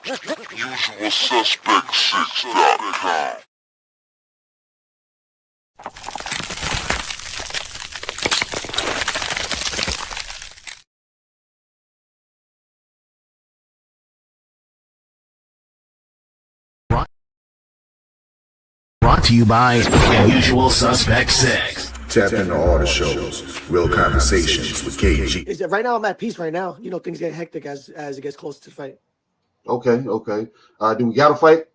UsualSuspects6.com. Brought to you by Usual Suspect 6. Tap into all the shows. Real conversations with KG. Right now I'm at peace right now. You know, things get hectic as it gets closer to the fight. Okay. Do we got a fight?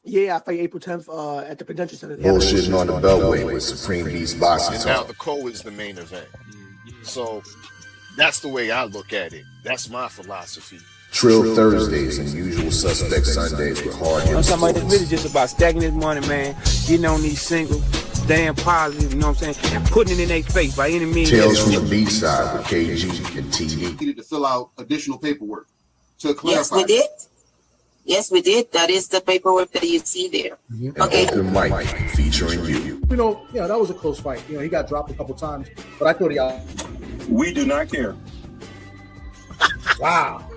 Yeah, I fight April 10th at the Convention Center. Bullshitting on the Beltway with Supreme Beast Boxing And now Talk. the co is the main event. So that's the way I look at it. That's my philosophy. Trill Thursdays and Usual Suspect Sundays with hard I'm talking about this really just about stacking this money, man. Getting on these singles, staying positive, you know what I'm saying, and putting it in their face by any means. Tales from the B-side with KG and TD. Needed to fill out additional paperwork to clarify. Yes, we did. Yes, we did. That is the paperwork that you see there. And Okay. Open Mic featuring you. You know, that was a close fight. You know, he got dropped a couple times, but I thought he out. We do not care. Wow.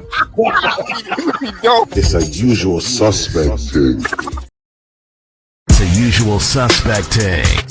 It's a Usual Suspect thing. It's a Usual Suspect take.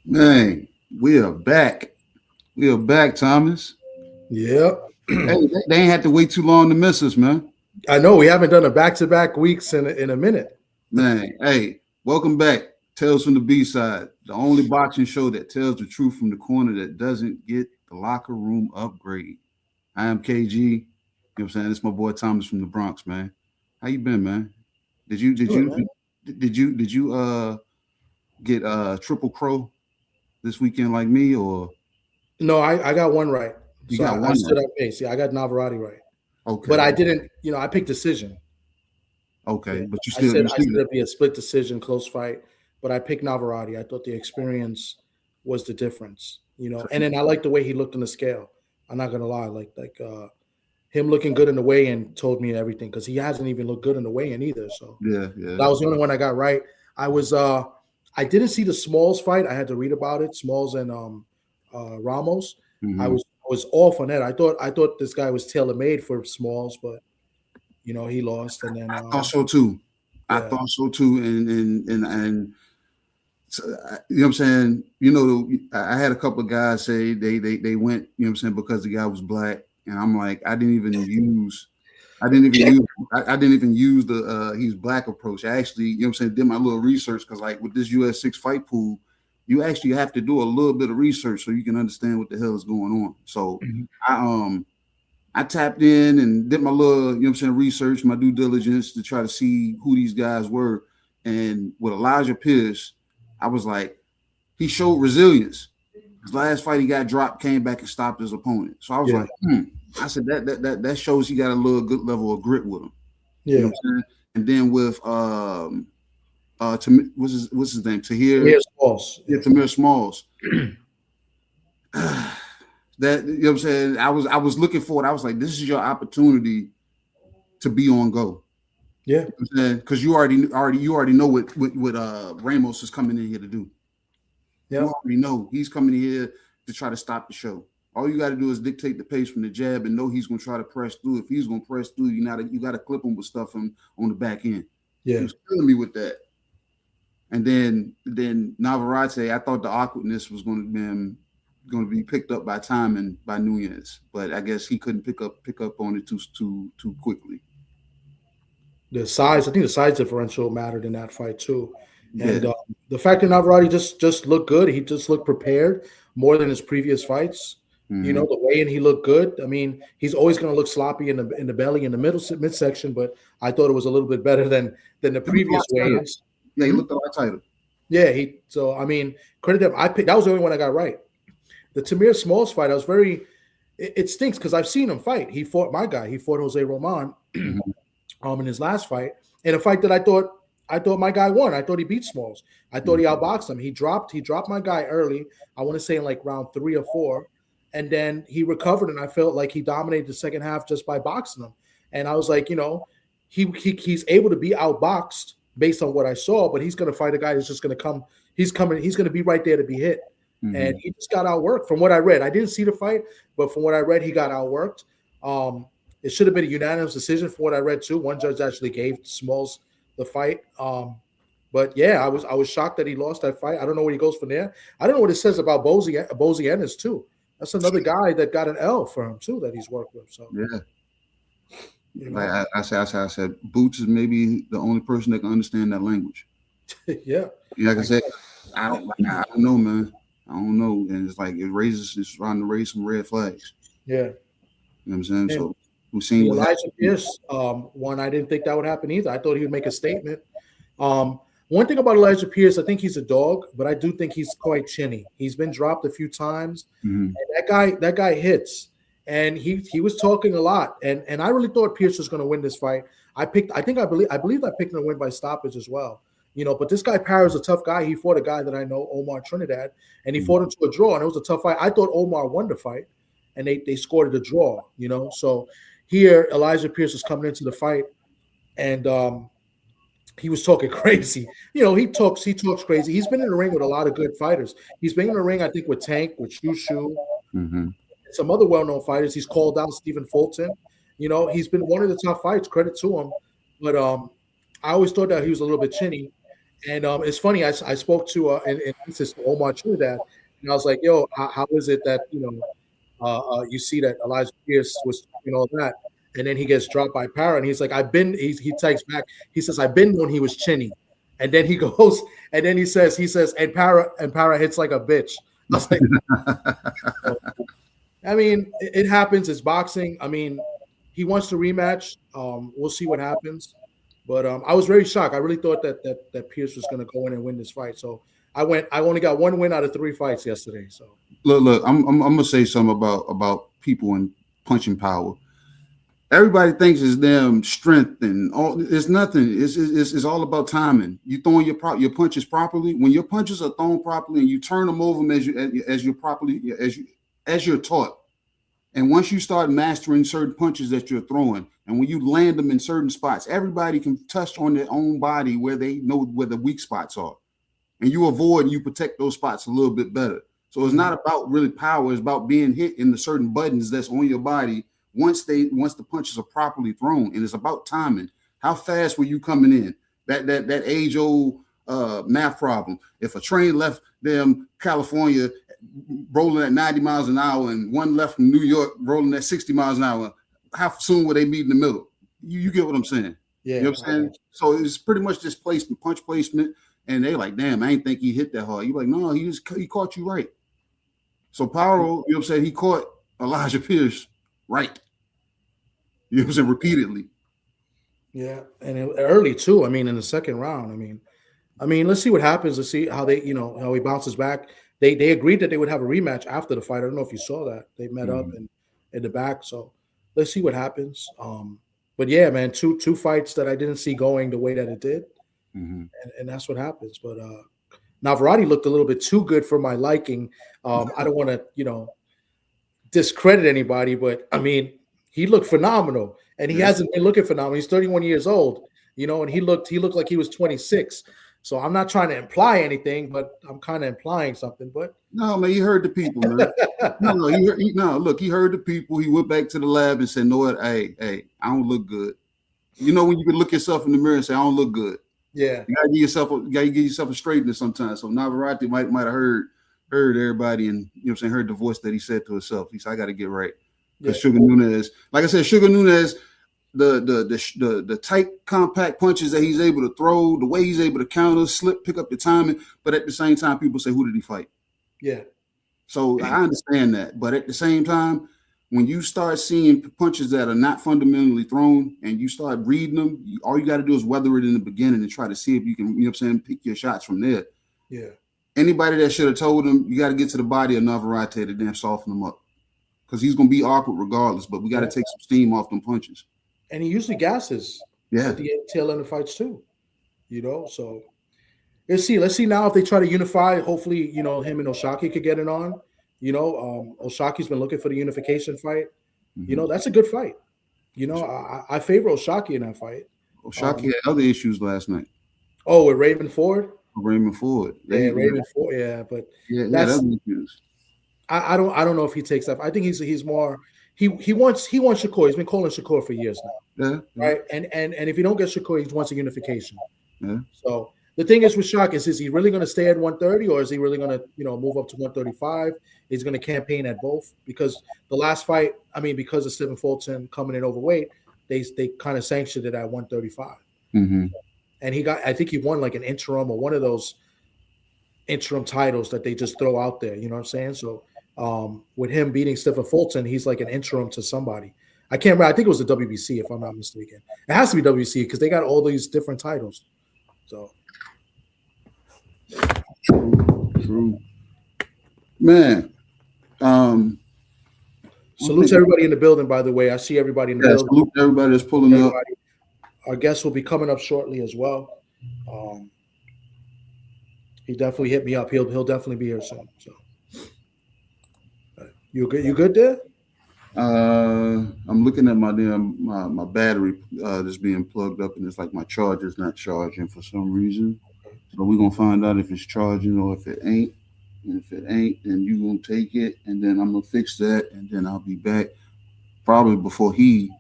Man, we are back. We are back, Thomas. Yep. Hey, they ain't had to wait too long to miss us, man. I know we haven't done a back-to-back weeks in a minute. Man, hey, welcome back. Tales from the B-side, the only boxing show that tells the truth from the corner that doesn't get the locker room upgrade. I am KG. You know what I'm saying? It's my boy Thomas from the Bronx, man. How you been, man? Did you get Triple Crow this weekend like me, or No, I got one right. You So got I one stood right. up pace. Yeah, I got Navarrete right. okay? But I didn't, I picked decision. Okay, Yeah. but you I still, said it'd be a split decision, close fight. But I picked Navarrete. I thought the experience was the difference, And then I liked the way he looked on the scale. I'm not gonna lie, like him looking good in the weigh-in told me everything because he hasn't even looked good in the weigh-in either. So yeah. that was the only one I got right. I didn't see the Smalls fight. I had to read about it. Smalls and Ramos. Mhm. I was off on that. I thought this guy was tailor-made for Smalls, but he lost. And then I thought so too. I yeah. thought so too, and so, you know what I'm saying. I had a couple of guys say they went, you know what I'm saying, because the guy was black, and I'm like, I didn't even use the he's black approach. I actually, you know what I'm saying, did my little research because like with this US 6 fight pool, you actually have to do a little bit of research so you can understand what the hell is going on. So I tapped in and did my little, you know what I'm saying, research, my due diligence to try to see who these guys were. And with Elijah Pierce, I was like, he showed resilience. His last fight, he got dropped, came back and stopped his opponent. So I was like, I said that shows he got a little good level of grit with him. Yeah. You know what I'm saying? And then with what's his name? Tahir Smalls. Yeah, Tamir Smalls. That, you know what I'm saying? I was looking for it. I was like, this is your opportunity to be on go. Yeah. You know what I'm saying? Because you already know what Ramos is coming in here to do. Yeah. You already know he's coming in here to try to stop the show. All you got to do is dictate the pace from the jab and know he's going to try to press through. If he's going to press through, you got to clip him with stuff on the back end. Yeah. He was killing me with that. And then Navarrete, I thought the awkwardness was going to be picked up by time and by Nunez, but I guess he couldn't pick up on it too quickly. the size. I think the size differential mattered in that fight too, and Yeah. the fact that Navarrete just looked good. He just looked prepared more than his previous fights. You know, the weigh-in, he looked good. I mean, he's always going to look sloppy in the belly, in the midsection, but I thought it was a little bit better than the previous weigh-ins. Yeah, he looked a lot tighter. Yeah, so I mean, credit him. That was the only one I got right. The Tamir Smalls fight, I was very. It stinks because I've seen him fight. He fought my guy. He fought Jose Roman in his last fight, in a fight that I thought my guy won. I thought he beat Smalls. I thought he outboxed him. He dropped my guy early. I want to say in like round 3 or 4. And then he recovered, and I felt like he dominated the second half just by boxing him. And I was like, you know, he's able to be outboxed based on what I saw, but he's going to fight a guy who's just going to come. He's going to be right there to be hit. And he just got outworked from what I read. I didn't see the fight, but from what I read, he got outworked. It should have been a unanimous decision from what I read too. One judge actually gave Smalls the fight. But yeah, I was shocked that he lost that fight. I don't know where he goes from there. I don't know what it says about Bozy Ennis too. That's another guy that got an L for him too that he's worked with. So yeah, you know. like I said, Boots is maybe the only person that can understand that language. Yeah, like I said, I don't know, man. I don't know, and it's like it's trying to raise some red flags. Yeah, you know what I'm saying. And so we've seen Elijah Pierce one. I didn't think that would happen either. I thought he would make a statement. One thing about Elijah Pierce, I think he's a dog, but I do think he's quite chinny. He's been dropped a few times. And that guy hits, and he was talking a lot. And I really thought Pierce was going to win this fight. I believe I picked him to win by stoppage as well. You know, but this guy Parra's a tough guy. He fought a guy that I know, Omar Trinidad, and he fought him to a draw, and it was a tough fight. I thought Omar won the fight, and they scored it a draw. You know, so here Elijah Pierce is coming into the fight, and he was talking crazy. You know, he talks crazy. He's been in the ring with a lot of good fighters. He's been in the ring, I think, with Tank, with Shushu, some other well-known fighters. He's called out Stephen Fulton. You know, he's been one of the top fights. Credit to him. But I always thought that he was a little bit chinny. And it's funny. I spoke to Omar Trinidad, and I was like, "Yo, how is it that you see that Elijah Pierce was doing all that?" And then he gets dropped by Parra, and he's like, he types back, he says, I've been when he was chinny. And then he goes, and then he says, and Parra hits like a bitch. I was like, I mean, it happens, it's boxing. I mean, he wants to rematch. We'll see what happens. But I was very shocked. I really thought that Pierce was gonna go in and win this fight. So I only got 1 win out of 3 fights yesterday. So look, I'm gonna say something about people and punching power. Everybody thinks it's them strength and all. It's nothing. It's all about timing. You throwing your punches properly. When your punches are thrown properly and you turn them over as you're taught. And once you start mastering certain punches that you're throwing, and when you land them in certain spots, everybody can touch on their own body where they know where the weak spots are, and you avoid and you protect those spots a little bit better. So it's not about really power. It's about being hit in the certain buttons that's on your body. Once the punches are properly thrown, and it's about timing. How fast were you coming in? That age-old math problem. If a train left them California rolling at 90 miles an hour and one left from New York rolling at 60 miles an hour, how soon will they meet in the middle? You get what I'm saying? Yeah. You know what I'm saying? So it's pretty much just placement, punch placement, and they like, damn, I ain't think he hit that hard. You like, no, he caught you right. So Power, you know what I'm saying? He caught Elijah Pierce right. You know what I'm saying? Repeatedly. Yeah, and early too. I mean, in the second round. I mean, let's see what happens. Let's see how how he bounces back. They agreed that they would have a rematch after the fight. I don't know if you saw that. They met up in the back. So let's see what happens. But yeah, man, two fights that I didn't see going the way that it did, and that's what happens. But Navarrete looked a little bit too good for my liking. I don't want to discredit anybody, but I mean, he looked phenomenal, and he hasn't been looking phenomenal. He's 31 years old, and he looked like he was 26. So I'm not trying to imply anything, but I'm kind of implying something. But no, man, he heard the people, man. He heard the people. He went back to the lab and said, "No, what? Hey, I don't look good." You know when you can look yourself in the mirror and say, "I don't look good." Yeah, you gotta give yourself a straightener sometimes. So Navarrete might have heard everybody, and heard the voice that he said to himself. He said, "I got to get right." Because Sugar Nunez, like I said, Sugar Nunez, the tight, compact punches that he's able to throw, the way he's able to counter, slip, pick up the timing. But at the same time, people say, who did he fight? Yeah. So I understand that. But at the same time, when you start seeing punches that are not fundamentally thrown and you start reading them, all you got to do is weather it in the beginning and try to see if you can, you know what I'm saying, pick your shots from there. Yeah. Anybody that should have told him, you got to get to the body of Navarrete to damn soften him up. Because he's going to be awkward regardless, but we got to take some steam off them punches. And he usually gasses at the tail end of fights too, you know. So let's see now if they try to unify. Hopefully, you know, him and Oshaki could get it on. You know, Oshaki's been looking for the unification fight. Mm-hmm. You know, that's a good fight. You know, I favor Oshaki in that fight. Oshaki had other issues last night. Oh, with Raymond Ford. Raymond Ford. Yeah, Raymond Ford. Yeah, but that's other issues. I don't know if he takes that. I think he's more. He wants Shakur. He's been calling Shakur for years now. Yeah. Right. And if you don't get Shakur, he wants a unification. Yeah. So the thing is with Shak is he really going to stay at 130 or is he really going to, you know, move up to 135? He's going to campaign at both because the last fight, I mean, because of Stephen Fulton coming in overweight, they kind of sanctioned it at 135. Mm-hmm. And I think he won like an interim or one of those interim titles that they just throw out there. You know what I'm saying? So with him beating Stephen Fulton, he's like an interim to somebody. I can't remember. I think it was the WBC, if I'm not mistaken. It has to be WBC because they got all these different titles. So true. Man. Salute to everybody in the building, by the way. I see everybody in the building. Salute to everybody that's pulling up. Our guest will be coming up shortly as well. He definitely hit me up. He'll definitely be here soon. So you good? You good there? I'm looking at my my battery that's being plugged up, and it's like my charger's not charging for some reason. So we're gonna find out if it's charging or if it ain't. And if it ain't, then you're gonna take it, and then I'm gonna fix that, and then I'll be back probably before he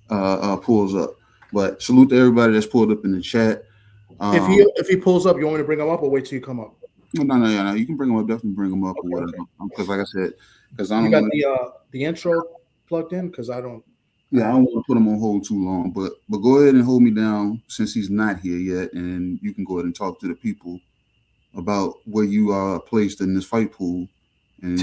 pulls up. But salute to everybody that's pulled up in the chat. If he pulls up, you want me to bring him up or wait till you come up? No. You can bring him up. Definitely bring him up or whatever. Because like I said, because I don't. You got the intro plugged in because I don't. Yeah, I don't want to put him on hold too long. But go ahead and hold me down since he's not here yet, and you can go ahead and talk to the people about where you are placed in this fight pool. And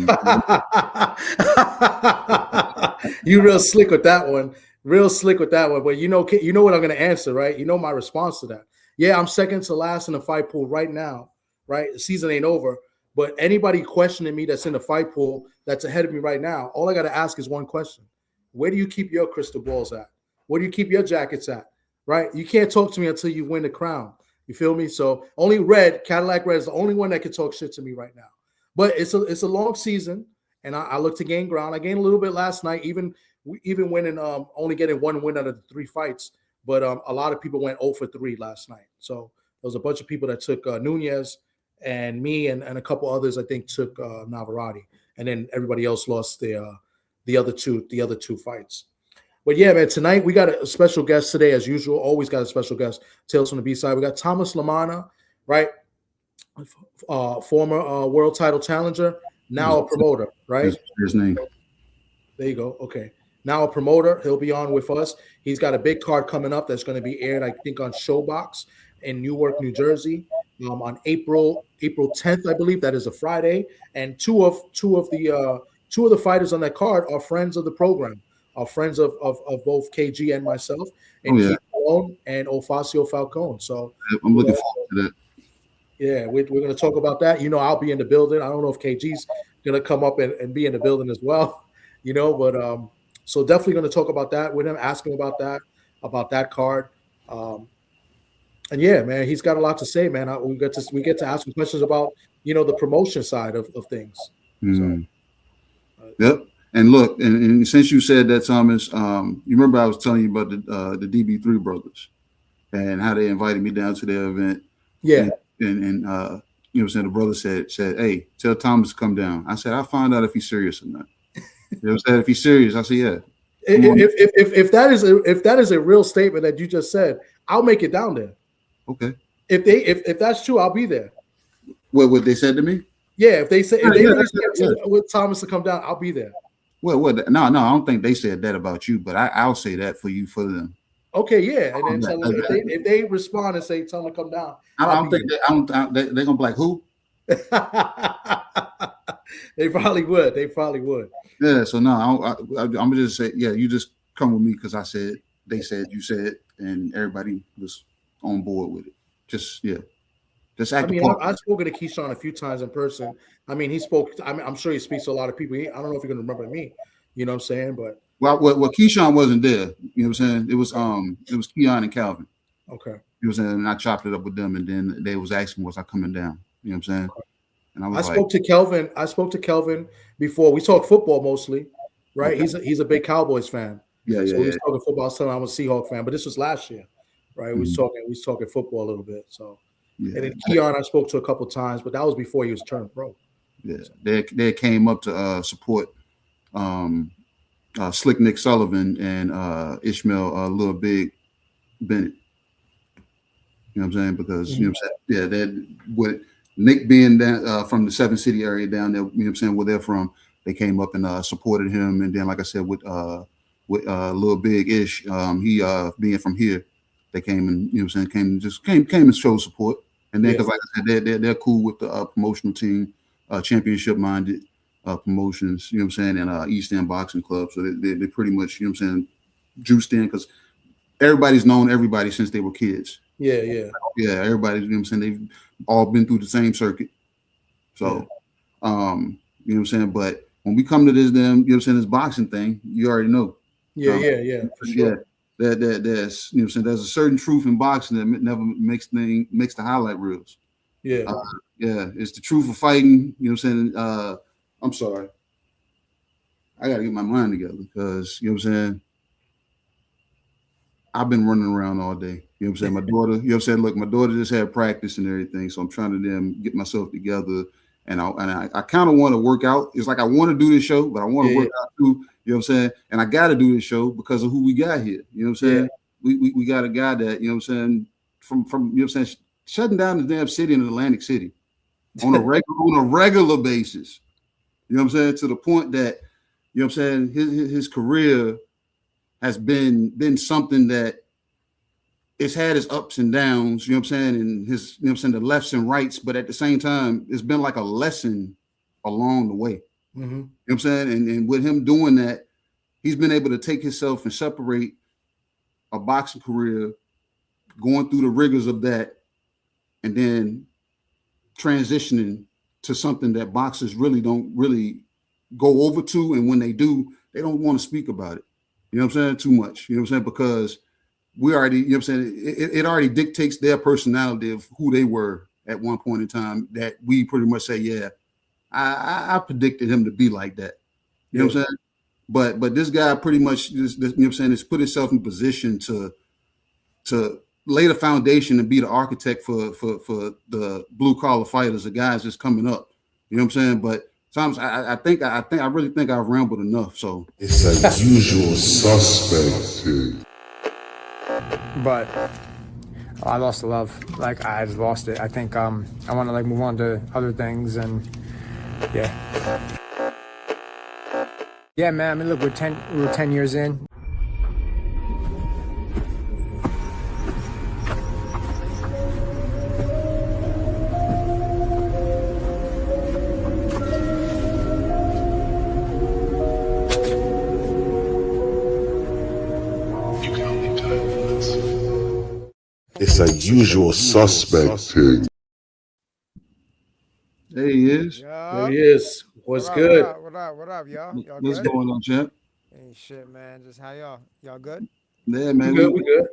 you real slick with that one. But you know what I'm going to answer, right? You know my response to that. Yeah, I'm second to last in the fight pool right now, right? The season ain't over. But anybody questioning me that's in the fight pool that's ahead of me right now, all I got to ask is one question. Where do you keep your crystal balls at? Where do you keep your jackets at, right? You can't talk to me until you win the crown. You feel me? So only Cadillac Red is the only one that can talk shit to me right now. But it's a long season, and I look to gain ground. I gained a little bit last night, even winning, only getting one win out of the 3 fights. But a lot of people went 0 for 3 last night. So there was a bunch of people that took Nunez, and me and a couple others I think took Navarrete, and then everybody else lost the other two fights. But yeah, man, tonight we got a special guest today, as usual. Always got a special guest. Tales from the B-side. We got Thomas LaManna, right? Former world title challenger, now a promoter, right? His name. There you go. Okay. Now a promoter. He'll be on with us. He's got a big card coming up that's going to be aired, I think, on Showbox in Newark, New Jersey, on April 10th, I believe. That is a Friday. And two of the fighters on that card are friends of the program. Are friends of both KG and myself, and Keith Malone and Ofacio Falcone. So I'm looking forward to that. Yeah, we're going to talk about that. You know, I'll be in the building. I don't know if KG's going to come up and be in the building as well. You know, but so definitely going to talk about that with him, ask him about that card. And yeah, man, he's got a lot to say, man. We get to ask him questions about, you know, the promotion side of things. Mm. So, yep. And look, and since you said that, Thomas, you remember I was telling you about the DB3 brothers and how they invited me down to their event. Yeah. And you know what I'm saying? The brother said, hey, tell Thomas to come down. I said, I'll find out if he's serious or not. You know what I'm saying? If he's serious, I said, yeah. If that is a real statement that you just said, I'll make it down there. Okay. If that's true, I'll be there. What they said to me? Yeah, if they say with Thomas to come down, I'll be there. No, I don't think they said that about you, but I'll say that for you, for them. Okay, yeah, and then tell them if they respond and say tell them to come down. I don't think they're gonna be like who. They probably would. They probably would. Yeah. So no, I'm gonna just say, yeah, you just come with me because I said, they said, you said, and everybody was on board with it. Just just act. I mean, I've spoken to Keyshawn a few times in person. I mean, he spoke. I'm sure he speaks to a lot of people. I don't know if you're gonna remember me. You know what I'm saying? But well, Keyshawn wasn't there. You know what I'm saying? It was Keon and Calvin. Okay. You know what I'm saying? And I chopped it up with them, and then they was asking, was I coming down? You know what I'm saying? Okay. And I spoke to Kelvin. I spoke to Kelvin before. We talked football mostly, right? Okay. He's a big Cowboys fan. Yeah. So we was talking football. I was telling him I'm a Seahawk fan, but this was last year, right? We was talking football a little bit. So, and then Keon I spoke to a couple times, but that was before he was turned pro. Yeah, they came up to support Slick Nick Sullivan and Ishmael Lil Big Bennett. You know what I'm saying? Because you know what I'm saying? Yeah, that with Nick being down from the 7 City area down there, you know what I'm saying, where they're from, they came up and supported him. And then, like I said, with Lil Big Ish, he being from here, they came and, you know what I'm saying, came and showed support. And then, because like I said, they're cool with the promotional team, championship minded promotions, you know what I'm saying, and East End Boxing Club. So they pretty much, you know what I'm saying, juiced in because everybody's known everybody since they were kids. Yeah. Everybody, you know what I'm saying, they've all been through the same circuit. So, you know what I'm saying. But when we come to this you know what I'm saying, this boxing thing, you already know. Yeah, for sure. That there's, you know what I'm saying, there's a certain truth in boxing that never makes the highlight reels. Yeah. It's the truth of fighting. You know what I'm saying. I'm sorry. I got to get my mind together because, you know what I'm saying, I've been running around all day. You know what I'm saying? My daughter, you know what I'm saying? Look, my daughter just had practice and everything. So I'm trying to then get myself together. And I kind of want to work out. It's like I want to do this show, but I want to work out too. You know what I'm saying? And I got to do this show because of who we got here. You know what I'm saying? We got a guy that, you know what I'm saying, from you know what I'm saying, shutting down the damn city in Atlantic City on a regular basis. You know what I'm saying? To the point that, you know what I'm saying, his career has been something that it's had its ups and downs, you know what I'm saying, and his, you know what I'm saying, the lefts and rights, but at the same time, it's been like a lesson along the way. You know what I'm saying? And with him doing that, he's been able to take himself and separate a boxing career, going through the rigors of that, and then transitioning to something that boxers don't really go over to. And when they do, they don't want to speak about it. You know what I'm saying? Too much. You know what I'm saying? Because we already, you know what I'm saying, it already dictates their personality of who they were at one point in time, that we pretty much say, yeah, I predicted him to be like that. You know what I'm saying? But this guy pretty much, you know what I'm saying, has put himself in position to lay the foundation and be the architect for the blue collar fighters, the guys that's coming up. You know what I'm saying? But Thomas, I really think I've rambled enough. So it's a usual suspect. But I lost the love. Like, I just lost it. I think I want to like move on to other things, and yeah, man. I mean, look, we're 10 years in. It's a usual suspect. There he is. There he is. What's good? What up, y'all? Y'all What's good? going on, champ? Ain't shit, man. Just how y'all good? Yeah, man. We good.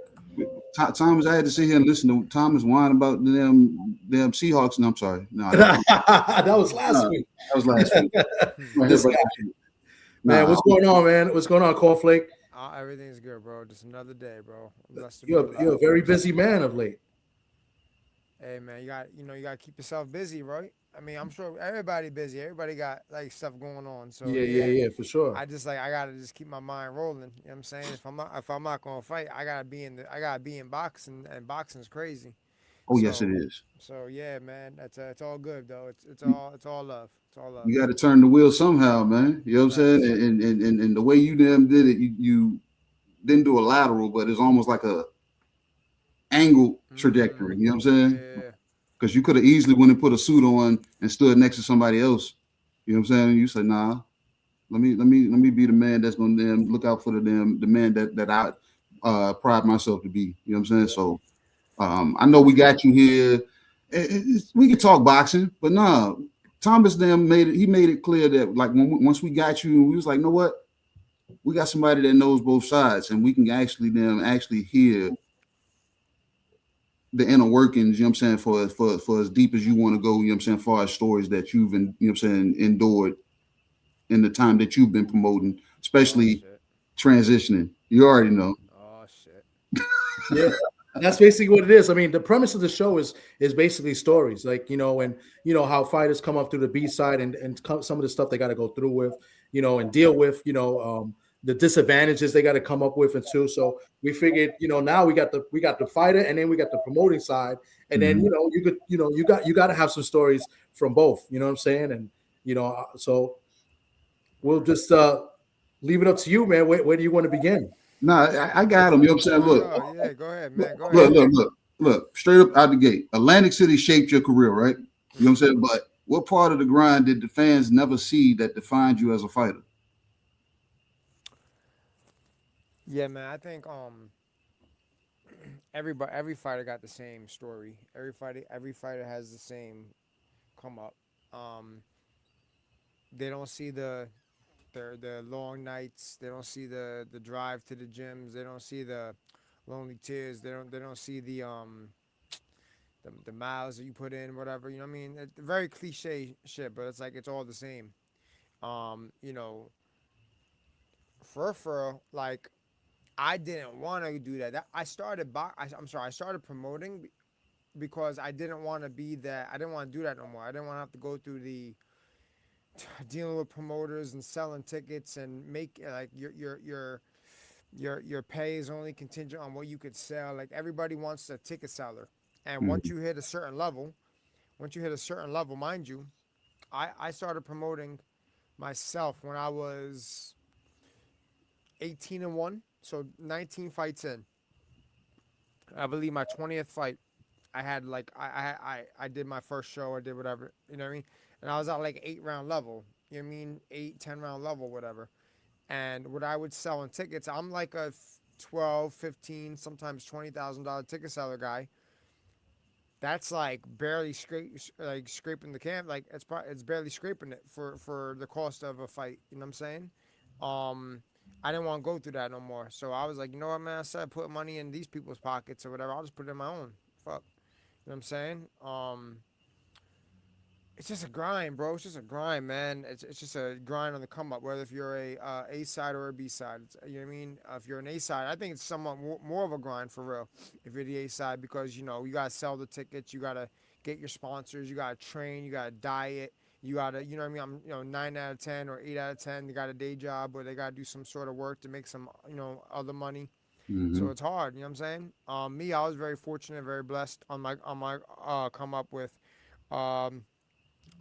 Thomas, I had to sit here and listen to Thomas whine about them Seahawks. No, I'm sorry. No, that was last week. That was last week. This guy. Man, what's going on, man? What's going on, Cornflake? Everything's good, bro. Just another day, bro. You're a very busy man of late. Hey, man, you got to keep yourself busy, right? I mean, I'm sure everybody busy. Everybody got like stuff going on. So yeah, for sure. I gotta just keep my mind rolling. You know what I'm saying? If I'm not gonna fight, I gotta be in boxing, and boxing's crazy. Oh, yes, it is. So yeah, man, it's all good though. It's all love. It's all love. You got to turn the wheel somehow, man. You know what I'm saying? And the way you damn did it, you didn't do a lateral, but it's almost like a angled trajectory. You know what I'm saying? Yeah. Because you could have easily went and put a suit on and stood next to somebody else. You know what I'm saying? You said, nah, let me be the man that's gonna damn look out for the man that I pride myself to be. You know what I'm saying? So I know we got you here. We can talk boxing, but nah, Thomas damn made it clear that like once we got you, we was like, you know what? We got somebody that knows both sides, and we can actually hear the inner workings, you know what I'm saying, for as deep as you want to go, you know what I'm saying, as far as stories that you've you know what I'm saying, endured in the time that you've been promoting, especially transitioning. You already know. Oh shit. Yeah. That's basically what it is. I mean, the premise of the show is basically stories, like, you know, and you know how fighters come up through the B side and some of the stuff they got to go through with, you know, and deal with, you know, the disadvantages they got to come up with and too. So we figured, you know, now we got the fighter and then we got the promoting side, and then you got to have some stories from both. You know what I'm saying? And you know, so we'll just leave it up to you, man. Where do you want to begin? Nah, I got him. You know what I'm saying? Look, yeah, go ahead, man. Go ahead. Look, straight up out the gate. Atlantic City shaped your career, right? You know what I'm saying? But what part of the grind did the fans never see that defined you as a fighter? Yeah, man. I think every fighter got the same story. Every fighter has the same come up. They don't see the long nights. They don't see the drive to the gyms. They don't see the lonely tears. They don't see the miles that you put in, whatever. You know what I mean? It's very cliche shit, but it's like it's all the same. You know, for like I didn't want to do that. I started I started promoting because I didn't want to be that. I didn't want to do that no more. I didn't want to have to go through the dealing with promoters and selling tickets and make like your pay is only contingent on what you could sell. Like everybody wants a ticket seller, and once you hit a certain level, mind you, I started promoting myself when I was 18-1, so 19 fights in. I believe my 20th fight, I had like I did my first show. I did whatever, you know what I mean, and I was at like 8 round level. You know what I mean, 8-10 round level, whatever. And what I would sell in tickets, I'm like a 12, 15, sometimes $20,000 ticket seller guy. That's like barely scraping the camp. Like it's barely scraping it for the cost of a fight. You know what I'm saying? I didn't want to go through that no more. So I was like, you know what, man? I said put money in these people's pockets or whatever. I'll just put it in my own. Fuck. You know what I'm saying? It's just a grind, bro. It's just a grind, man. It's just a grind on the come up. Whether if you're a side or a B side, you know what I mean. If you're an A side, I think it's somewhat more of a grind for real. If you're the A side, because you know you gotta sell the tickets, you gotta get your sponsors, you gotta train, you gotta diet, you gotta, you know what I mean. I'm 9 out of 10 or 8 out of 10. They got a day job or they gotta do some sort of work to make some other money. So it's hard. You know what I'm saying? Me, I was very fortunate, very blessed on my come up with.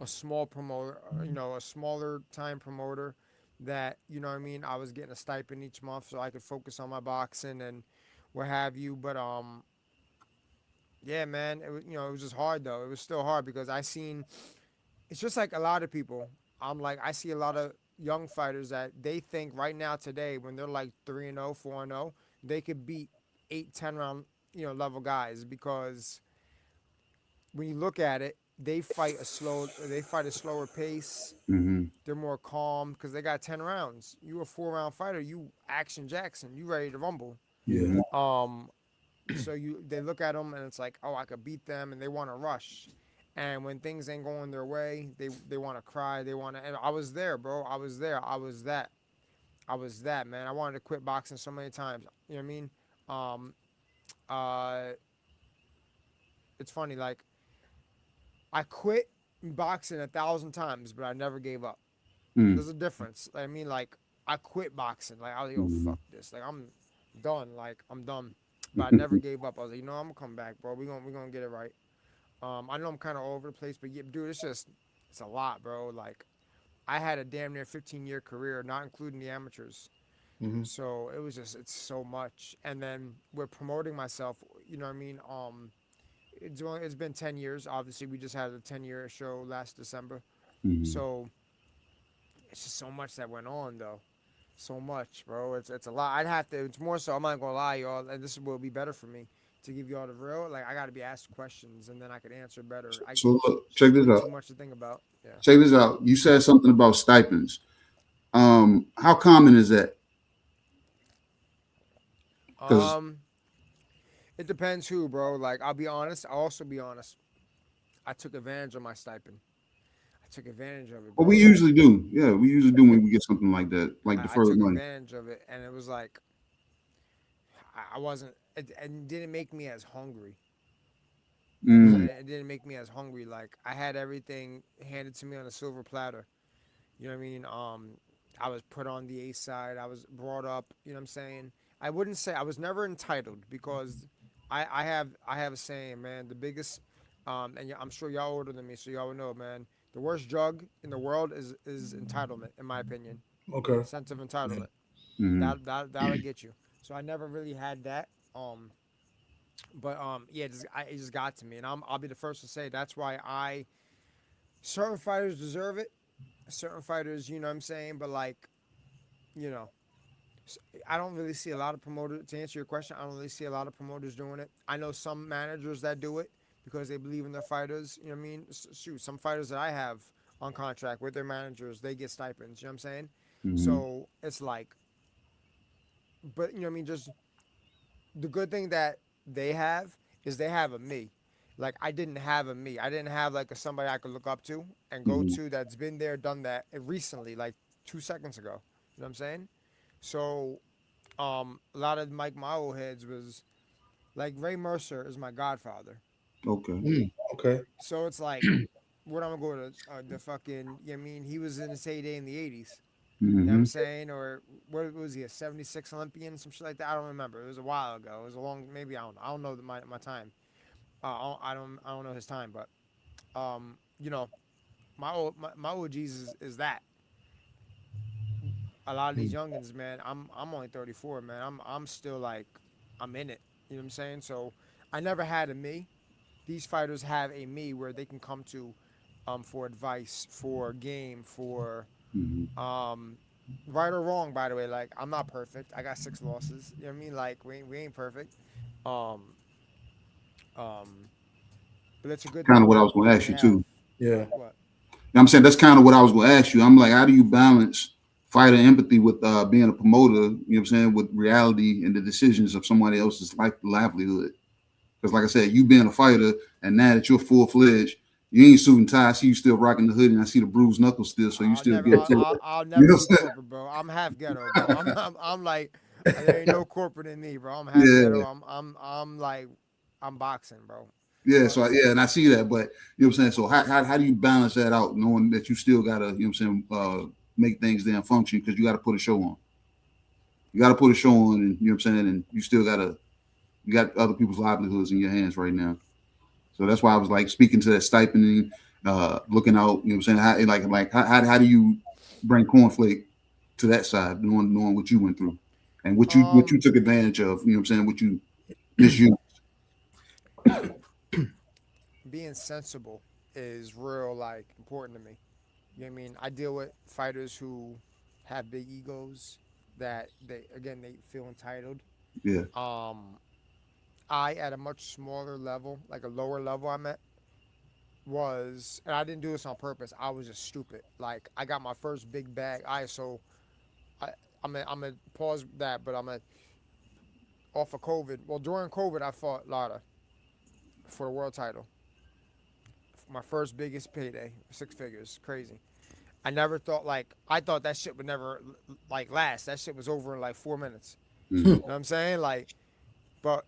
A small promoter, a smaller time promoter that, you know what I mean, I was getting a stipend each month so I could focus on my boxing and what have you. But yeah, man, it was, it was just hard though. It was still hard because it's just like a lot of people. I see a lot of young fighters that they think right now today when they're like 3-0, 4-0, they could beat 8-10 round, level guys because when you look at it, they fight a slower pace. They're more calm because they got 10 rounds. You a 4-round fighter, you Action Jackson, you ready to rumble. Yeah. So they look at them and it's like, oh, I could beat them, and they want to rush. And when things ain't going their way, they want to cry. They want to. And I was there, bro. I was there. I was that, man. I wanted to quit boxing so many times. You know what I mean? It's funny, like. I quit boxing 1,000 times, but I never gave up. There's a difference. I mean, like, I quit boxing. Like, I was like, oh, fuck this. Like, I'm done. Like, I'm done. But I never gave up. I was like, I'm going to come back, bro. We're gonna get it right. I know I'm kind of all over the place, but, yeah, dude, it's it's a lot, bro. Like I had a damn near 15-year career, not including the amateurs. Mhm. So it was just it's so much. And then with promoting myself, you know what I mean? It's been 10 years. Obviously, we just had a 10-year show last December. Mhm. So it's just so much that went on though. So much, bro. It's a lot. I'd have to. It's more so. I'm not gonna lie, y'all. And this will be better for me to give y'all the real. Like I got to be asked questions, and then I could answer better. So look, It's check just this way out. too much to think about. Yeah. Check this out. You said something about stipends. How common is that? Because Um, it depends who, bro. Like I'll be honest. I'll also be honest. I took advantage of my stipend. I took advantage of it, what bro. we Like usually do, yeah, we usually do when we get something like that, like I deferred took money. advantage of it, and it was like I wasn't. It didn't make me as hungry. You know what I'm Mm, saying? It didn't make me as hungry. Like I had everything handed to me on a silver platter. You know what I mean? I was put on the A side. I was brought up. You know what I'm saying? I wouldn't say I was never entitled because I have a saying, man. The biggest, I'm sure y'all older than me, so y'all would know, man. The worst drug in the world is entitlement, in my opinion. Okay. Sense of Yeah. entitlement. mm, That'll get you. So I never really had that. But yeah, it just got to me, and I'll be the first to say that's why certain fighters deserve it. Certain fighters, you know what I'm saying, but like, you know, I don't really see a lot of promoters. To answer your question, I don't really see a lot of promoters doing it. I know some managers that do it because they believe in their fighters. You know what I mean? Shoot, some fighters that I have on contract with their managers, they get stipends. You know what I'm saying? mm, So it's like, but you know what I mean? Just the good thing that they have is they have a me. Like I didn't have a me. I didn't have like a somebody I could look up to and go mm. to that's been there, done that recently, like 2 seconds ago. You know what I'm saying? So a lot of Mike my old heads was like Ray Mercer is my godfather. Okay. Okay. So it's like what I'm gonna go to the fucking you know what I mean he was in his heyday in the 80s. You know what I'm Hmm. saying? Or what was he, a 76 Olympian, some shit like that? I don't remember. It was a while ago. It was a long, maybe I don't know my time. I don't know his time, but you know, my OGs is that. A lot of these youngins, man. I'm only 34, man. I'm still like I'm in it. You know what I'm saying? So I never had a me. These fighters have a me where they can come to for advice, for game, for Hmm. Um, right or wrong, by the way, like I'm not perfect. I got 6 losses. You know what I mean? Like we ain't perfect. Um, um, but it's a good Kind of thing what I that was going to ask they you have. too. Yeah. What? I'm saying that's kind of what I was going to ask you. I'm like, how do you balance fighter empathy with being a promoter? You know what I'm saying, with reality and the decisions of somebody else's life livelihood. Because like I said, you being a fighter and now that you're full fledged, you ain't suit and tie. I see you still rocking the hoodie, and I see the bruised knuckles still. So you I'll still never, get I'll, to I'll, it. I'll You never know be what I'm corporate, bro. I'm half ghetto, bro. I'm like, there ain't saying? no corporate in me, bro. I'm half Yeah. ghetto. I'm like, I'm boxing, bro. Yeah, But so yeah, and I see that, but you know what I'm saying. So how do you balance that out, knowing that you still gotta you know what I'm saying make things damn function because you got to put a show on. You got to put a show on, and you know what I'm saying, and you still you got other people's livelihoods in your hands right now. So that's why I was like speaking to that stipending, looking out. You know what I'm saying? How do you bring Cornflake to that side, knowing what you went through and what you um, took advantage of. You know what I'm saying? What you misused. being sensible is real like important to me. You know what I mean? I deal with fighters who have big egos that they feel entitled. Yeah. Um, I at a much smaller level, like a lower level I'm at, and I didn't do this on purpose. I was just stupid. Like I got my first big bag. I I'm gonna pause that, but I'm gonna off of COVID. Well, during COVID, I fought Lara for the world title. My first biggest payday, 6 figures, crazy. I thought that shit would never like last. That shit was over in like 4 minutes. Mm-hmm. You know what I'm saying? Like, but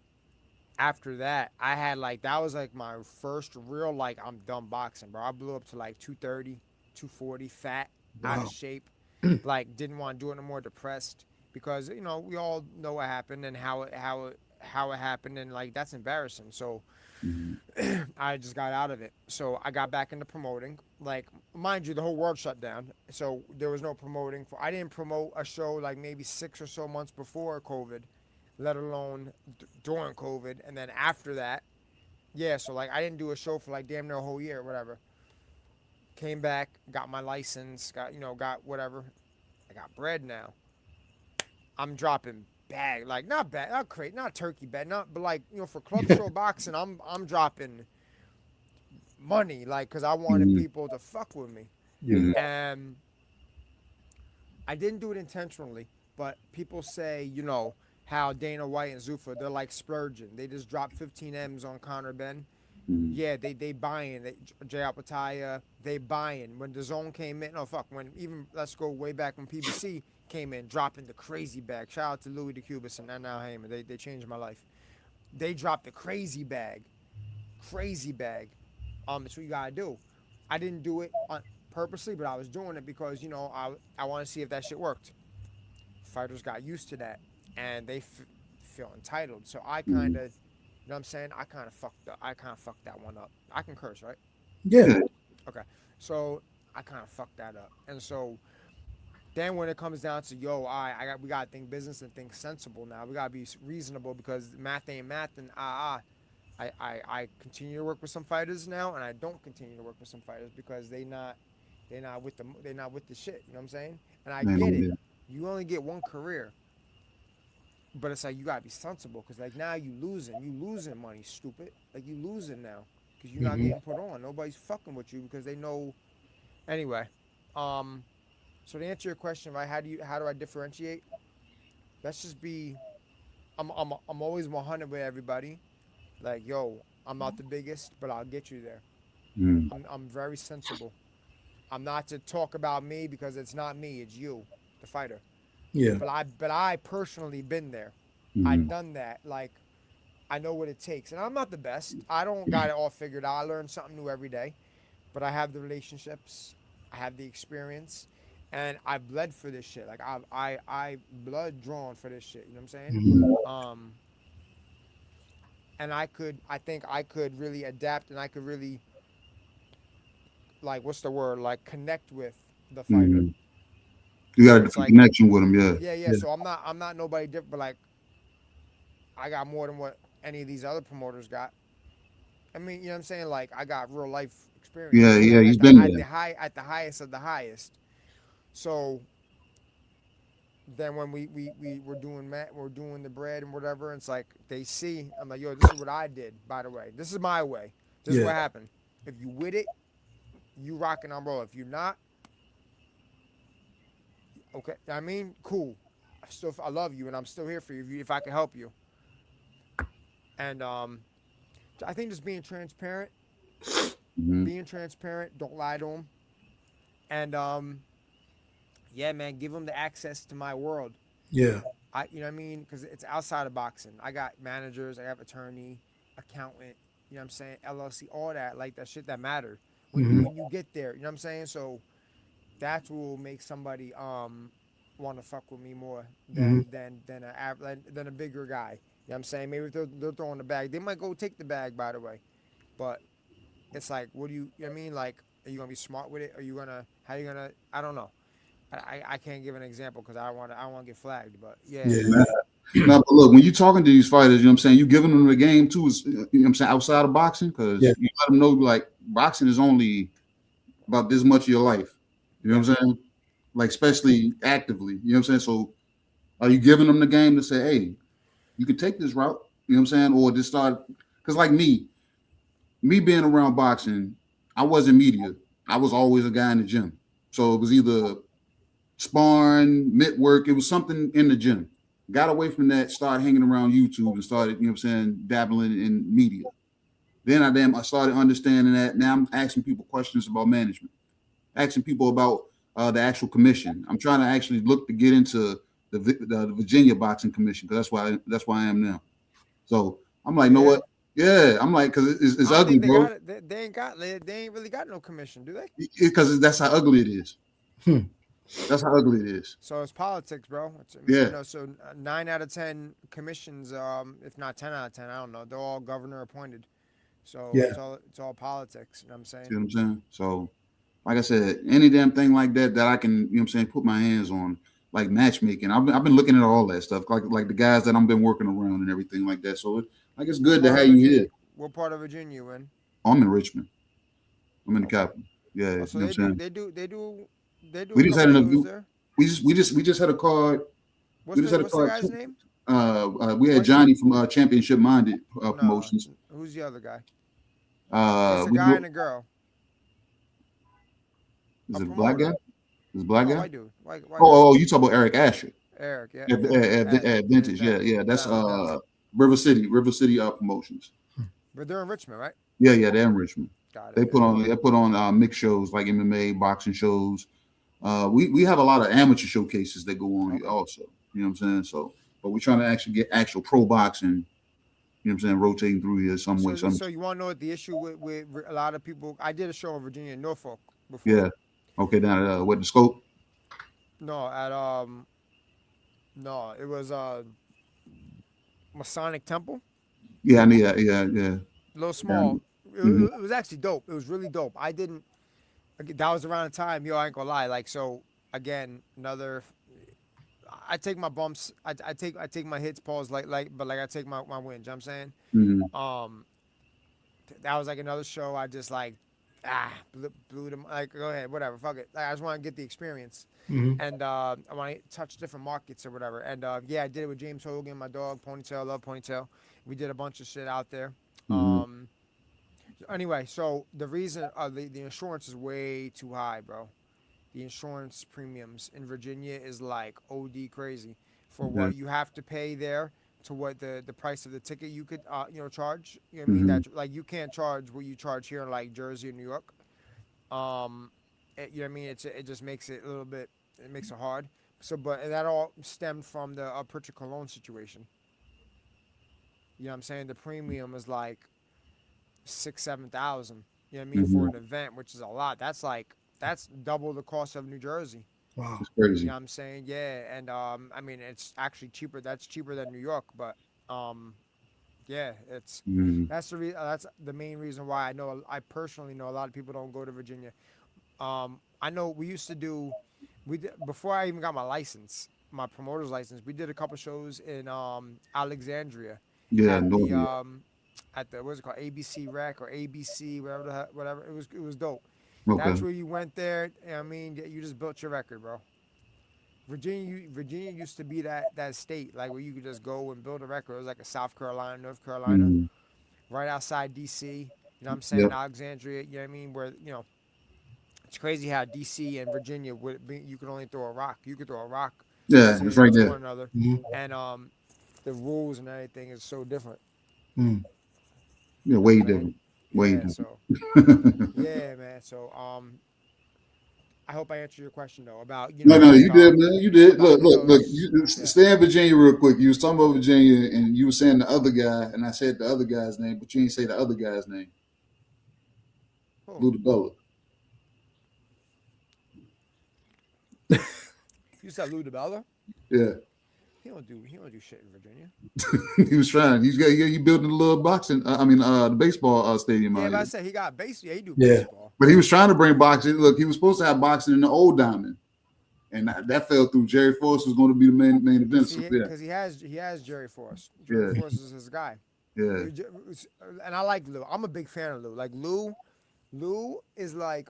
after that, I had like that was like my first real like I'm done boxing, bro. I blew up to like 230, 240, fat, out of Wow. shape, like didn't want to do it no more, depressed because you know we all know what happened and how it happened, and like that's embarrassing. So Mm-hmm. I just got out of it. So I got back into promoting. Like, mind you, the whole world shut down, so there was no promoting. I didn't promote a show like maybe 6 or so months before COVID, let alone during COVID, and then after that, yeah. So like I didn't do a show for like damn near a whole year, or whatever. Came back, got my license, got whatever. I got bread now. I'm dropping bag, like not bad, not crate, not turkey bag, not but like for club show boxing, I'm dropping money, like because I wanted Mm-hmm. people to fuck with me, Mm-hmm. and I didn't do it intentionally. But people say, how Dana White and Zuffa, they're like splurging. They just dropped 15 M's on Conor Ben. Mm-hmm. Yeah, they buying. Jay Apataya, they buying. When the zone came in, oh fuck, when even let's go way back when PBC came in, dropping the crazy bag. Shout out to Louis DeCubis and now Heyman. They changed my life. They dropped the crazy bag. Crazy bag. It's what you gotta do. I didn't do it purposely, but I was doing it because I want to see if that shit worked. Fighters got used to that, and they feel entitled. So I kind of, you know what I'm saying? I kind of fucked that one up. I can curse, right? Yeah. Okay. So I kind of fucked that up, and so then when it comes down to we gotta think business and think sensible now. We gotta be reasonable because math ain't math, and I continue to work with some fighters now, and I don't continue to work with some fighters because they're not with the shit. You know what I'm saying? And I get it. You only get one career, but it's like you gotta be sensible because like now you losing money, stupid. Like you losing now because you're not getting put on. Nobody's fucking with you because they know. Anyway, so to answer your question, right? How do I differentiate? Let's just be. I'm always 100 with everybody. Like, yo, I'm not the biggest, but I'll get you there. I'm very sensible. I'm not to talk about me because it's not me, it's you, the fighter. Yeah. But I personally been there. Mm-hmm. I've done that. Like, I know what it takes. And I'm not the best. I don't got it all figured out. I learn something new every day. But I have the relationships. I have the experience. And I bled for this shit. Like, I blood drawn for this shit. You know what I'm saying? And I think I could really adapt, and I could really, like, what's the word? Like, connect with the fighter. Mm-hmm. You got a connection with him, yeah. Yeah. So I'm not nobody different, but like, I got more than what any of these other promoters got. I mean, you know what I'm saying? Like, I got real life experience. Yeah. He's been there at the highest of the highest. So then when we were doing the bread and whatever, and it's like they see, I'm like, yo, this is what I did, by the way. This is my way. This is what happened. If you with it, you rock and I'm roll. If you're not, okay, I mean, cool. I love you and I'm still here for you if I can help you. And I think just being transparent, don't lie to them. And yeah, man, give them the access to my world. Yeah. You know what I mean? Because it's outside of boxing. I got managers, I have attorney, accountant, you know what I'm saying? LLC, all that, like that shit that matters. When you get there, you know what I'm saying? So that's what will make somebody want to fuck with me more than a bigger guy. You know what I'm saying? Maybe they're throwing the bag. They might go take the bag, by the way. But it's like, what do you know what I mean? Like, are you going to be smart with it? How you going to, I don't know. I can't give an example because I don't want to get flagged, but yeah. No, but look, when you're talking to these fighters, you know what I'm saying, you giving them the game too, you know what I'm saying, outside of boxing, because you let them know, like, boxing is only about this much of your life. You know what I'm saying? Like, especially actively, you know what I'm saying? So are you giving them the game to say, hey, you can take this route, you know what I'm saying? Or just start, because like me being around boxing, I wasn't media. I was always a guy in the gym. So it was either sparring, mitt work, it was something in the gym. Got away from that, started hanging around YouTube and started, you know what I'm saying, dabbling in media. Then I started understanding that. Now I'm asking people questions about management, asking people about the actual commission. I'm trying to actually look to get into the Virginia Boxing Commission because that's why I am now. So I'm like, know what? Yeah, I'm like, because it's ugly, bro. They ain't really got no commission, do they? Because that's how ugly it is. That's how ugly it is. So it's politics, bro. It's, Yeah. you know, so 9 out of 10 commissions, if not 10 out of 10, I don't know. They're all governor appointed. So Yeah. it's all politics. You know what I'm See saying? what I'm saying? So, like I said, any damn thing like that I can, you know what I'm saying, put my hands on, like matchmaking. I've been looking at all that stuff, like the guys that I've been working around and everything like that. So it's What good to part have of you Virginia? here. What part of Virginia you in? Oh, I'm in Richmond. I'm in the Okay. capital. Yeah, you know Oh, so what I'm they do saying? they do they do they do We a just had couple shows an there. we just had a card. We just had a What's the card. guy's name? We had White Johnny from Championship Minded No. Promotions. Who's the other guy? It's a We guy and do. a girl. Is A it a black guy? promoter. Is it a black No, guy? white dude. White guy. You talk about Eric Asher Eric. Yeah. at Vintage. Yeah, yeah. That's Them. River City Promotions. But they're in Richmond, right? Yeah, they're in Richmond. Got it. They put on mixed shows like MMA, boxing shows. We have a lot of amateur showcases that go on here also. You know what I'm saying? So, but we're trying to actually get actual pro boxing. You know what I'm saying? Rotating through here some way. So you want to know what the issue with a lot of people? I did a show in Virginia, in Norfolk before. Yeah. Okay. Now, what the scope? No, no, it was Masonic Temple. Yeah, I need that. Yeah. A little small. It was actually dope. It was really dope. I didn't. That was around the time. Yo, I ain't gonna lie. Like, so again, another. I take my bumps. I take my hits, pause, but I take my wins. You know what I'm saying? Mm-hmm. That was like another show. I just like, blew them. Like, go ahead, whatever, fuck it. Like, I just want to get the experience, and I want to touch different markets or whatever. And yeah, I did it with James Hogan, my dog, Ponytail, love Ponytail. We did a bunch of shit out there. Anyway, so the reason the insurance is way too high, bro. The insurance premiums in Virginia is like OD crazy for what you have to pay there to what the price of the ticket you could charge. You know what I mean? That like you can't charge what you charge here in like Jersey or New York. You know what I mean? It just makes it a little bit. It makes it hard. So, but that all stemmed from the Pritchard Cologne situation. You know what I'm saying? The premium is like 6,000-7,000. You know what I mean for an event, which is a lot. That's double the cost of New Jersey. Wow, it's crazy. You know what I'm saying? Yeah, and I mean it's actually cheaper. That's cheaper than New York, but yeah, it's that's the main reason why I personally know a lot of people don't go to Virginia. I know we did before I even got my license, my promoter's license. We did a couple shows in Alexandria. Yeah, At the what's it called, ABC Rec or ABC, whatever. It was dope. Okay. That's where you went there. I mean, you just built your record, bro. Virginia used to be that state like where you could just go and build a record. It was like a South Carolina, North Carolina, right outside DC. You know what I'm saying? Alexandria. You know what I mean? Where it's crazy how DC and Virginia would be. You could only throw a rock. You could throw a rock. Yeah, it's right there. One another, and the rules and everything is so different. Yeah, way different. Way different. So, yeah, man. So, I hope I answered your question though about No, you did, man. You did. Look. Stay in Virginia real quick. You was talking about Virginia, and you were saying the other guy, and I said the other guy's name, but you didn't say the other guy's name. Lou DiBella. You said Lou DiBella? Yeah. He don't do shit in Virginia. He was trying. He building a little boxing. The baseball stadium. Yeah, but I said he got baseball. Yeah, he do Yeah. baseball. But he was trying to bring boxing. Look, he was supposed to have boxing in the old diamond, and that fell through. Jerry Force was going to be the main event. Because he has Jerry Force. Jerry Force is his guy. Yeah. And I like Lou. I'm a big fan of Lou. Like Lou is like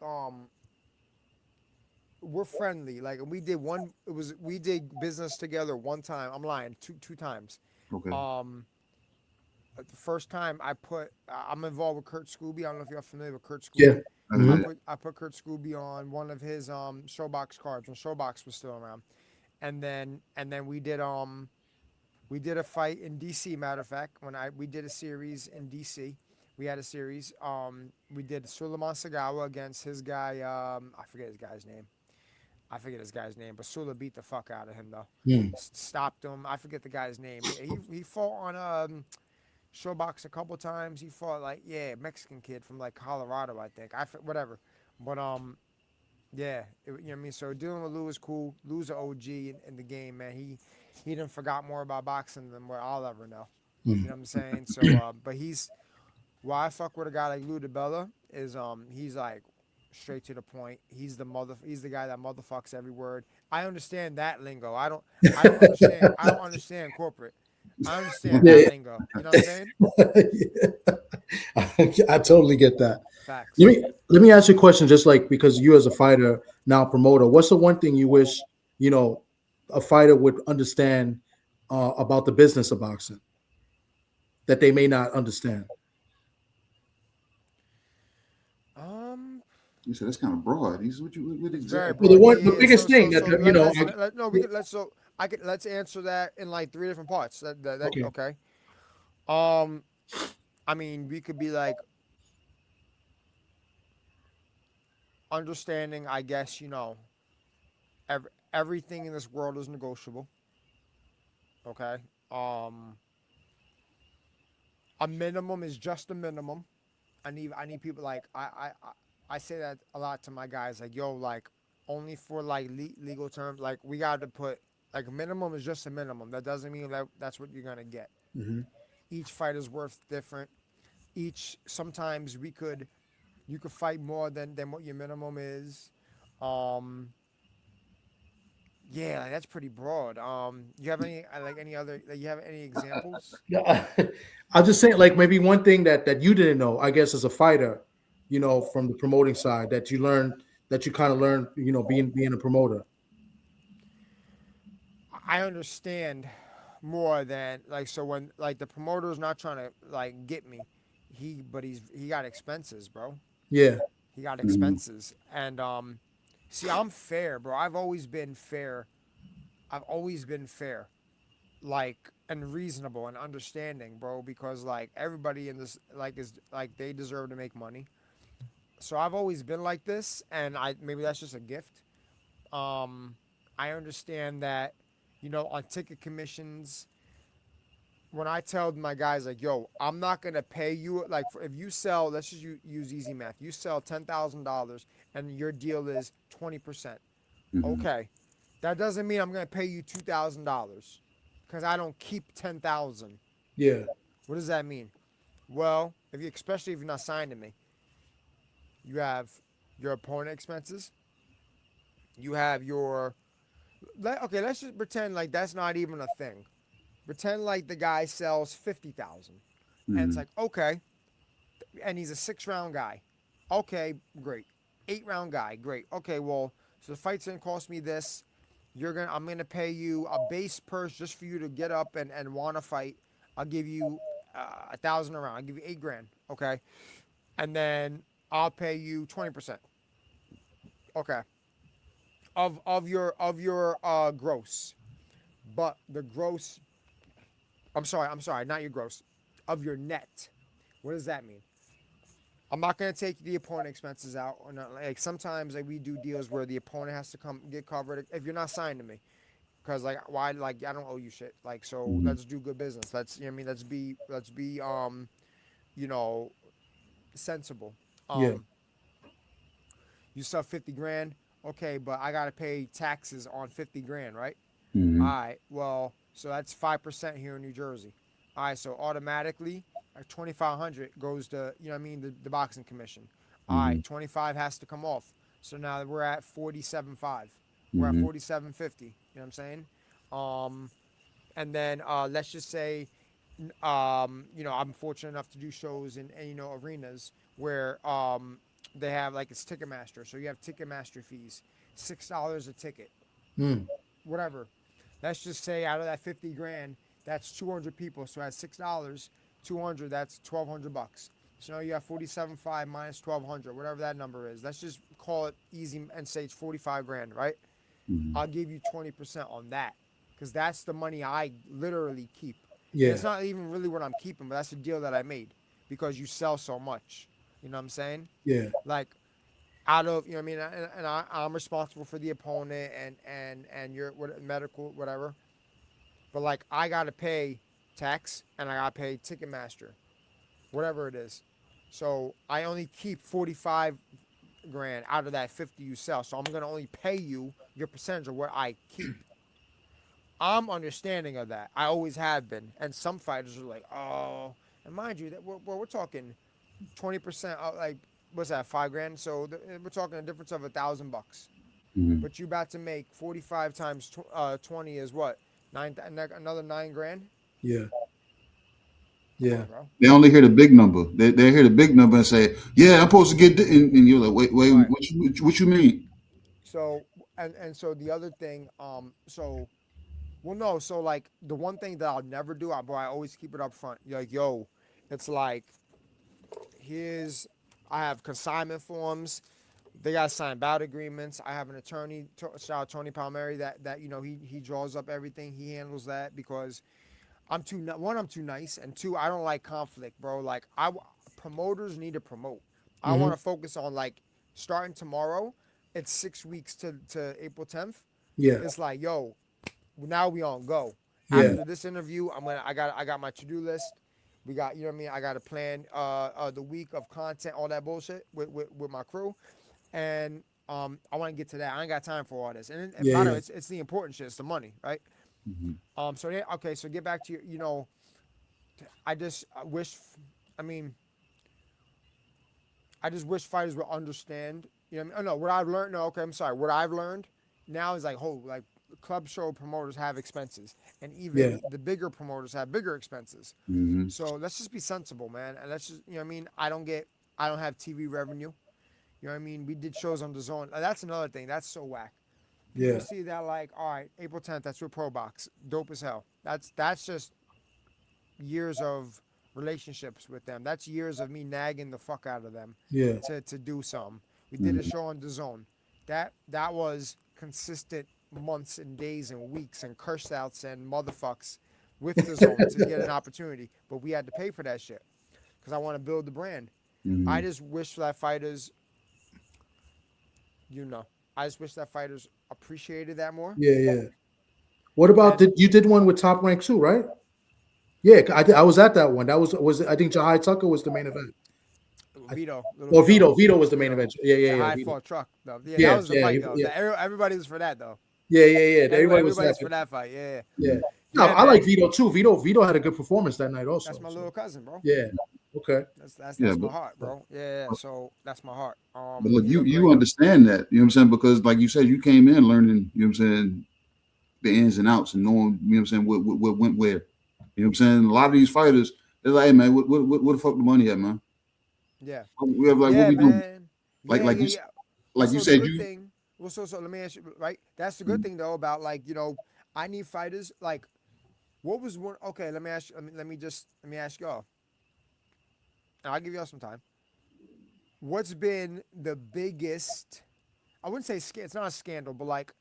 we're friendly. Like we did business together one time. I'm lying, two times. Okay. The first time I'm involved with Kurt Scooby. I don't know if you're familiar with Kurt Scooby. Yeah. I put Kurt Scooby on one of his Showbox cards when Showbox was still around, and then we did a fight in DC. Matter of fact, we did a series in DC. We had a series. We did Suleiman Sagawa against his guy. I forget his guy's name. But Sula beat the fuck out of him though. Stopped him. I forget the guy's name. He fought on Showbox a couple times. He fought Mexican kid from like Colorado, I think. Whatever. But Yeah, you know what I mean. So dealing with Lou is cool. Lou's an OG in the game, man. He done forgot more about boxing than what I'll ever know. You know what I'm saying? So, but he's why I fuck with a guy like Lou DiBella is he's like straight to the point. He's the guy that motherfucks every word. I understand that lingo. I don't understand corporate. I understand Yeah, that lingo. You know what I'm saying? I totally get that. Facts. Let me ask you a question, just like because you as a fighter now promoter, what's the one thing you wish you know a fighter would understand about the business of boxing that they may not understand? Um, You said that's kind of broad. He's what it's very Well, the exactly? broad. Yeah, one, yeah, the yeah. biggest thing that So you know, no, we could let's so I could let's answer that in like three different parts. That okay, okay. Um, I mean, we could be like understanding. I guess everything in this world is negotiable. Okay. Um, a minimum is just a minimum. I need people like I say that a lot to my guys. Like yo, like only for like legal terms. Like we got to put like a minimum is just a minimum. That doesn't mean that that's what you're gonna get. hmm Each fight is worth different. Each sometimes you could fight more than what your minimum is. Um, yeah, like, that's pretty broad. You have any like any other? Like, you have any examples? yeah. I'll just say like maybe one thing that you didn't know, I guess, as a fighter, from the promoting side that you learned that you kind of learned, being a promoter. I understand more than like so when like the promoter's not trying to like get me, he got expenses, bro. Yeah. He got Mhm. expenses, and see, I'm fair, bro. I've always been fair. I've always been fair, like and reasonable and understanding, bro. Because like everybody in this like is like they deserve to make money. So I've always been like this, and I maybe that's just a gift. Um, I understand that, on ticket commissions, when I tell my guys like, yo, I'm not gonna pay you like if you sell, let's just use easy math. You sell $10,000 and your deal is 20%. Mhm. Okay, that doesn't mean I'm gonna pay you $2,000 because I don't keep 10,000. Yeah. What does that mean? Well, especially if you're not signed to me, you have your opponent expenses. You have okay. Let's just pretend like that's not even a thing. Pretend like the guy sells 50,000, and it's Mhm. like okay, and he's a 6 round guy. Okay, great. 8 round guy, great. Okay, well, so the fight's gonna cost me this. I'm gonna pay you a base purse just for you to get up and want to fight. I'll give you 1,000 a round. I'll give you 8 grand. Okay, and then I'll pay you 20%. Okay, of your gross, but the gross. I'm sorry, not your gross, of your net. What does that mean? I'm not gonna take the opponent expenses out. Or not. Like sometimes like we do deals where the opponent has to come get covered if you're not signed to me. Cause like why like I don't owe you shit. Like so Mhm. let's do good business. Let's you know what I mean let's be you know sensible. Yeah. Um you sell 50 grand, okay, but I gotta pay taxes on 50 grand, right? All Mhm. right, well, so that's 5% here in New Jersey. All right, so automatically, 2,500 goes to, you know what I mean, the boxing commission. All right, Mhm. 25 has to come off. So now we're at 47.5. We're at Mhm. 47.50. You know what I'm saying? Um, and then let's just say, I'm fortunate enough to do shows in arenas where they have like it's Ticketmaster. So you have Ticketmaster fees, $6 a ticket, Mm. whatever. Let's just say out of that 50 grand, that's 200 people. So at $6, 200, that's 1,200 bucks. So now you have 47.5 minus 1,200, whatever that number is. Let's just call it easy and say it's 45 grand, right? Mhm. I'll give you 20% on that because that's the money I literally keep. And Yeah. it's not even really what I'm keeping, but that's the deal that I made because you sell so much. You know what I'm saying? Yeah. Like out of, you know what I mean? I'm responsible for the opponent and your medical, whatever. But like I gotta pay tax and I gotta pay Ticketmaster, whatever it is. So I only keep 45 grand out of that 50 you sell. So I'm gonna only pay you your percentage of what I keep. I'm understanding of that. I always have been. And some fighters are like, oh, and mind you, that we're talking 20%, like, what's that, 5 grand? So we're talking a difference of $1,000. Mhm. But you about to make 45 times 20 is what? Another 9 grand? Yeah. Come Yeah. on, bro. They only hear the big number. They hear the big number and say, "Yeah, I'm supposed to get," and you're like, "Wait, Right. what you mean?" So, and so the other thing, well, no, so like the one thing that I'll never do, I always keep it up front. You're like, yo, it's like, I have consignment forms. They got to sign bout agreements. I have an attorney, shout out Tony Palmieri, that he draws up everything. He handles that because I'm too nice, and two, I don't like conflict, bro. Like, promoters need to promote. I want to focus on, like, starting tomorrow. It's 6 weeks to April 10th. Yeah. It's like, yo, now we on go. Yeah. After this interview, I got my to-do list. We got, you know what I mean? I got to plan the week of content, all that bullshit with my crew. And I want to get to that. I ain't got time for all this. And by the way, it's the important shit. It's the money, right? Mm-hmm. So get back to your, I just wish fighters would understand, you know what I mean? Oh, no, what I've learned, what I've learned now is like, club show promoters have expenses, and even the bigger promoters have bigger expenses. Mm-hmm. So let's just be sensible, man. And let's just, you know what I mean? I don't have TV revenue. You know what I mean? We did shows on the Zone. That's another thing. That's so whack. You see that, like, all right, April 10th, that's with Pro Box. Dope as hell. That's just years of relationships with them. That's years of me nagging the fuck out of them to do something. We did a show on the Zone. That was consistent months and days and weeks and curse outs and motherfucks with the Zone to get an opportunity. But we had to pay for that shit because I want to build the brand. Mm-hmm. I just wish that fighters, appreciated that more. Yeah. What about you did one with Top Rank too, right? Yeah, I was at that one. That was I think Jahai Tucker was the main event. Vito was the main event. Yeah. High fought truck though. Yeah, that was the fight though. Everybody was for that though. Yeah. Everybody was for that fight. Yeah. No, I like Vito too. Vito had a good performance that night also. That's my little cousin, bro. Yeah. Okay. That's my heart, bro. Yeah. So that's my heart. But look, you understand that, you know what I'm saying? Because like you said, you came in learning, you know what I'm saying, the ins and outs and knowing, you know what I'm saying, what went where. You know what I'm saying? A lot of these fighters, they're like, hey man, what the fuck the money at, man? Yeah. We have, like, what we doing? Like you said, So let me ask you, right? That's the good thing though about, like, I need fighters. Like, what was one? Okay, let me ask y'all. And I'll give y'all some time. What's been the biggest? I wouldn't say it's not a scandal, but like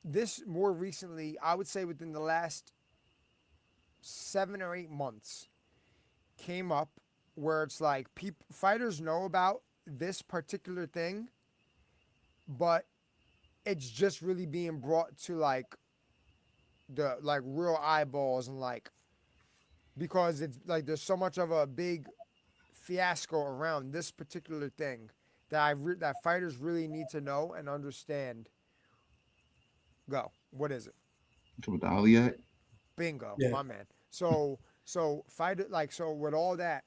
this more recently, I would say within the last 7 or 8 months, came up where it's like fighters know about this particular thing, but it's just really being brought to like the real eyeballs, and like, because it's like there's so much of a big fiasco around this particular thing that that fighters really need to know and understand. Go. What is it? with the Ali Act? Bingo, my man. So with all that,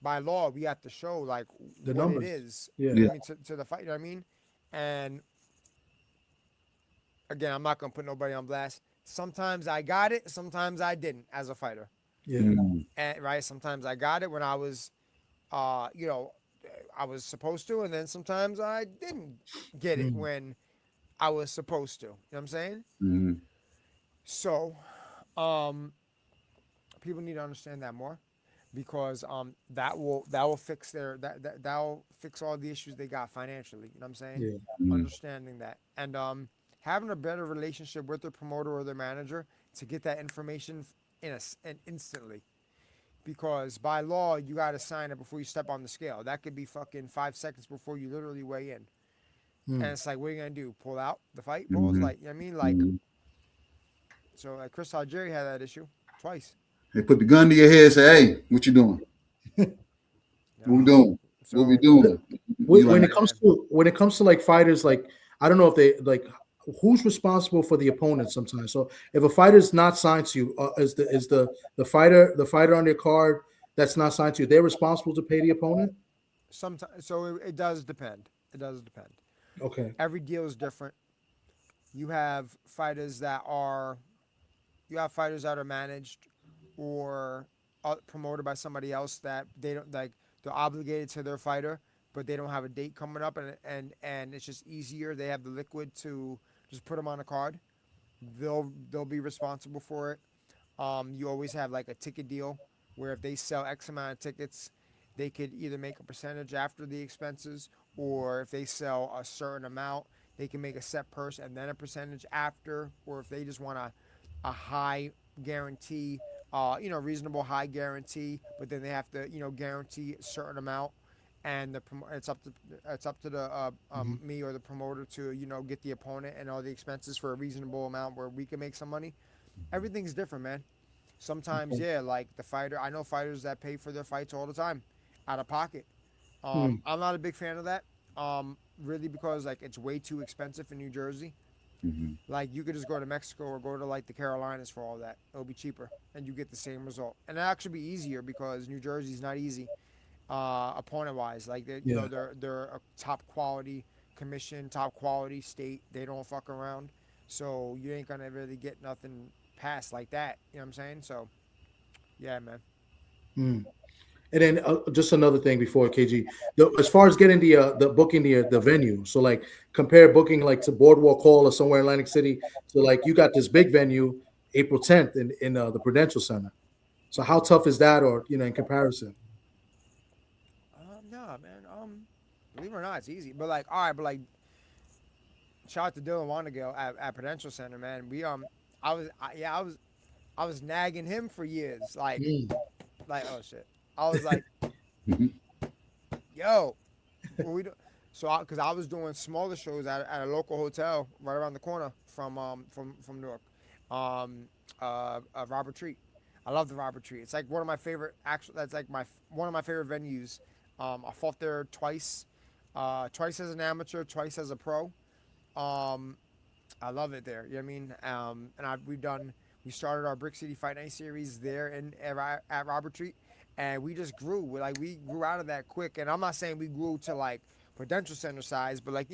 by law, we have to show like the what numbers. It is. Yeah. I mean, to the fight. You know what I mean? And again, I'm not gonna put nobody on blast. Sometimes I got it. Sometimes I didn't as a fighter. Yeah. And right. Sometimes I got it when I was, I was supposed to, and then sometimes I didn't get it when I was supposed to. You know what I'm saying? Mm-hmm. So, people need to understand that more, because that will fix that'll fix all the issues they got financially. You know what I'm saying? Yeah. Mm-hmm. Understanding that, and having a better relationship with their promoter or their manager to get that information and instantly. Because by law, you got to sign it before you step on the scale. That could be fucking 5 seconds before you literally weigh in. And it's like, what are you going to do? Pull out the fight? Balls? Like, you know what I mean? Like, so like Chris Algieri had that issue twice. They put the gun to your head and say, hey, what you doing? What we doing? So, what we doing? when it comes to like fighters, like I don't know if they like who's responsible for the opponent sometimes. So if a fighter's not signed to you, is the fighter on your card that's not signed to you, they're responsible to pay the opponent? Sometimes, so it does depend. It does depend. Okay. Every deal is different. You have fighters that are managed or promoted by somebody else that they don't like. They're obligated to their fighter, but they don't have a date coming up, and it's just easier. They have the liquid to just put them on a card. They'll be responsible for it. You always have like a ticket deal where if they sell X amount of tickets, they could either make a percentage after the expenses, or if they sell a certain amount, they can make a set purse and then a percentage after, or if they just want a high guarantee, reasonable high guarantee, but then they have to, guarantee a certain amount, and it's up to the me or the promoter to get the opponent and all the expenses for a reasonable amount where we can make some money. Everything's different, man. Sometimes, yeah, like the fighter. I know fighters that pay for their fights all the time, out of pocket. I'm not a big fan of that. Really, because like it's way too expensive in New Jersey. Like you could just go to Mexico or go to like the Carolinas for all that. It'll be cheaper, and you get the same result. And it'll actually be easier because New Jersey's not easy, opponent wise. Like they're a top quality commission, top quality state. They don't fuck around, so you ain't gonna really get nothing past like that. You know what I'm saying? So, yeah, man. And then just another thing before KG, as far as getting the booking the venue, so like compare booking like to Boardwalk Hall or somewhere in Atlantic City. So like you got this big venue, April 10th in the Prudential Center. So how tough is that, or in comparison? Nah, man. Believe it or not, it's easy. But like, all right, but like, shout out to Dylan Wanagale at Prudential Center, man. I was nagging him for years, like oh shit. I was like, yo, what we do? So, because I was doing smaller shows at a local hotel right around the corner from Newark, Robert Treat. I love the Robert Treat. It's like one of my favorite. Actually, that's like one of my favorite venues. I fought there twice as an amateur, twice as a pro. I love it there. You know what I mean? And we started our Brick City Fight Night series there at Robert Treat. And we just grew. We grew out of that quick. And I'm not saying we grew to like Prudential Center size, but like,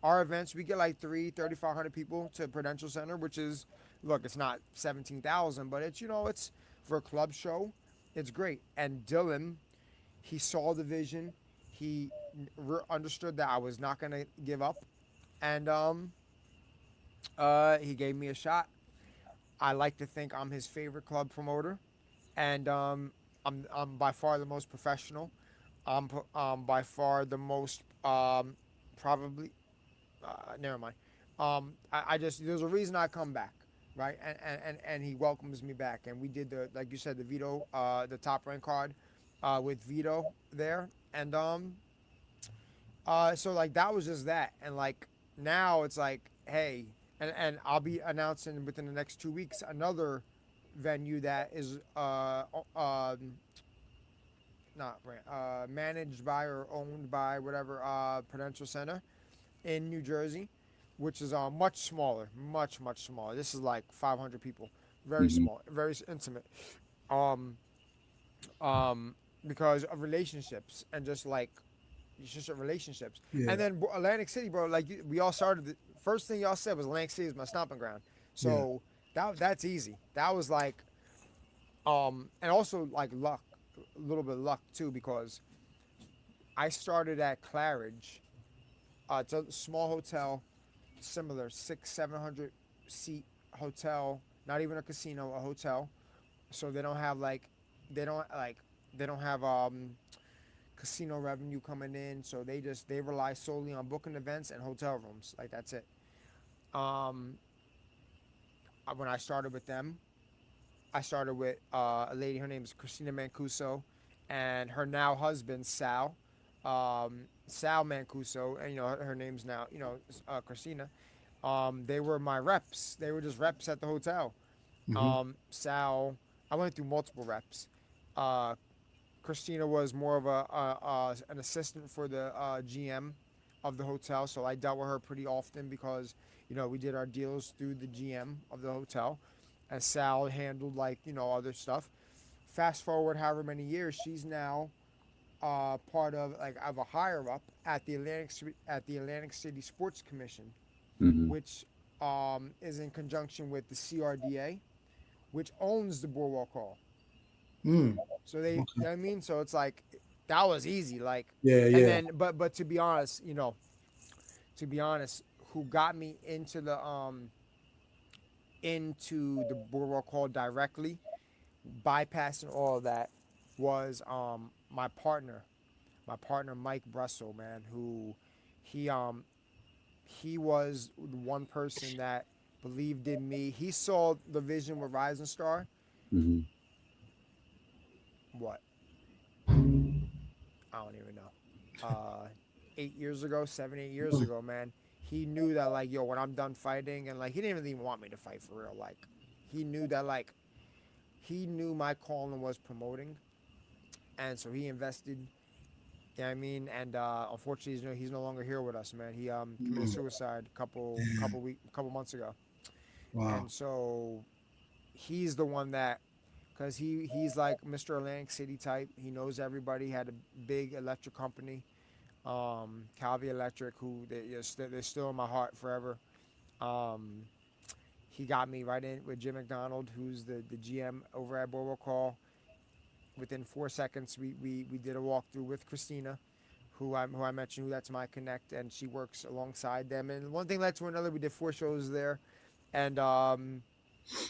our events, we get like 3,500 people to Prudential Center, which is, look, it's not 17,000, but it's, it's for a club show. It's great. And Dylan, he saw the vision. He understood that I was not going to give up. And he gave me a shot. I like to think I'm his favorite club promoter. And I'm by far the most professional. I'm by far the most probably. Never mind. I just there's a reason I come back, right? And he welcomes me back. And we did like you said, the Vito, the top rank card, with Vito there. And so like that was just that. And like now it's like, hey, and I'll be announcing within the next 2 weeks another venue that is managed by or owned by whatever Prudential Center in New Jersey, which is much smaller. This is like 500 people, very small, very intimate, because of relationships and just like it's just relationships. And then Atlantic City, bro, like we all started. The first thing y'all said was Atlantic City is my stomping ground, so that's easy. That was like, and also like luck, a little bit of luck too, because I started at Claridge. It's a small hotel, similar 600-700 seat hotel, not even a casino, a hotel. So they don't have casino revenue coming in. So they rely solely on booking events and hotel rooms. Like that's it. When I started with them, I started with a lady. Her name is Christina Mancuso, and her now husband Sal. Sal Mancuso, and her name's now Christina. They were my reps. They were just reps at the hotel. Sal, I went through multiple reps. Christina was more of an assistant for the GM of the hotel, so I dealt with her pretty often because we did our deals through the GM of the hotel, and Sal handled like other stuff. Fast forward however many years, she's now part of a higher up at the Atlantic City Sports Commission, Mm-hmm. which is in conjunction with the CRDA, which owns the Boardwalk Hall. Mm. So they, you Okay. know what I mean? So it's like that was easy. Like, Yeah, and yeah. then, but to be honest, who got me into the Boardwalk Hall directly, bypassing all of that, was my partner Mike Brussel, man, who he was the one person that believed in me. He saw the vision with Rising Star. Mm-hmm. What? I don't even know. 8 years ago, 7, 8 years ago, man. He knew that like, yo, when I'm done fighting, and like he didn't even want me to fight for real. Like, he knew that like he knew my calling was promoting, and so he invested. You know what I mean? And unfortunately, he's no longer here with us, man. He committed suicide couple months ago. Wow. And so he's the one that, because he's like Mr. Atlantic City type. He knows everybody. He had a big electric company, Calvi Electric, who they're still in my heart forever. He got me right in with Jim McDonald, who's the GM over at Boardwalk Hall. Within 4 seconds, we did a walkthrough with Christina, who I mentioned, who that's my connect, and she works alongside them. And one thing led to another. We did 4 shows there, and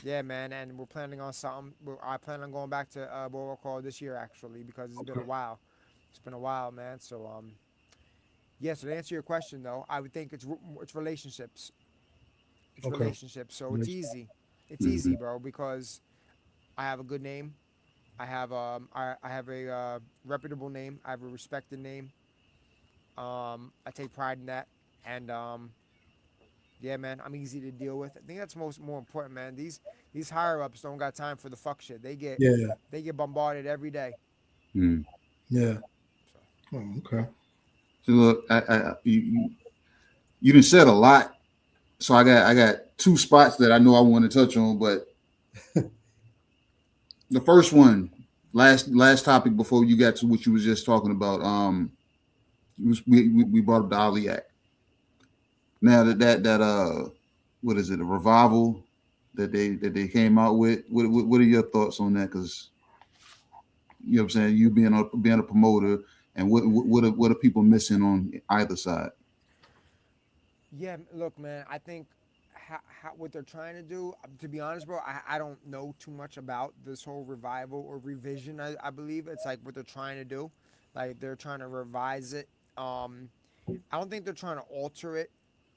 yeah, man. And we're planning on something. I plan on going back to Boardwalk Hall this year actually, because it's been a while. It's been a while, man. So yeah. So to answer your question though, I would think it's relationships. It's Okay. relationships. So it's easy. It's Mm-hmm. easy, bro, because I have a good name. I have I have a reputable name. I have a respected name. I take pride in that, and yeah, man, I'm easy to deal with. I think that's more important, man. These higher ups don't got time for the fuck shit. Yeah. They get bombarded every day. Mm. Yeah. So. Oh, okay. So look, you done said a lot, so I got 2 spots that I know I want to touch on, but the first one, last topic before you got to what you was just talking about, we brought up the Ali Act. Now that what is it, a revival that they came out with? What are your thoughts on that? Because you know what I'm saying, you being a promoter, and what are people missing on either side? Yeah, look, man. I think what they're trying to do. To be honest, bro, I don't know too much about this whole revival or revision. I believe it's like what they're trying to do, like they're trying to revise it. I don't think they're trying to alter it.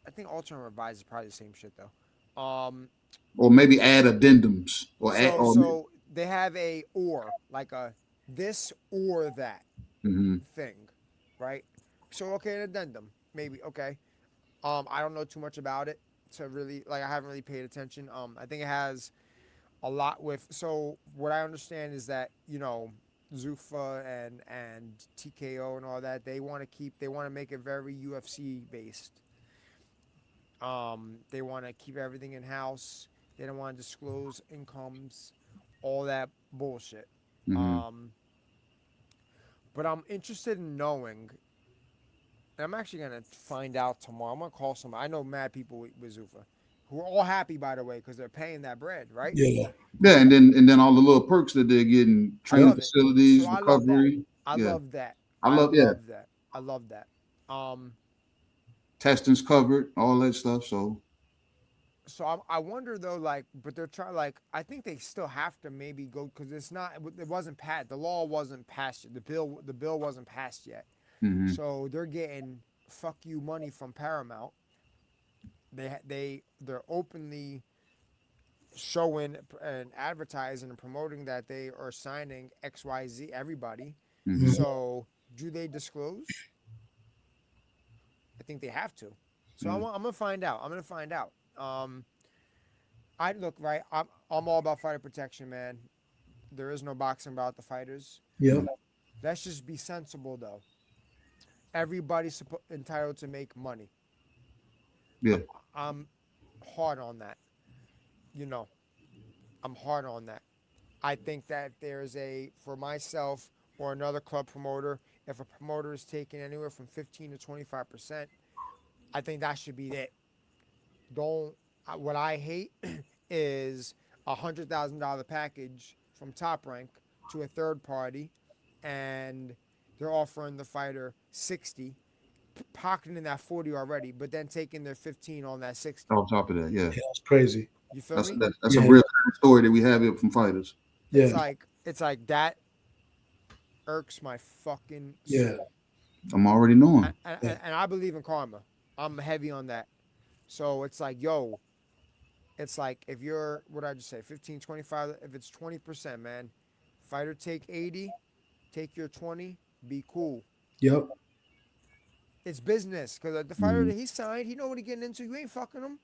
I think alter and revise is probably the same shit though. Or maybe add addendums, or add. So they have like a this or that Mm-hmm. thing, right? So okay, an addendum, maybe okay. I don't know too much about it to really like. I haven't really paid attention. I think it has a lot with. So what I understand is that Zuffa and TKO and all that, they want to make it very UFC based. They want to keep everything in house. They don't want to disclose incomes, all that bullshit. Mm-hmm. But I'm interested in knowing. And I'm actually gonna find out tomorrow. I'm gonna call somebody. I know mad people with Zuffa, who are all happy by the way, because they're paying that bread, right? Yeah. Yeah, and then all the little perks that they're getting, training facilities, so recovery. I love that. I love that. I love that. Testings covered, all that stuff. So I wonder though, like, but they're trying, like, I think they still have to maybe go, because it wasn't passed. The law wasn't passed yet. The bill wasn't passed yet. mm-hmm. So they're getting fuck you money from Paramount. They're openly showing and advertising and promoting that they are signing XYZ everybody. Mm-hmm. So do they disclose? I think they have to. So I'm gonna find out. I look right. I'm all about fighter protection, man. There is no boxing without the fighters. Yeah. let's just be sensible though. Everybody's entitled to make money. Yeah. I'm hard on that. You know, I'm hard on that. I think that if there's for myself or another club promoter, if a promoter is taking anywhere from 15 to 25%, I think that should be it. Don't, what I hate is $100,000 package from Top Rank to a third party, and they're offering the fighter 60, pocketing that 40 already, but then taking their 15 on that 60. On top of that, yeah. Yeah, that's crazy. You feel me? That's a real story that we have here from fighters. Yeah. It's like that irks my fucking Yeah. soul. I'm already knowing. And I believe in karma. I'm heavy on that. So it's like, yo, it's like if you're, what did I just say, 15, 25, if it's 20%, man, fighter take 80, take your 20, be cool. Yep. It's business, because the fighter that he signed, he know what he getting into. You ain't fucking him.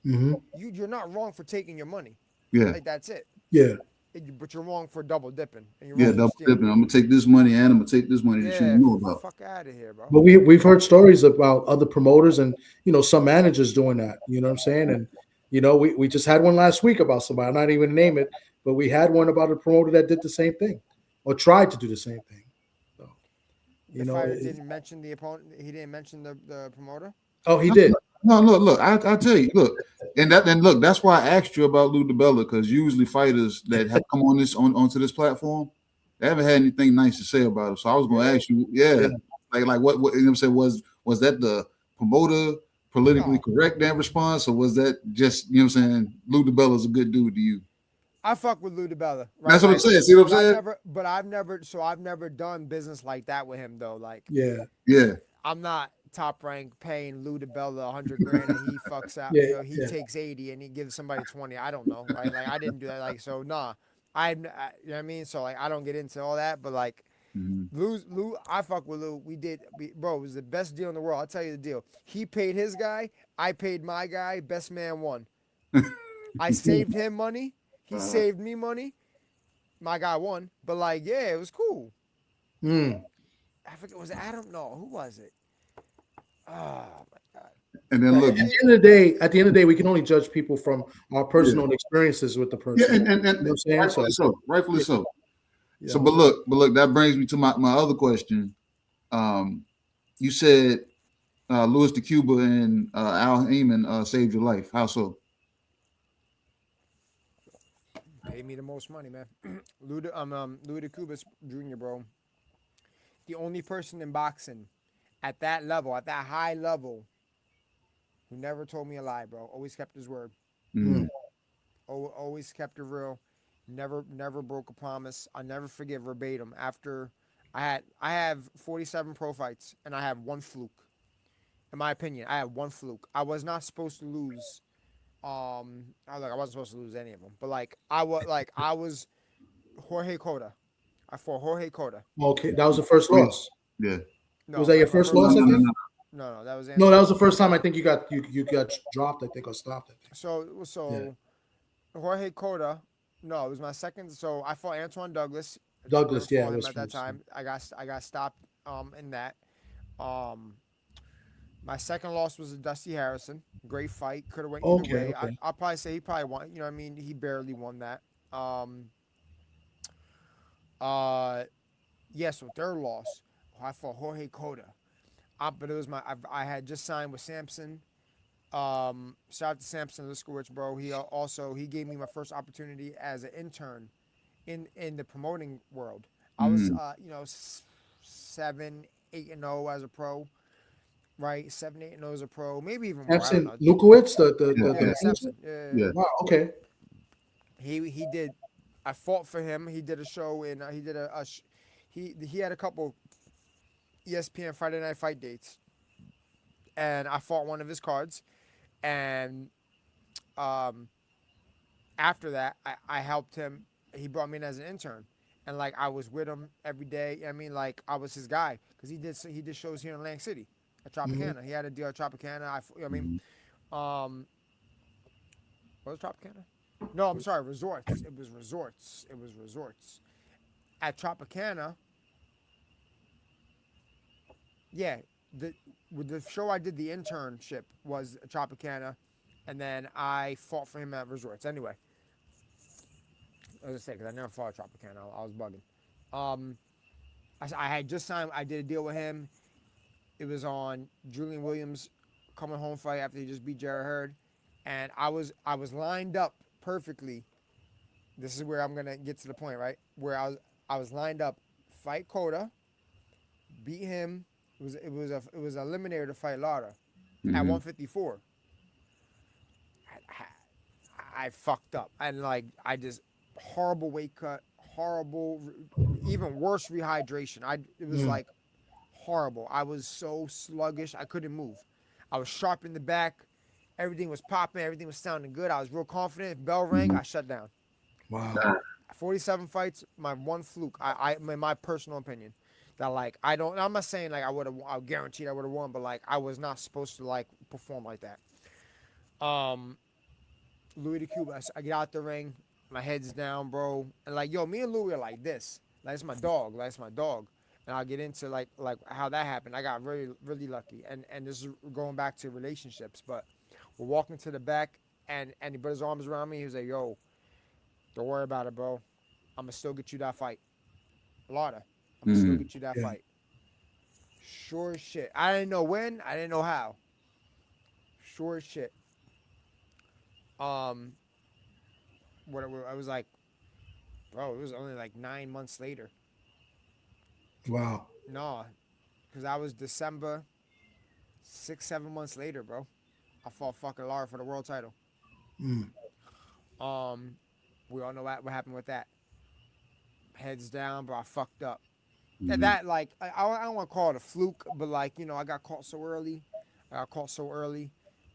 Mm-hmm. You're not wrong for taking your money. Yeah. Like, that's it. Yeah. But you're wrong for double dipping. And you're Yeah, wrong double for stealing. dipping. I'm gonna take this money and I'm gonna take this money that you know about. Fuck out of here, bro. But we've heard stories about other promoters and some managers doing that. You know what I'm saying? And we just had one last week about somebody. I'm not even gonna name it, but we had one about a promoter that did the same thing or tried to do the same thing. So The fighter didn't mention the opponent. He didn't mention the promoter. Oh, he did. No, look. I tell you, look, and look. That's why I asked you about Lou DiBella, because usually fighters that have come onto this platform, they haven't had anything nice to say about him. So I was going to ask you, like what you know what I'm saying, was that the promoter politically correct that response, or was that just what I'm saying, Lou DiBella's a good dude to you? I fuck with Lou DiBella. Right? That's what I'm saying. See what I'm saying? I've never done business like that with him though. Like, yeah. I'm not Top Rank paying Lou DiBella $100,000 and he fucks out. He takes 80 and he gives somebody 20. I don't know, right? Like, I didn't do that. Like, so nah, you know what I mean? So like, I don't get into all that, but like, Lou, I fuck with Lou. Bro, it was the best deal in the world. I'll tell you the deal. He paid his guy. I paid my guy. Best man won. I saved him money. He saved me money. My guy won. But like, yeah, it was cool. I forget, was it Adam? No, who was it? Oh my God. And then look, at the end of the day, we can only judge people from our personal experiences with the person. Yeah, and you know what I'm saying? Rightfully so. So, but look, that brings me to my other question. You said Louis de Cuba and Al Heyman saved your life. How so? Paid me the most money, man. Louis de Cuba Jr., bro. The only person in boxing at that level, at that high level, who never told me a lie, bro. Always kept his word. Always kept it real. Never broke a promise. I'll never forget verbatim. After I have 47 pro fights and I have one fluke. In my opinion, I have one fluke. I was not supposed to lose. I wasn't supposed to lose any of them, but I was Jorge Cota. I fought Jorge Cota. Okay, that was the first loss. Yeah. No, was that your first loss? I think. No, that was Anthony. No, that was the first time I think you got dropped. I think or stopped. I think. So Jorge Cota. No, it was my second. So I fought Antoine Douglas. Douglas, yeah, him at that time. I got stopped in that. My second loss was to Dusty Harrison. Great fight. Could have went either way. Okay. I'll probably say he probably won. You know what I mean? He barely won that. So third loss. I fought Jorge Cota. But it was I had just signed with Samson. Shout out to Samson Liskowicz, bro. He gave me my first opportunity as an intern in the promoting world. I was 7-8-0 as a pro. Right, 7-8-0 as a pro, maybe even more. Samson Lukowitz, Samson. Yeah. Wow. Okay. He did. I fought for him. He did a show in. He had a couple ESPN Friday Night Fight dates, and I fought one of his cards, and after that, I helped him. He brought me in as an intern, and I was with him every day. I mean, I was his guy because he did shows here in Atlantic City. At Tropicana. He had a deal at Tropicana. What was Tropicana? No, I'm sorry, resorts. It was resorts. At Tropicana, Yeah, the with the show I did the internship was Tropicana, and then I fought for him at Resorts. Anyway, I was gonna say because I never fought Tropicana, I was bugging. Um, I had just signed. I did a deal with him. It was on Julian Williams coming home fight after he just beat Jared Hurd, and I was lined up perfectly. This is where I'm gonna get to the point, right? Where I was lined up, fight Coda, beat him. It was an eliminator to fight Lara at 154. I fucked up and like I just horrible weight cut, horrible, even worse rehydration. It was like horrible. I was so sluggish. I couldn't move. I was sharp in the back. Everything was popping. Everything was sounding good. I was real confident. Bell rang. I shut down. Wow. 47 fights. My one fluke. In my personal opinion, that like I don't. I'm not saying like I would have. I guaranteed I would have won, but like I was not supposed to like perform like that. Louis de Cuba. I get out the ring. My head's down, bro. And like, yo, me and Louis are like this. Like, it's my dog. Like, it's my dog. And I'll get into like how that happened. I got really, really lucky. And this is going back to relationships. But we're walking to the back, and he put his arms around me. He was like, yo, don't worry about it, bro. I'm going to still get you that fight. Lauder, I'm going to still get you that fight. Sure as shit. I didn't know when. I didn't know how. Sure as shit. I was like, bro, it was only like 9 months later. Wow. No, because I was December, 6, 7 months later, bro. I fought fucking Lara for the world title. We all know what happened with that. Heads down, bro. I fucked up. And that, like, I don't want to call it a fluke, but like, I got caught so early.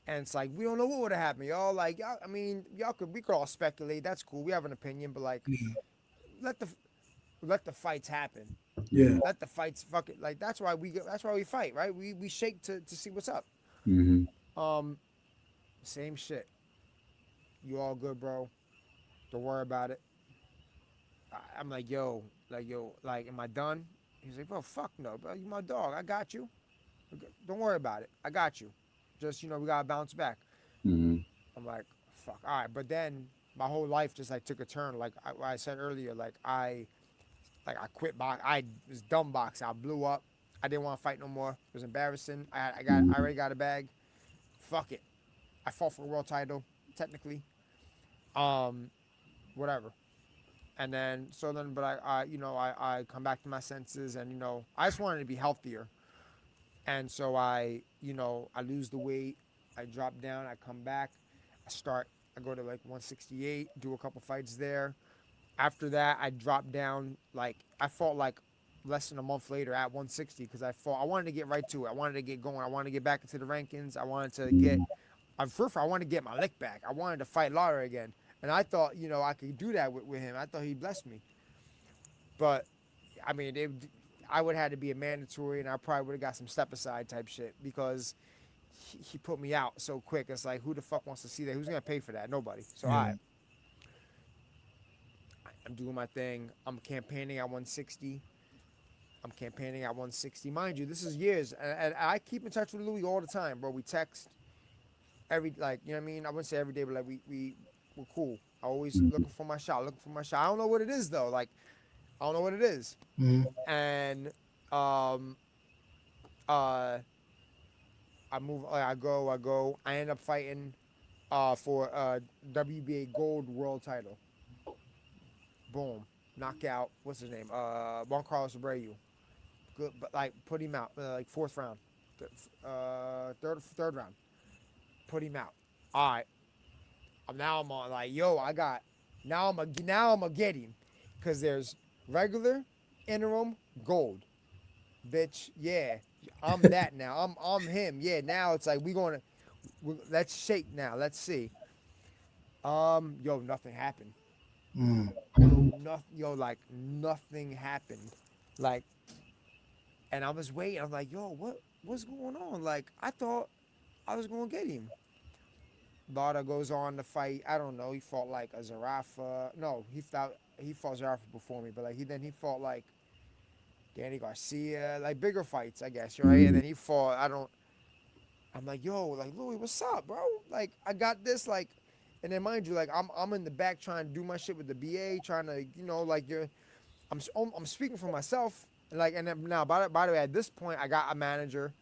And it's like, we don't know what would have happened, y'all. Like, y'all, I mean, we could all speculate. That's cool. We have an opinion, but like, let the fights happen. Yeah. Let the fights fucking like. That's why we fight, right? We shake to see what's up. Same shit. You all good, bro? Don't worry about it. I'm like, yo, am I done? He's like, bro, fuck no, bro. You my dog. I got you. Don't worry about it. I got you. Just, we gotta bounce back. I'm like, fuck. All right. But then my whole life just like took a turn. Like I said earlier, I quit box. I was dumb boxing. I blew up. I didn't want to fight no more. It was embarrassing. I already got a bag. Fuck it. I fought for a world title, technically. Whatever. And then but I come back to my senses, and I just wanted to be healthier. And so I lose the weight, I drop down, I come back, I go to like 168, do a couple fights there. After that, I dropped down, like I fought like less than a month later at 160 because I wanted to get right to it. I wanted to get going. I wanted to get back into the rankings. I wanted to get, first I wanted to get my lick back. I wanted to fight Lara again. And I thought, I could do that with him. I thought he blessed me. But, I mean, I would have had to be a mandatory, and I probably would have got some step aside type shit because he put me out so quick. It's like, who the fuck wants to see that? Who's going to pay for that? Nobody. So, I'm doing my thing. I'm campaigning at 160. Mind you, this is years. And I keep in touch with Louis all the time, bro. We text every, like, you know what I mean? I wouldn't say every day, but like, we're cool. I always looking for my shot. I don't know what it is, though. Like, I don't know what it is. And I move. I go. I end up fighting for WBA Gold World Title. Boom, knockout. What's his name? Juan Carlos Abreu. Good, but like put him out. Like fourth round, third round. Put him out. All right. Now I'm on like, yo, I got. Now I'm gonna get him, cause there's regular, interim, gold. Bitch, yeah, I'm that now. I'm him. Yeah, now it's like let's shake now. Let's see. Yo, nothing happened. Nothing happened. Like, and I was waiting. I'm like, yo, what's going on? Like, I thought I was gonna get him. Lara goes on to fight. I don't know. He fought like a Zarafa. No, he fought Zarafa before me, but like he fought like Danny Garcia, like bigger fights, I guess, right? And then he fought. I'm like, yo, like Louis, what's up, bro? Like I got this, like, and then mind you, like I'm in the back trying to do my shit with the BA, trying to, like I'm speaking for myself, like, and then now by the way, at this point, I got a manager,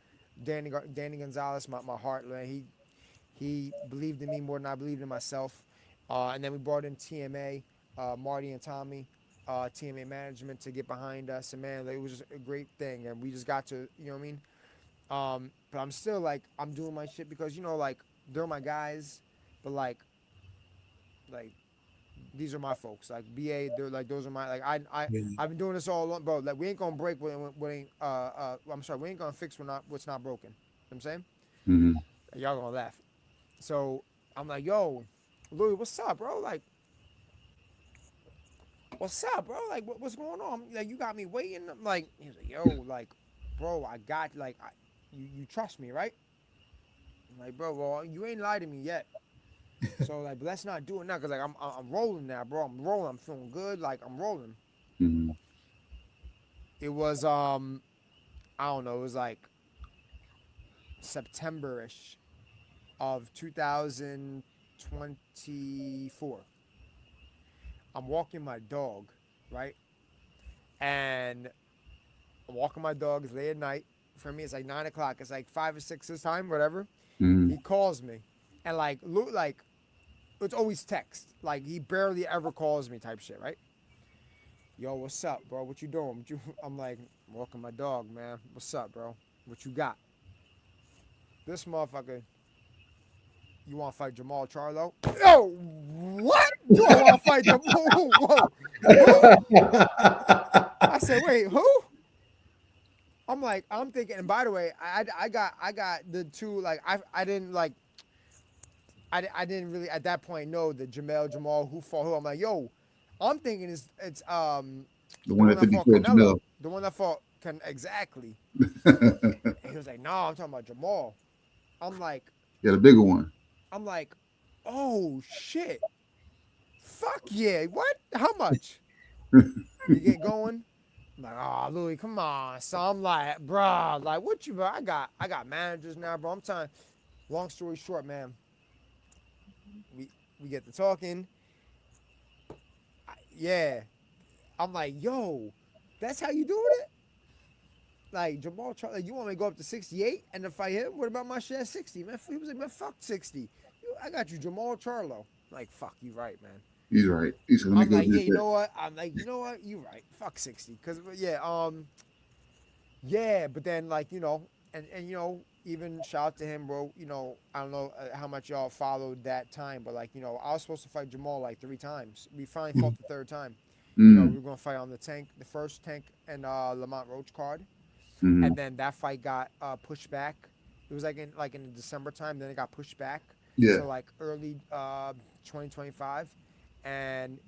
Danny Gonzalez, my heart, man. He believed in me more than I believed in myself. And then we brought in TMA, Marty and Tommy, TMA management to get behind us. And man, like, it was just a great thing. And we just got to, you know what I mean? But I'm still like, I'm doing my shit because, like, they're my guys. But like, these are my folks. Like BA, they're like, those are my, like, I've been doing this all along, bro. Like, we ain't gonna break what ain't, I'm sorry, we ain't gonna fix what's not broken. You know what I'm saying? Mm-hmm. Y'all gonna laugh. So I'm like, yo, Louis, what's up, bro? Like, what's up, bro? Like, what's going on? Like, you got me waiting. I'm like, he's like, yo, like, bro, I got, like, you trust me, right? I'm like, bro, well, you ain't lied to me yet. So, like, but let's not do it now, because, like, I'm rolling now, bro. I'm rolling. I'm feeling good. Like, I'm rolling. Mm-hmm. It was, I don't know, it was, like, September-ish of 2024. I'm walking my dog, right? And I'm walking my dog. It's late at night. For me, it's like 9 o'clock. It's like 5 or 6 this time, whatever. Mm-hmm. He calls me. And like, it's always text. Like, he barely ever calls me type shit, right? Yo, what's up, bro? What you doing? I'm like, I'm walking my dog, man. What's up, bro? What you got? This motherfucker, you want to fight Jamal Charlo? Yo, what? You want to fight Jamal? Whoa. Who? I said, wait, who? I'm like, I'm thinking, and by the way, I got the two, like, I didn't like, I didn't really at that point know the Jamal who fought who. I'm like, yo, I'm thinking it's The one that fought Canelo. The one that fought exactly. And he was like, no, I'm talking about Jamal. I'm like, yeah, the bigger one. I'm like, oh shit. Fuck yeah. What? How much? You get going? I'm like, oh, Louis, come on. So I'm like, bro, like, what you, bro? I got managers now, bro. I'm telling. Long story short, man. We get to talking. Yeah. I'm like, yo, that's how you doing it? Like, Jamal Charlo, like, you want me to go up to 68 and then fight him? What about my shit at 60? Man, he was like, man, fuck 60. I got you, Jamal Charlo. Like, fuck, you right, man. He's right. He's I'm like, yeah, you know what? I'm like, you know what? You right. Fuck 60. Cause yeah, but then like, and even shout out to him, bro. I don't know how much y'all followed that time, but like, I was supposed to fight Jamal like 3 times. We finally fought the 3rd time. We were gonna fight on the first Tank and Lamont Roach card. Mm-hmm. And then that fight got pushed back. It was like in the December time, then it got pushed back. Yeah. So like early 2025. And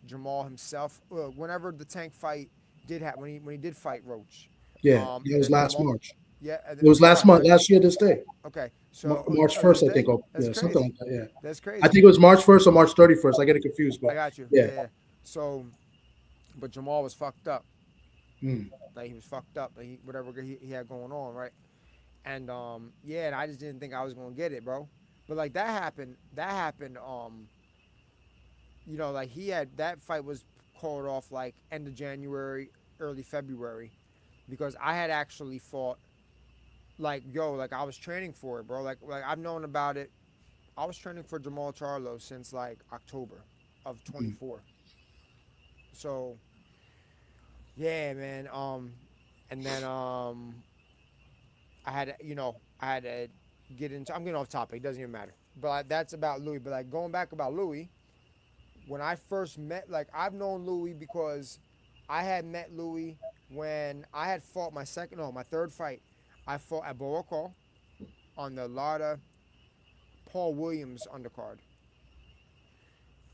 Jamal himself, whenever the Tank fight did happen, when he did fight Roach. Yeah, it was last March. Yeah, it was last month, last year this day. Okay, so March 1st, I think. That's yeah, crazy. Something like that. Yeah, that's crazy. I think it was March 1st or March 31st. I get it confused, but I got you. Yeah. Yeah. So, but Jamal was fucked up. Mm. Like he was fucked up. Like whatever he had going on, right? And yeah, and I just didn't think I was gonna get it, bro. But like that happened. Like he had that fight was called off like end of January, early February, because I had actually fought. Like I was training for it, bro. Like I've known about it. I was training for Jamal Charlo since like October of 24. So yeah, man. And then I had to get into. I'm getting off topic. It doesn't even matter. But that's about Louis. But like going back about Louis, when I first met, like I've known Louis because I had met Louis when I had fought my 3rd fight. I fought at Boa on the Lara Paul Williams undercard.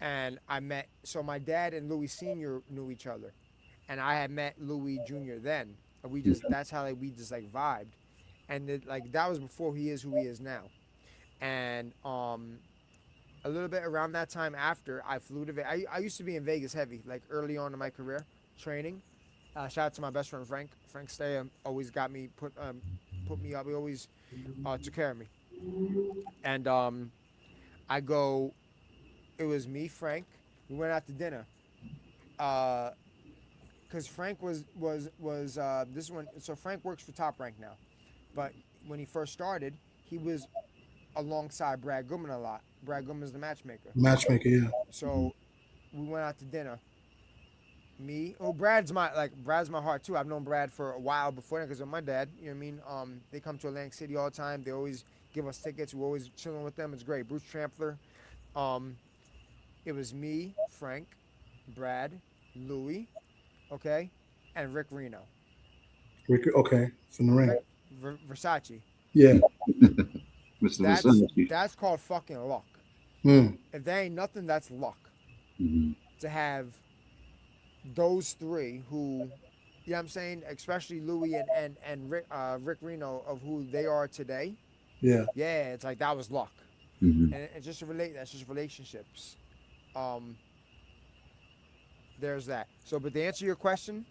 And so my dad and Louis Sr. knew each other. And I had met Louis Jr. then. And that's how we just like vibed. And that was before he is who he is now. And a little bit around that time after, I flew to Vegas. I used to be in Vegas heavy, like early on in my career, training. Shout out to my best friend Frank. Frank Stay always got me put me up. He always took care of me. And I go. It was me, Frank. We went out to dinner. Because Frank was this one. So Frank works for Top Rank now, but when he first started, he was alongside Brad Goodman a lot. Brad Goodman's the matchmaker. Matchmaker, yeah. So we went out to dinner. Me, Brad's my heart too. I've known Brad for a while before that because of my dad. You know what I mean? They come to Atlantic City all the time. They always give us tickets. We're always chilling with them. It's great. Bruce Trampler. Um, it was me, Frank, Brad, Louie, okay, and Rick Reno. Rick, okay, from the ring. Okay? Versace. Yeah. That's called fucking luck. Mm. If there ain't nothing, that's luck. Mm-hmm. To have those three who, you know what I'm saying, especially Louis and Rick Reno of who they are today. Yeah. Yeah, it's like that was luck. Mm-hmm. And it's just that's just relationships. There's that. So, but to answer your question,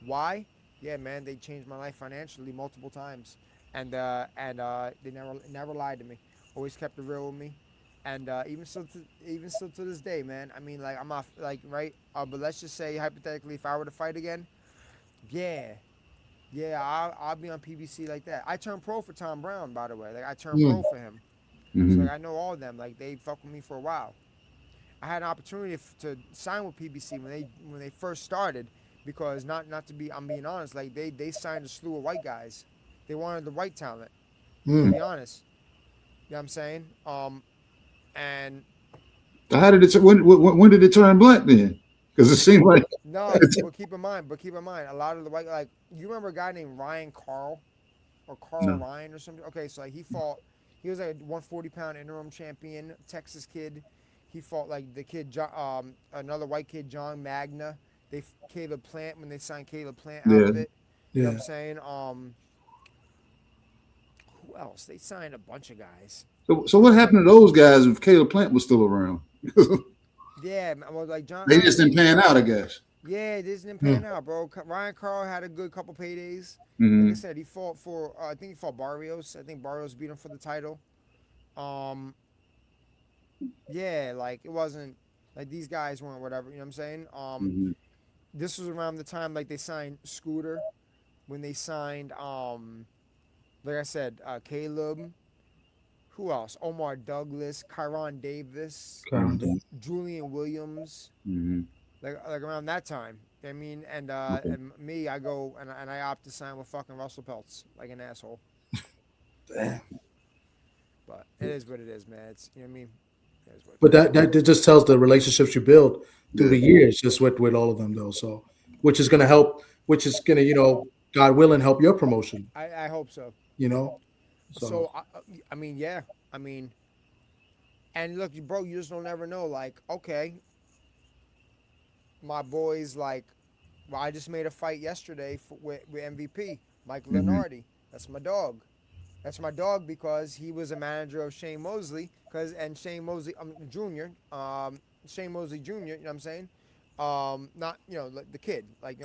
why? Yeah, man, they changed my life financially multiple times, and they never lied to me. Always kept it real with me, and even still to this day, man. I mean, like I'm off, like right. But let's just say hypothetically, if I were to fight again, yeah, I'll be on PBC like that. I turned pro for Tom Brown, by the way. Like I turned pro for him. Mm-hmm. So like, I know all of them. Like they fucked with me for a while. I had an opportunity to sign with PBC when they first started, because not to be, I'm being honest, like they signed a slew of white guys. They wanted the white talent. To be honest, you know what I'm saying? And how did it? When did it turn black then? Because it seemed like no. But keep in mind, a lot of the white, like you remember a guy named Ryan Carl, or Carl Ryan or something. Okay, so like he was like a 140-pound interim champion, Texas kid. He fought like the kid, another white kid, John Magna. Caleb Plant, when they signed Caleb Plant out of it. You know what I'm saying? Who else? They signed a bunch of guys. So what happened to those guys if Caleb Plant was still around? Yeah, well, like John. They just didn't pan out, I guess. Yeah, they didn't pan out, bro. Ryan Carl had a good couple paydays. Mm-hmm. Like I said, he fought for. I think he fought Barrios. I think Barrios beat him for the title. Yeah, like it wasn't like these guys weren't whatever. You know what I'm saying? This was around the time like they signed Scooter, when they signed like I said, Caleb. Who else? Omar Douglas, Kyron Davis, Julian Williams. Mm-hmm. Like around that time. I mean, and me, I go and I opt to sign with fucking Russell Peltz, like an asshole. Damn. But it is what it is, man. It's, you know what I mean. But that just tells the relationships you build through the years, just with all of them, though. So, which is going to help. Which is going to, God willing, help your promotion. I hope so. So I mean, yeah. I mean, and look, bro, you just don't ever know. Like, okay, my boys, like, well, I just made a fight yesterday with MVP, Mike Lenardi. That's my dog. That's my dog because he was a manager of Shane Mosley. And Shane Mosley Jr. Shane Mosley Jr. You know what I'm saying? Not like the kid. Like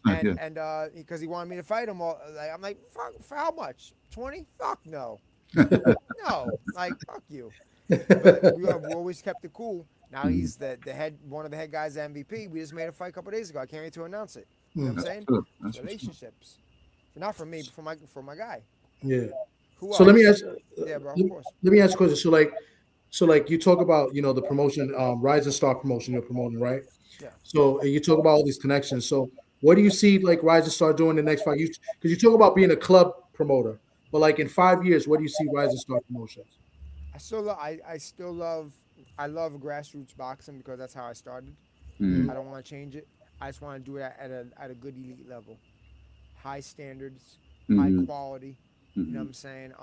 And because he wanted me to fight him, I'm like, fuck, for how much? 20? Fuck no. No, like fuck you. But we always kept it cool. Now he's the head, one of the head guys at MVP. We just made a fight a couple days ago. I can't wait to announce it. You know what I'm saying? Relationships, not for me, but for my guy. Yeah. Who so else? let me ask. Yeah, bro. Of course. Let me ask you a question. So like you talk about the promotion, Rising Star promotion you're promoting, right? Yeah. So you talk about all these connections. So what do you see like Rising Star doing the next 5 years? Because you talk about being a club promoter, but like in 5 years, what do you see Rising Star Promotions? I love grassroots boxing because that's how I started. I don't want to change it. I just want to do it at a good elite level, high standards, high quality. You know what I'm saying?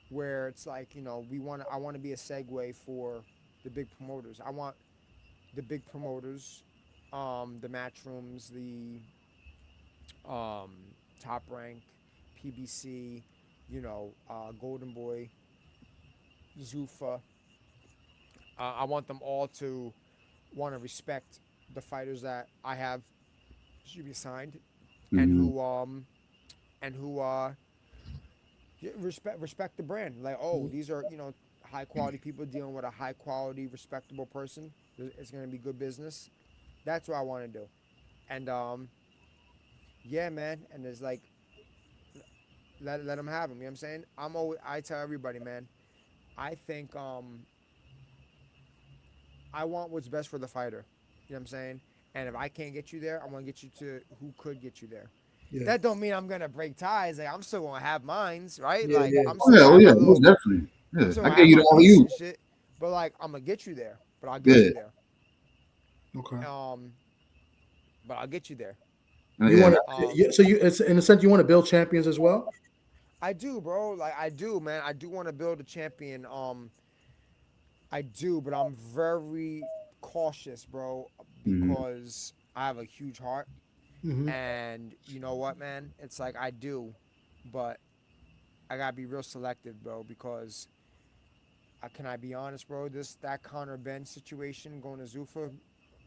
Where it's like I want to be a segue for the big promoters. I want the big promoters, the Matchrooms, the Top Rank, PBC, Golden Boy, Zuffa. I want them all to want to respect the fighters that I have should be signed, and Mhm. who respect the brand. Like, oh, these are high quality people dealing with a high quality, respectable person. It's gonna be good business. That's what I want to do. And yeah, man. And it's like let them have them. You know what I'm saying? I tell everybody, man. I think I want what's best for the fighter. You know what I'm saying? And if I can't get you there, I want to get you to who could get you there. Yeah. That don't mean I'm gonna break ties. Like, I'm still gonna have mines, right? Yeah, Like, yeah. I'm Oh still yeah, gonna oh have yeah, my most little. definitely. I'm Yeah, still I gonna gave have you my the all piece you. and shit. But like, I'm gonna get you there. But I'll get Yeah, you there. Okay. But I'll get you there. You yeah. want Um, to, so you, it's in a sense, you want to build champions as well. I do, bro. Like, I do, man. I do want to build a champion. I do, but I'm very cautious, bro, Mhm. because I have a huge heart. Mm-hmm. And you know what, man? It's like I do, but I gotta be real selective, bro, because can I be honest, bro? That Connor Ben situation going to Zuffa,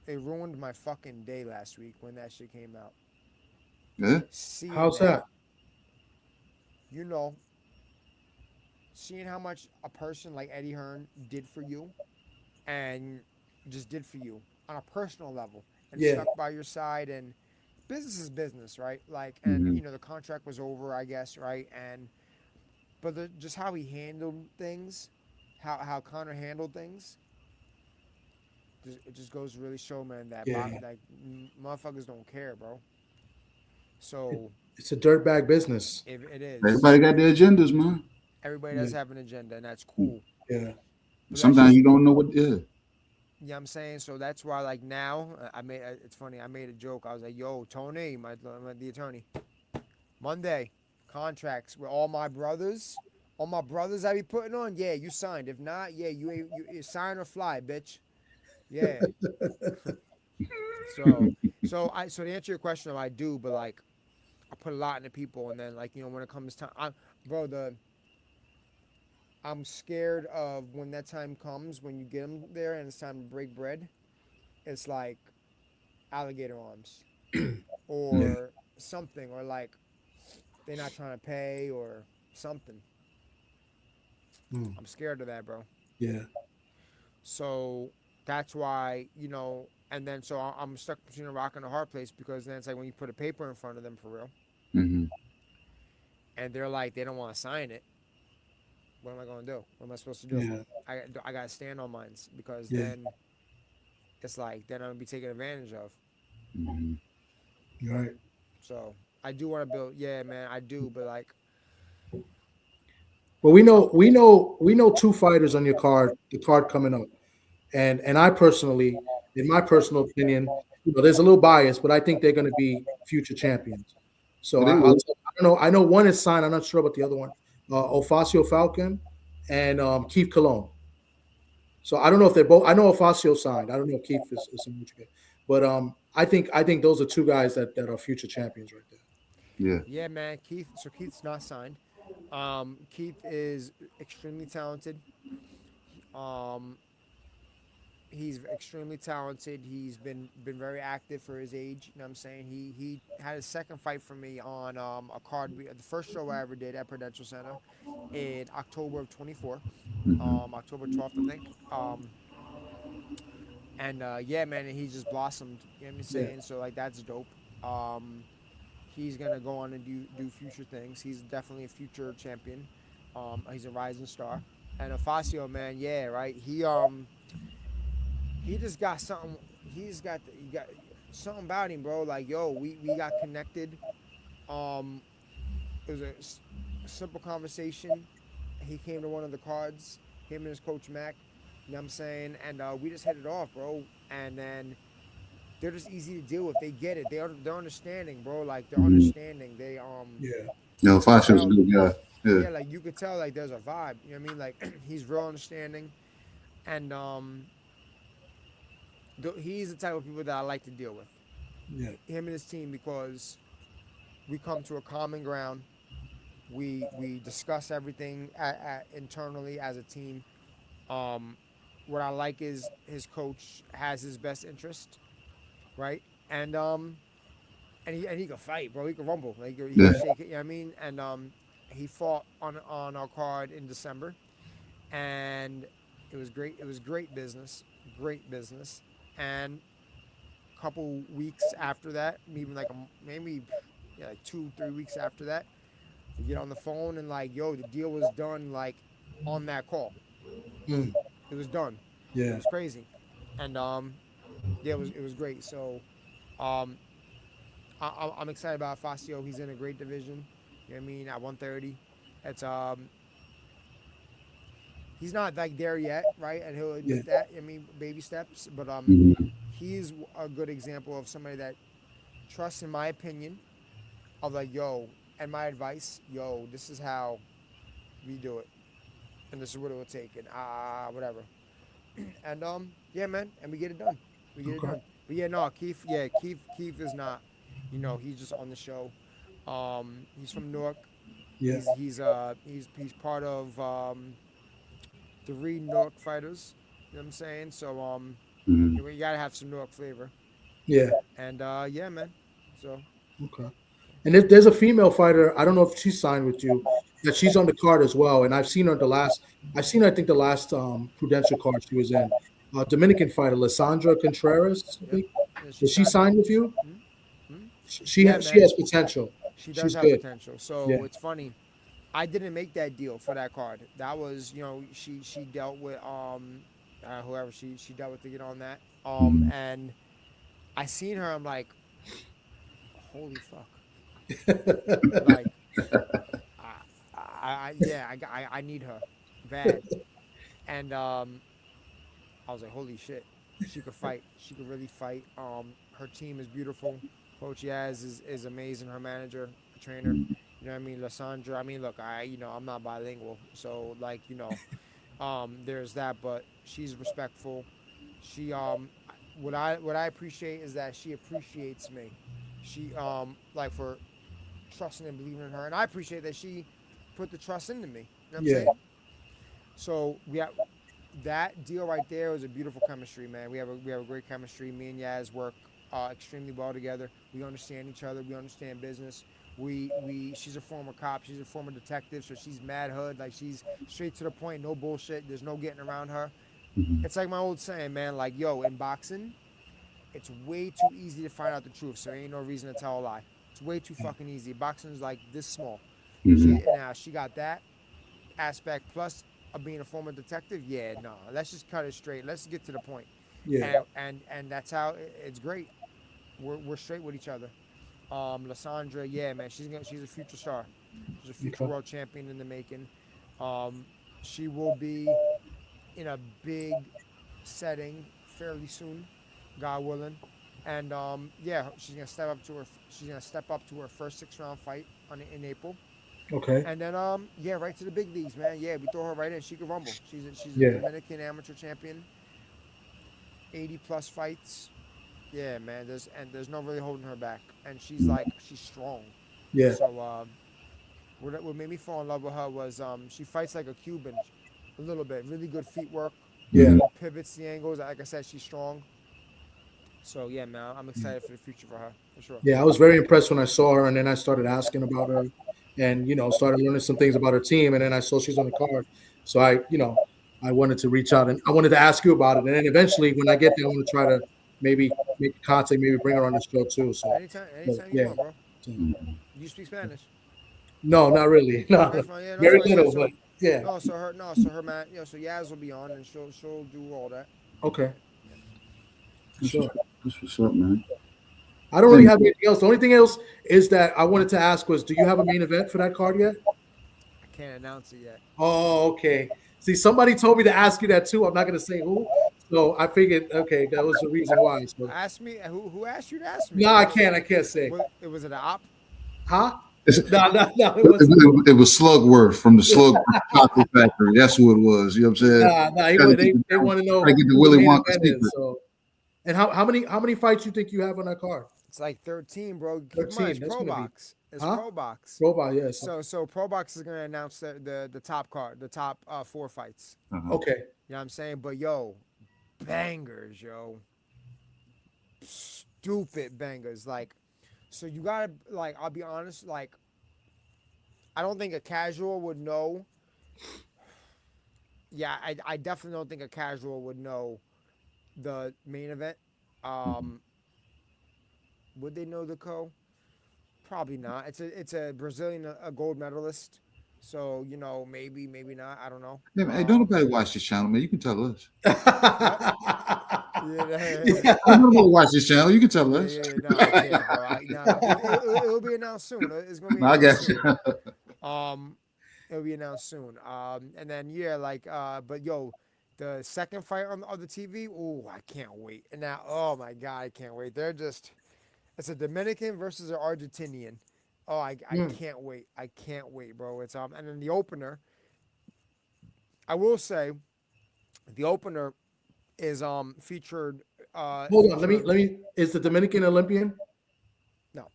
it ruined my fucking day last week when that shit came out. Yeah. Seeing How's that, that? you know, seeing how much a person like Eddie Hearn did for you, and just did for you on a personal level, and Yeah. stuck by your side, and business is business, right? Like, and Mhm. the contract was over, I guess, right? And but just how he handled things, how Connor handled things, it just goes to really show, man, that Yeah. like motherfuckers don't care, bro. So It's a dirtbag business. if it is, Everybody got their agendas, man. everybody Yeah. does have an agenda, and that's cool. Yeah. But that's Sometimes just you don't know what. Yeah. you know what I'm saying. So that's why, like, now it's funny. I made a joke. I was like, "Yo, Tony, the attorney, Monday contracts with all my brothers." All my brothers I be putting on, yeah, you signed. If not, yeah, you sign or fly, bitch. Yeah. So to answer your question, I do, but like I put a lot into people, and then, like, when it comes time, bro, I'm scared of when that time comes, when you get them there and it's time to break bread. It's like alligator arms Yeah. or something, or like they're not trying to pay or something. Mm. I'm scared of that, bro. Yeah. So that's why, and then so I'm stuck between a rock and a hard place, because then it's like when you put a paper in front of them for real, Mhm. and they're like, they don't want to sign it. What am I going to do? What am I supposed to do? Yeah. I got to stand on mines, because Yeah. then it's like, then I'm going to be taken advantage of. Mhm. You're right. So I do want to build, yeah, man, I do, but like, Well, we know two fighters on your card. The card coming up, and I personally, in my personal opinion, there's a little bias, but I think they're going to be future champions. So But they I'll will. tell, I don't know. I know one is signed. I'm not sure about the other one. Ofacio Falcon and Keith Cologne. So I don't know if they're both. I know Ofacio signed. I don't know if Keith is in Michigan, but I think those are two guys that are future champions right there. Yeah. yeah, man, Keith's not signed. Keith is extremely talented. Um, he's extremely talented. He's been very active for his age. You know what I'm saying? He had his second fight for me on a card, the first show I ever did at Prudential Center in October of 24, Mhm. October 12th, I think. And yeah, man, and he just blossomed. You know what I'm Yeah. saying? So like, that's dope. Um, he's gonna go on and do future things. He's definitely a future champion. He's a rising star. And Facio, man, yeah, right. He just got something. He got something about him, bro. Like, yo, we got connected. Um, it was a simple conversation. He came to one of the cards. Him and his coach Mac. You know what I'm saying? And we just hit it off, bro. And then they're just easy to deal with. They get it. They're understanding, bro. Like, they're Mhm. understanding. They Yeah. No, you could Fasho's a tell. good guy. Yeah. Yeah, like, you could tell, like, there's a vibe. You know what I mean? Like, he's real understanding, and he's the type of people that I like to deal with. Yeah. Him and his team, because we come to a common ground. We discuss everything internally as a team. Um, what I like is his coach has his best interest, right? And and he could fight, bro. He could rumble, like he Yeah. could shake it. You know what I mean? And he fought on our card in December, and it was great. It was great business. And a couple weeks after that, maybe like maybe yeah, like 2-3 weeks after that, we get on the phone and like, yo, the deal was done like on that call. Mm. It was done. It Yeah. was crazy, and yeah, it was great. So um, I'm excited about Facio. He's in a great division. You know what I mean? At 130, it's he's not like there yet, right? And he'll Yeah. admit that. I mean, baby steps, but Mhm. he's a good example of somebody that trusts, in my opinion, of like, yo, and my advice, yo, this is how we do it, and this is what it will take, and whatever. And yeah, man, and we get it done. We get it Okay. done. But yeah, no, Keith is not. He's just on the show. He's from Newark. Yeah. He's part of the Newark fighters. You know what I'm saying? So Mhm. you gotta have some Newark flavor. Yeah. And yeah, man. So Okay. And if there's a female fighter, I don't know if she's signed with you, that she's on the card as well. And I've seen her I've seen her, I think the last Prudential card she was in. Dominican fighter, Lissandra Contreras, I think. yeah, Is she signed with you? Mhm. She Yeah, has she man. has potential. She does She's have good. potential. So Yeah. it's funny. I didn't make that deal for that card. That was, she dealt with whoever she dealt with to get on that. And I seen her. I'm like, holy fuck. Like, I need her bad. And I was like, holy shit, she could fight. She could really fight. Her team is beautiful. Coach Yaz is amazing. Her manager, trainer. You know what I mean? Lysandra. I mean, look, I'm not bilingual, so like, there's that. But she's respectful. She what I appreciate is that she appreciates me. She like for trusting and believing in her, and I appreciate that she put the trust into me. You know what I'm Yeah. saying? So that deal right there was a beautiful chemistry, man. We have a great chemistry. Me and Yaz work extremely well together. We understand each other. We understand business. She's a former cop. She's a former detective, so she's mad hood. Like she's straight to the point. No bullshit. There's no getting around her. It's like my old saying, man. Like yo, in boxing, it's way too easy to find out the truth. So there ain't no reason to tell a lie. It's way too fucking easy. Boxing's like this small. She got that aspect plus of being a former detective. Yeah, no, let's just cut it straight. Let's get to the point. Yeah. And that's how it's great. We're straight with each other. Lysandra, yeah, man, she's a future star. She's a future Okay. world champion in the making. She will be in a big setting fairly soon, God willing. And yeah, she's gonna step up to her first 6-round fight in April. Okay. And then yeah, right to the big leagues, man. Yeah, we throw her right in. She could rumble. She's a Yeah. Dominican amateur champion. 80 plus fights. Yeah, man. There's no really holding her back. And she's strong. Yeah. So what made me fall in love with her was she fights like a Cuban a little bit. Really good feet work. Yeah. Pivots the angles. Like I said, she's strong. So yeah, man, I'm excited for the future for her, for sure. Yeah, I was very impressed when I saw her, and then I started asking about her, and started learning some things about her team, and then I saw she's on the card. So I wanted to reach out and I wanted to ask you about it, and then eventually when I get there, I want to try to maybe make contact, maybe bring her on the show too. So Anytime you want, bro. You speak Spanish? No, not really. No, That's fine. Yeah, very that's fine. little, So, but yeah. So her man, so Yaz will be on and she'll do all that. Okay. Sure. That's what's up, man. I don't really have anything else. The only thing else is that I wanted to ask was, do you have a main event for that card yet? I can't announce it yet. Oh, okay. See, somebody told me to ask you that too. I'm not going to say who. So I figured, okay, that was the reason why. So. Ask me. Who asked you to ask me? No, I can't say. Was it an op? Huh? No. It was Slugworth from the Slug Chocolate Factory. That's who it was. You know what I'm saying? They want to know. I get the Willy Wonka secret. So. And how many fights you think you have on that card? It's like 13, bro. Keep 13. in mind, it's Pro Box. It's Pro Box. Pro Box, yes. So Pro Box is gonna announce the top card, the top 4 fights. Okay. You know what I'm saying? But yo, bangers, yo. Stupid bangers. Like So you gotta like, I'll be honest, like I don't think a casual would know. Yeah, I definitely don't think a casual would know the main event. Um, would they know the co? Probably not. It's a Brazilian, a gold medalist. So maybe not. I don't know. Yeah, hey, don't nobody watch this channel, man. You can tell us. What? Yeah, Yeah. Don't nobody watch this channel. You can tell yeah, us. yeah, yeah. No, I can't, bro. It'll be announced soon. It's gonna be No, I announced got you. soon. It'll be announced soon. And then yeah, like but yo, the second fight on the TV. Oh, I can't wait. And now, oh my god, I can't wait. It's a Dominican versus an Argentinian. Oh, I can't wait. I can't wait, bro. It's and then the opener. I will say, the opener is featured. Hold on, let me. Is the Dominican Olympian? No.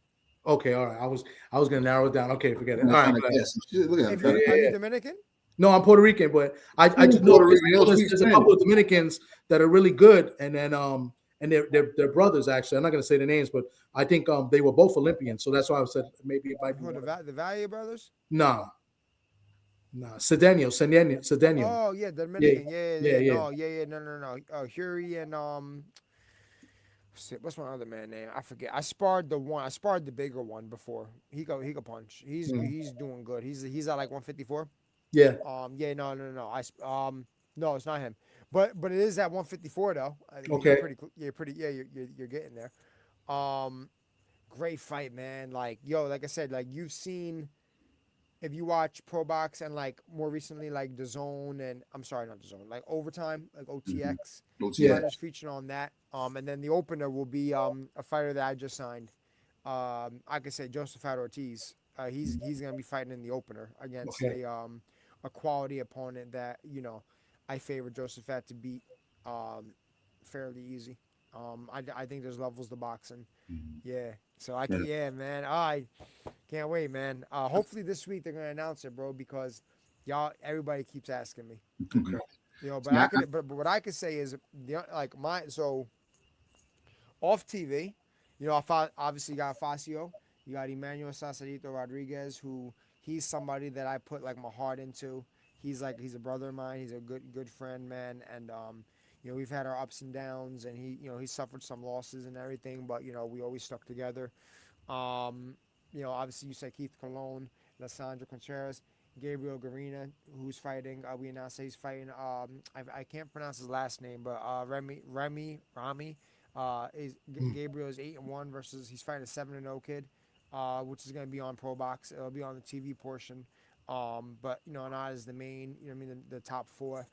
Okay, all right. I was gonna narrow it down. Okay, forget it. All I'm right. trying to guess some shit. Look at If him. are you Dominican? No, I'm Puerto Rican, but I just know Puerto Rican, there's a couple of Dominicans that are really good, and then and they're brothers actually. I'm not gonna say the names, but I think they were both Olympians, so that's why I said maybe it might be Who, the Value brothers? no. Cedeno. Oh yeah, Dominican. Yeah. No. Huri and what's my other man name? I forget. I sparred the bigger one before. He go punch. He's doing good. He's at like 154. Yeah. Yeah, no. No, it's not him. But it is at 154 though. I think Okay. you're getting there. Great fight, man. Like, yo, like I said, like you've seen, if you watch Pro Box and like more recently like the Zone, and I'm sorry, not the Zone, like Overtime, like OTX. Yeah. Fighters featured on that. And then the opener will be a fighter that I just signed. I could say Josephat Ortiz. He's gonna be fighting in the opener against a quality opponent that I favor Josephat to beat fairly easy. I think there's levels to boxing. Yeah. So yeah, man. I can't wait, man. Hopefully this week they're gonna announce it, bro, because everybody keeps asking me. Okay. But what I could say is off TV, I obviously got Facio. You got Emmanuel Sacerito Rodriguez, who he's somebody that I put like my heart into. He's a brother of mine. He's a good friend, man. And we've had our ups and downs, and he suffered some losses and everything, but we always stuck together. Obviously you said Keith Colon, Lissandra Contreras, Gabriel Garina, who's fighting. We announced that he's fighting. I can't pronounce his last name, but Rami. Gabriel is 8-1 versus he's fighting a 7-0 kid, which is going to be on Pro Box. It'll be on the TV portion, but not as the main. The top four.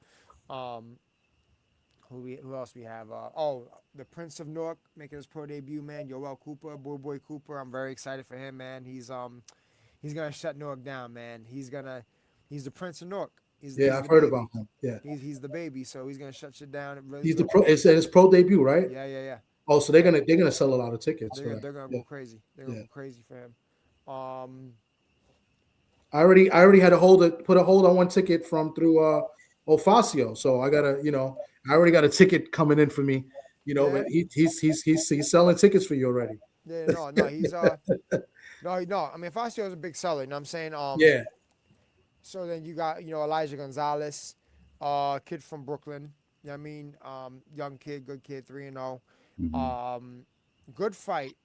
Who else we have? The Prince of Newark making his pro debut, man. Yoel Cooper, Boy Cooper. I'm very excited for him, man. He's gonna shut Newark down, man. He's the Prince of Newark. I've heard about him. Yeah, he's the baby, so he's gonna shut shit down. He's the pro. It's his pro debut, right? Yeah. Oh, so they're gonna sell a lot of tickets. They're gonna go crazy. They're gonna go crazy for him. I already had to put a hold on one ticket through Facio, so I gotta I already got a ticket coming in for me, but he's selling tickets for you already. Yeah, no, he's no. I mean, Facio is a big seller. You know what I'm saying? Yeah. So then you got Elijah Gonzalez, kid from Brooklyn. You know what I mean? Young kid, good kid, 3-0. Good fight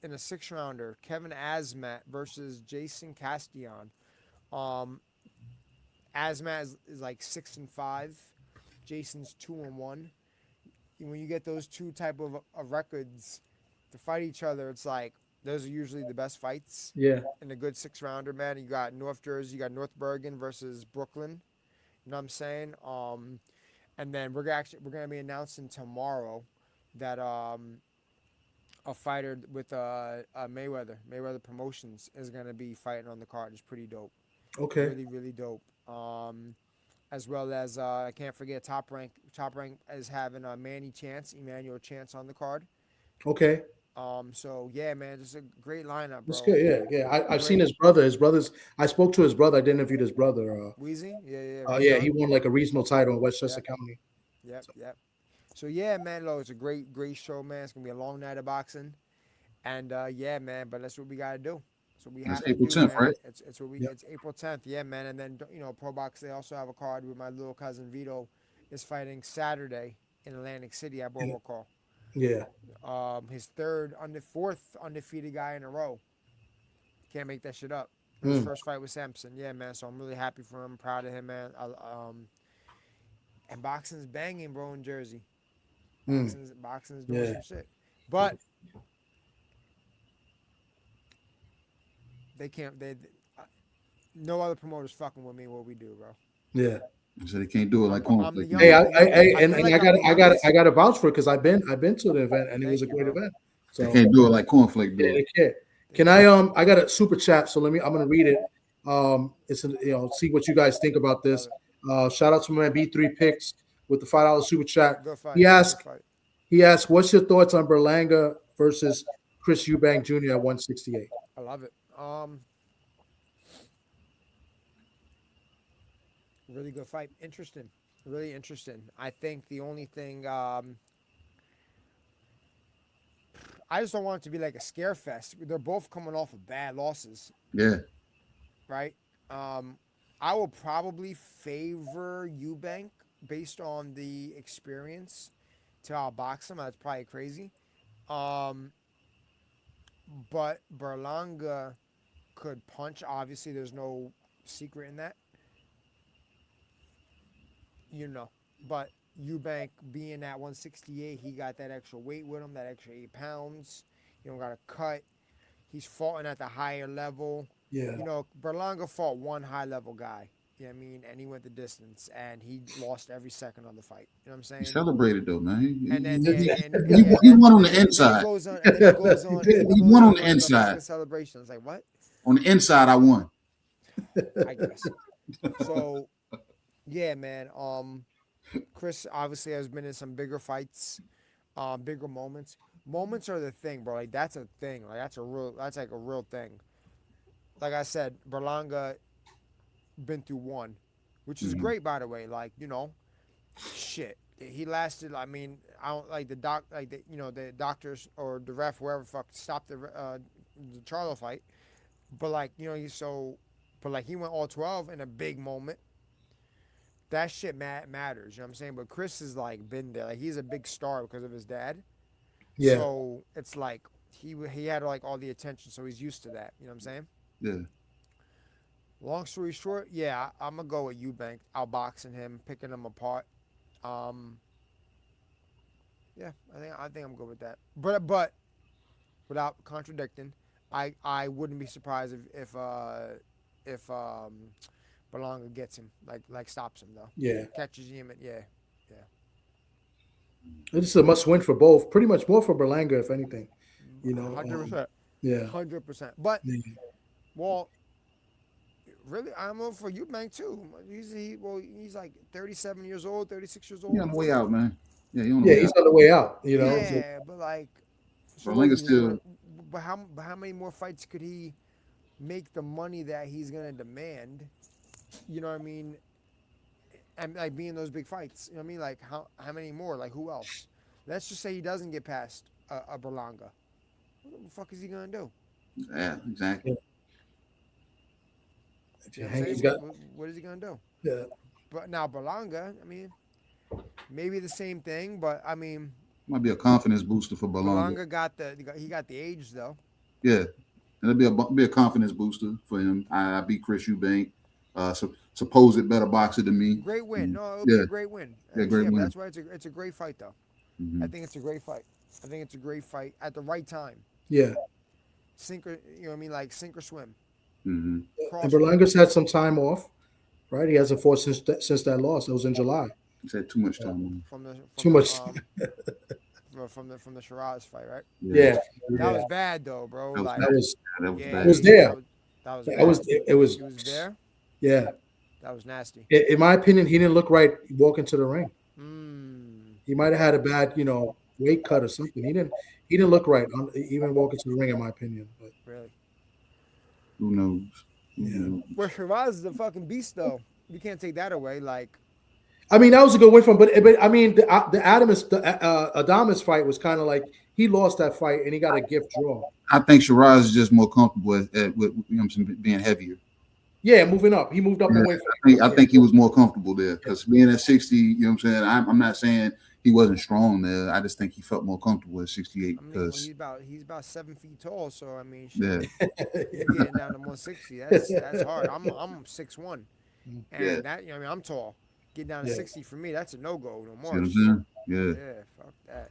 in a 6-rounder. Kevin Asmat versus Jason Castellon. Asmat is like 6-5. Jason's 2-1. When you get those two type of records to fight each other, it's like those are usually the best fights. Yeah. In a good 6-rounder, man. You got North Jersey, you got North Bergen versus Brooklyn. You know what I'm saying? And then we're gonna be announcing tomorrow that a fighter with Mayweather Promotions is gonna be fighting on the card. It's pretty dope. Okay. Really, really dope. As well as I can't forget Top Rank is having Emmanuel Chance on the card. Okay. So yeah, man, just a great lineup, bro. That's good. Yeah. I've seen his brother. I spoke to his brother. I interviewed his brother. Wheezy? Yeah. He won like a regional title in Westchester County. Yep. So yeah, man, it's a great show, man. It's gonna be a long night of boxing, And yeah, man, but that's what we gotta do. So we That's have to April do, 10th, man. right? It's what we. Yep. It's April 10th, yeah, man. And then Pro Box they also have a card with my little cousin Vito is fighting Saturday in Atlantic City at Bobo Call. Yeah. His fourth undefeated guy in a row. Can't make that shit up. His first fight with Sampson, yeah, man. So I'm really happy for him. Proud of him, man. And boxing's banging, bro, in Jersey. Boxing's doing some shit, but they can't. No other promoters fucking with me. What we do, bro. Yeah. So they can't do it like Cornflake. Hey, I got to vouch for it because I've been to the event and it was a great event. So They can't do it like Cornflake do yeah, it. they can't. Can I got a super chat, so I'm gonna read it. It's see what you guys think about this. Shout out to my B3 Picks with the $5 super chat. Good fight. He asked, what's your thoughts on Berlanga versus Chris Eubank Jr. at 168? I love it. Really good fight. Interesting. Really interesting. I think the only thing I just don't want it to be like a scare fest. They're both coming off of bad losses. Yeah. Right? I will probably favor Eubank based on the experience to outbox him. That's probably crazy. But Berlanga could punch. Obviously, there's no secret in that. But Eubank being at 168, he got that extra weight with him, that extra 8 pounds. You don't got to cut. He's fighting at the higher level. Yeah. Berlanga fought one high-level guy. You know what I mean? And he went the distance, and he lost every second of the fight. You know what I'm saying? He celebrated though, man. He won on the inside. He won on the inside. Celebrations, like what? On the inside, I won. I guess. So, yeah, man. Chris obviously has been in some bigger fights, bigger moments. Moments are the thing, bro. Like that's a thing. Like that's like a real thing. Like I said, Berlanga been through one, which is great, by the way. Like shit. He lasted. I mean, I don't like the the doctors or the ref, whoever stopped the Charlo fight. But like he went all 12 in a big moment. That shit matters, you know what I'm saying? But Chris has like been there. Like he's a big star because of his dad. Yeah. So it's like he had like all the attention, so he's used to that. You know what I'm saying? Yeah. Long story short, yeah, I'm gonna go with Eubank, outboxing him, picking him apart. Yeah, I think I'm good with that. But without contradicting, I wouldn't be surprised if Berlanga gets him, like stops him though. Yeah. Catches him, yeah. This is a must-win for both. Pretty much more for Berlanga, if anything. 100%. Yeah. 100%. But well, really, I'm over for Eubank too. He's like 37 years old, 36 years old. He's on the way out, man. Yeah, he's on the way out. Yeah, but like, Berlanga still. But how many more fights could he make the money that he's gonna demand? You know what I mean? And like being those big fights, you know what I mean? Like how many more? Like who else? Let's just say he doesn't get past a Berlanga. What the fuck is he gonna do? Yeah, exactly. You know what is he gonna do? Yeah. But now Berlanga, I mean, maybe the same thing, but I mean, might be a confidence booster for Berlanga Berlanga. got the age though. Yeah, it'll be a confidence booster for him. I beat Chris Eubank. Supposed better boxer than me. Great win. No, it'll be a great win. Yeah, great win. That's why it's a great fight though. I think it's a great fight. I think it's a great fight at the right time. Yeah. Sink or like sink or swim. And Berlanga's had some time off, right? He hasn't fought since that loss. It was in July. He's had too much time. Too much. From the Shiraz fight, right? Yeah. That was bad though, bro. That was bad. It was there. It was there. Yeah. That was nasty. In my opinion, he didn't look right walking to the ring. He might have had a bad, weight cut or something. He didn't look right even walking to the ring, in my opinion. But really, who knows? Yeah. Well, Shiraz is a fucking beast, though. You can't take that away. Like, I mean, that was a good win for him. But I mean, the Adamus fight was kind of like He lost that fight and he got a gift draw. I think Shiraz is just more comfortable with being heavier. Yeah, moving up. He moved up away from. I think he was more comfortable there because being at 60, you know what I'm saying. I'm not saying he wasn't strong there. I just think he felt more comfortable at 68 because he's about 7 feet tall. So I mean, yeah, getting down to 160, that's hard. I'm 6'1", and that I mean I'm tall. Getting down to 60 for me, that's a no go. No more. Yeah, fuck that.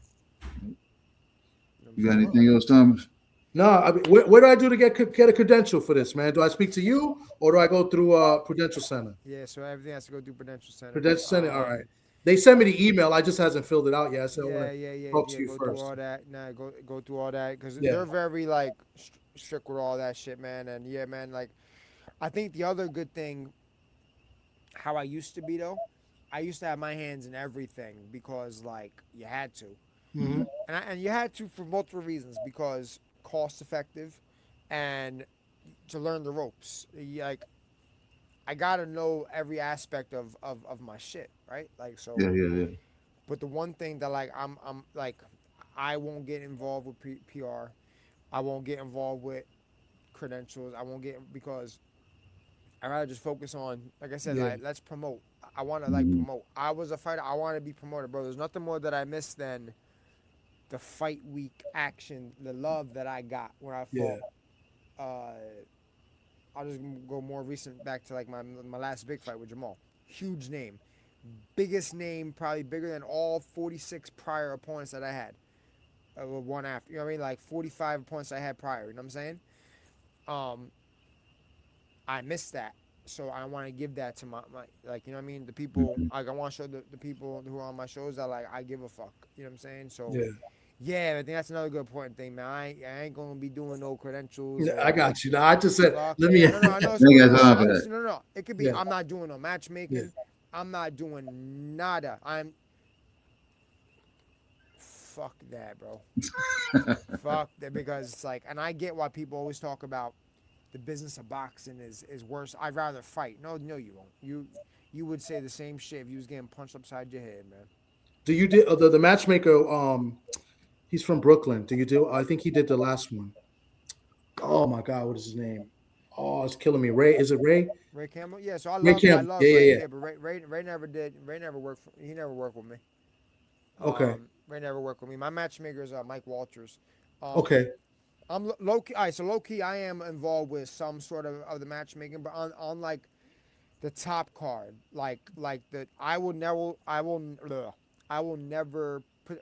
You got anything else, Thomas? No, I mean, what do I do to get a credential for this, man? Do I speak to you or do I go through Prudential Center? Yeah, so everything has to go through Prudential Center. Prudential Center, all right. They sent me the email. I just hasn't filled it out yet. So Talk to you go first. Through all that. Nah, go through all that because they're very like strict with all that shit, man. And yeah, man, like I think the other good thing, how I used to be though, I used to have my hands in everything because like you had to, and you had to for multiple reasons because cost effective, and to learn the ropes. Like I gotta know every aspect of my shit, right? Like so. Yeah. But the one thing that like I'm like I won't get involved with PR. I won't get involved with credentials. I won't get because I rather just focus on like I said, like let's promote. I want to like promote. I was a fighter. I want to be promoted, bro. There's nothing more that I miss than the fight week action, the love that I got when I fought. I'll just go more recent back to like my last big fight with Jamal. Huge name. Biggest name, probably bigger than all 46 prior opponents that I had. One after. You know what I mean? Like 45 opponents I had prior. You know what I'm saying? I missed that. So I want to give that to my like, you know what I mean? The people, like I want to show the people who are on my shows that like, I give a fuck. You know what I'm saying? So yeah, I think that's another good important thing, man. I ain't gonna be doing no credentials. Yeah, I got you. No, I just said, let me. No. It could be. I'm not doing no matchmaking. Yeah. I'm not doing nada. Fuck that, bro. Fuck that, because it's like, and I get why people always talk about the business of boxing is worse. I'd rather fight. No, you won't. You would say the same shit if you was getting punched upside your head, man. Do you do the matchmaker? He's from Brooklyn. Do you do? I think he did the last one. Oh my God, what is his name? Oh, it's killing me. Ray, is it Ray? Ray Campbell. Yeah, so I love Ray. Yeah. But Ray never did. Ray never worked. He never worked with me. Okay. Ray never worked with me. My matchmaker is Mike Walters. Okay. I'm low key. All right, so low key, I am involved with some sort of the matchmaking, but on like the top card, like the I will never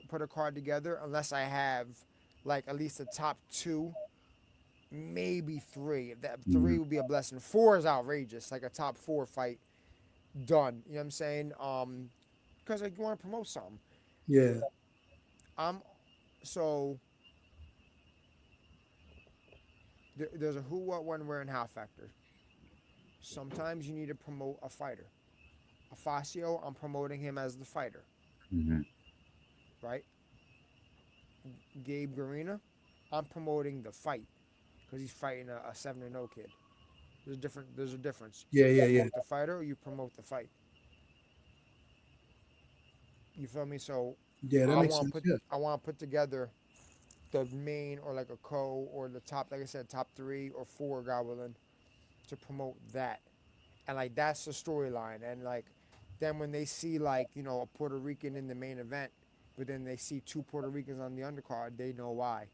put a card together unless I have like at least the top 2, maybe 3. That 3 would be a blessing. 4 is outrageous, like a top 4 fight done. You know what I'm saying? Because like, you want to promote something. Yeah. So there's a who, what, when, where, and how factor. Sometimes you need to promote a fighter. Afacio, I'm promoting him as the fighter. Right? Gabe Garina, I'm promoting the fight because he's fighting a 7-0 kid. There's a difference. Yeah. The fighter, or you promote the fight. You feel me? So yeah, that makes sense. I want to put together the main or like a or the top, like I said, top 3 or 4, God willing, to promote that. And like that's the storyline. And like then when they see like, you know, a Puerto Rican in the main event, but then they see 2 Puerto Ricans on the undercard, they know why.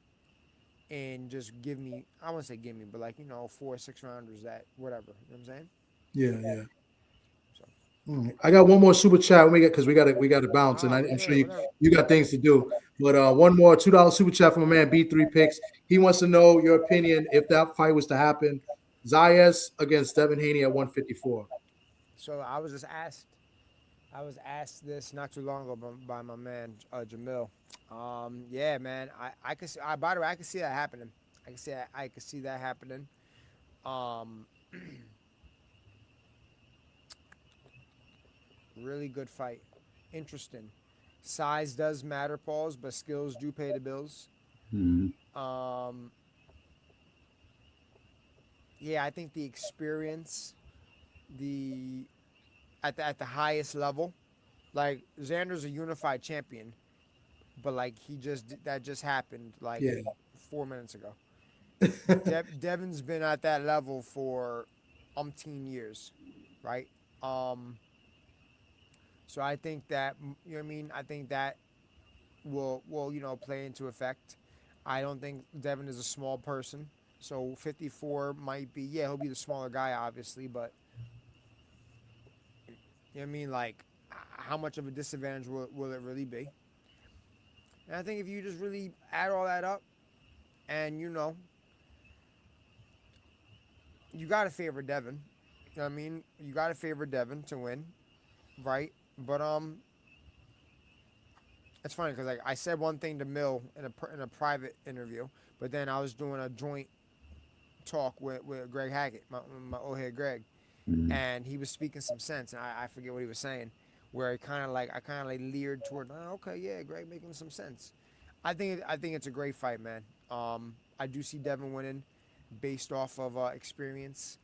And just give me, I won't say give me, but like, you know, 4 or 6 rounders that whatever. You know what I'm saying? Yeah. So. I got one more super chat because we got to bounce, and I'm sure you got things to do. But one more $2 super chat from a man B3 Picks. He wants to know your opinion if that fight was to happen. Zayas against Devin Haney at 154. So I was asked this not too long ago by my man Jamil. Yeah, man, I could see. By the way, I can see that happening. I can see that happening. Really good fight. Interesting. Size does matter, Pauls, but skills do pay the bills. Yeah, I think the experience, at the highest level, like Xander's a unified champion. but like that just happened like Yeah. 4 minutes ago. Devin's been at that level for umpteen years, right? Um, so I think that you know what I mean. I think that will play into effect. I don't think Devin is a small person, so 54 might be he'll be the smaller guy obviously, but you know what I mean like how much of a disadvantage will it really be? And I think if you just really add all that up, and you got to favor Devin. You know what I mean? You got to favor Devin to win, right? But it's funny because like I said one thing to Mill in a private interview, but then I was doing a joint talk with Greg Hackett, my old head Greg, and he was speaking some sense, and I forget what he was saying, where I kind of like leered toward, oh, okay, yeah, Greg making some sense. I think it's a great fight, man. I do see Devin winning, based off of experience,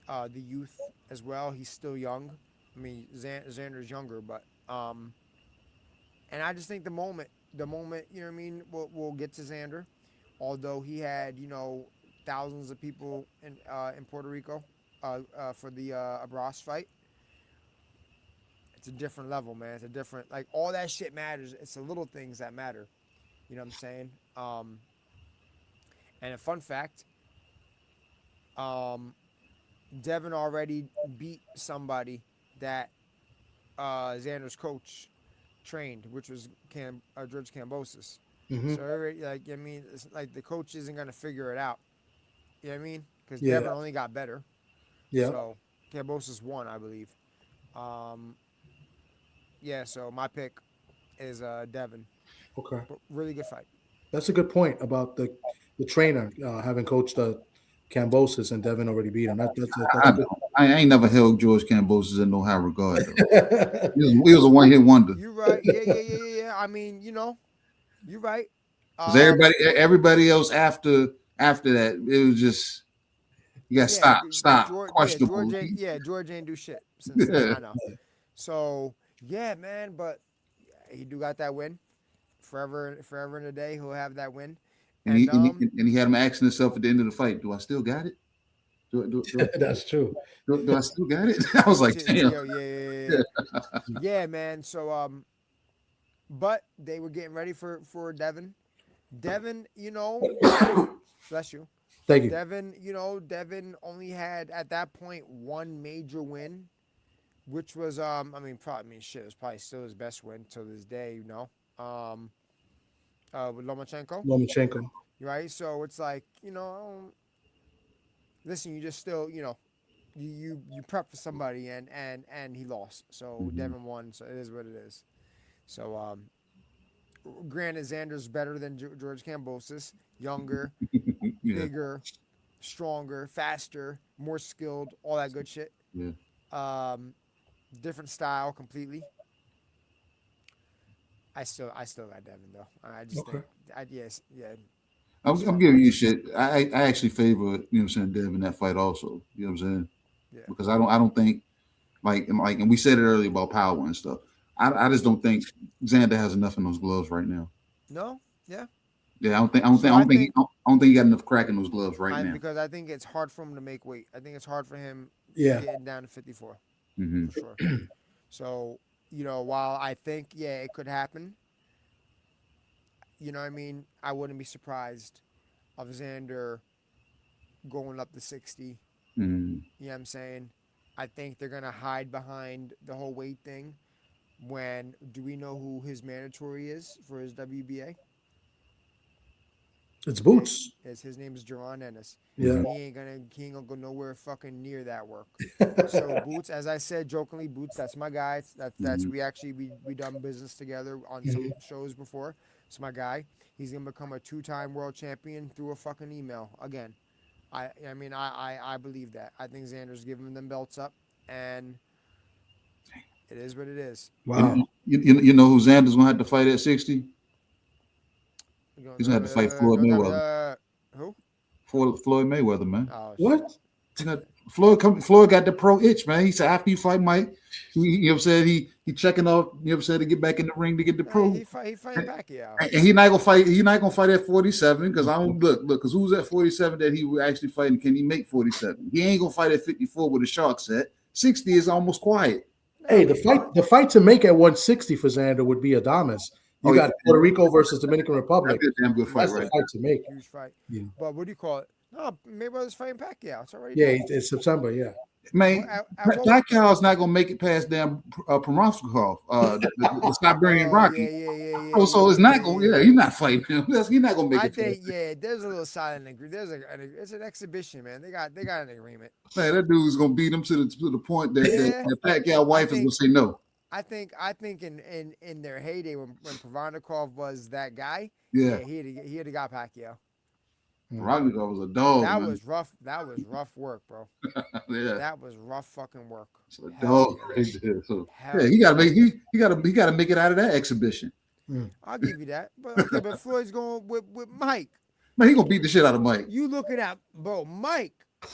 the youth as well. He's still young. I mean, Xander's younger, but and I just think the moment, you know what I mean, we'll get to Xander, although he had thousands of people in Puerto Rico for the Abras fight. It's a different level, man. It's a different, like, all that shit matters. It's the little things that matter. You know what I'm saying? And a fun fact, Devin already beat somebody that Xander's coach trained, which was George Kambosos. Mhm. So already, like, I mean, it's like the coach isn't gonna figure it out. You know what I mean? Because Yeah. Devin only got better. Yeah. So Kambosos won, I believe. Yeah. So my pick is Devin. Okay. But really good fight. That's a good point about the trainer having coached Kambosos and Devin already beat him. That's a good. I ain't never held George Kambosos in no high regard. He was a one-hit wonder. You're right. Yeah. I mean, you're right. Because everybody else after that, it was just you got stop, questionable. George ain't do shit since then. I know. So yeah, man, but he do got that win. Forever and a day, he'll have that win. And he had him asking himself at the end of the fight, "Do I still got it? That's true. Do I still got it?" I was like, "Damn." Yeah, man. So but they were getting ready for Devin. Devin, bless you. Thank you. Devin only had at that point one major win, which was it was probably still his best win till this day, with Lomachenko. Right? So it's like, listen, you just still, you prep for somebody and he lost. So Devin won, so it is what it is. So granted, Xander's better than George Kambosos, younger, bigger, stronger, faster, more skilled, all that good shit. Yeah. Different style completely. I still got Devin though. I just think I'm giving you shit. I actually favor, Devin in that fight also. You know what I'm saying? Yeah. Because I don't think and we said it earlier about power and stuff. I just don't think Xander has enough in those gloves right now. No? Yeah. Yeah, I don't think he got enough crack in those gloves now. Because I think it's hard for him to make weight. I think it's hard for him getting down to 54. Mm-hmm. For sure. So, while I think, it could happen, you know what I mean? I wouldn't be surprised of Xander going up to 60. Mm-hmm. You know what I'm saying? I think they're going to hide behind the whole weight thing. Do we know who his mandatory is for his WBA? It's Boots. His name is Jerron Ennis. Yeah. He ain't gonna go nowhere fucking near that work. So Boots, as I said jokingly, Boots, that's my guy. That's we done business together on some shows before. It's my guy. He's gonna become a 2-time world champion through a fucking email again. I believe that. I think Xander's giving them belts up, and it is what it is. Wow. You know who Xander's gonna have to fight at 60? He's gonna have to fight Floyd Mayweather. Who? Floyd Mayweather, man. Oh, what? Floyd got the pro itch, man. He said after you fight Mike, you know what I'm saying, he checking off, you know what I'm saying, to get back in the ring to get the pro. He fighting Pacquiao. And he not gonna fight at 47 because I don't look because who's at 47 that he would actually fight and can he make 47? He ain't gonna fight at 54 with a shark set. 60 is almost quiet. Hey, the fight to make at 160 for Xander would be Adames. You got Puerto Rico versus Dominican Republic. That's a damn good fight, That's right? the fight to make. Huge fight. Yeah. But what do you call it? No, Mayweather's fighting Pacquiao. It's already Yeah, done. it's September. Yeah. Man, Pacquiao's not gonna make it past damn Promotional, the Siberian Rocky. Yeah. So it's not gonna. Yeah, he's not fighting him. He's not gonna make I it. think there's a little silent agreement. It's an exhibition, man. They got an agreement. Man, that dude's gonna beat him to the point that Pacquiao wife is gonna say no. I think in their heyday when Provodnikov was that guy, Yeah, he had got Pacquiao. Provodnikov was a dog. That man. was rough. That was rough work, bro. Yeah, That was rough fucking work. it's a dog. So yeah, he gotta make it out of that exhibition. I'll give you that. But Floyd's going with Mike. Man, he gonna beat the shit out of Mike. You looking at Mike?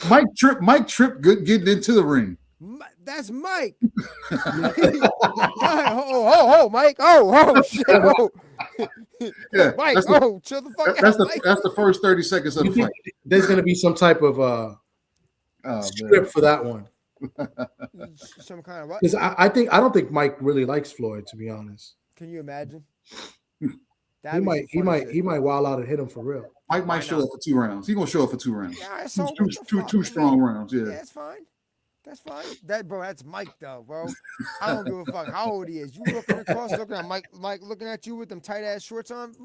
Mike Tripp good getting into the ring. That's Mike. Oh, Mike. Oh, shit. Oh. Yeah, Mike, chill the fuck that's out. That's the first 30 seconds of the fight. There's going to be some type of script for that one. Some kind of what? Because I don't think Mike really likes Floyd, to be honest. Can you imagine? He might wild out and hit him for real. Mike might show up for 2 rounds. He's gonna show up for 2 rounds. Yeah, so two strong rounds. Yeah, that's fine. That's fine. That's Mike though, bro. I don't give a fuck how old he is. You looking across, looking at Mike looking at you with them tight ass shorts on.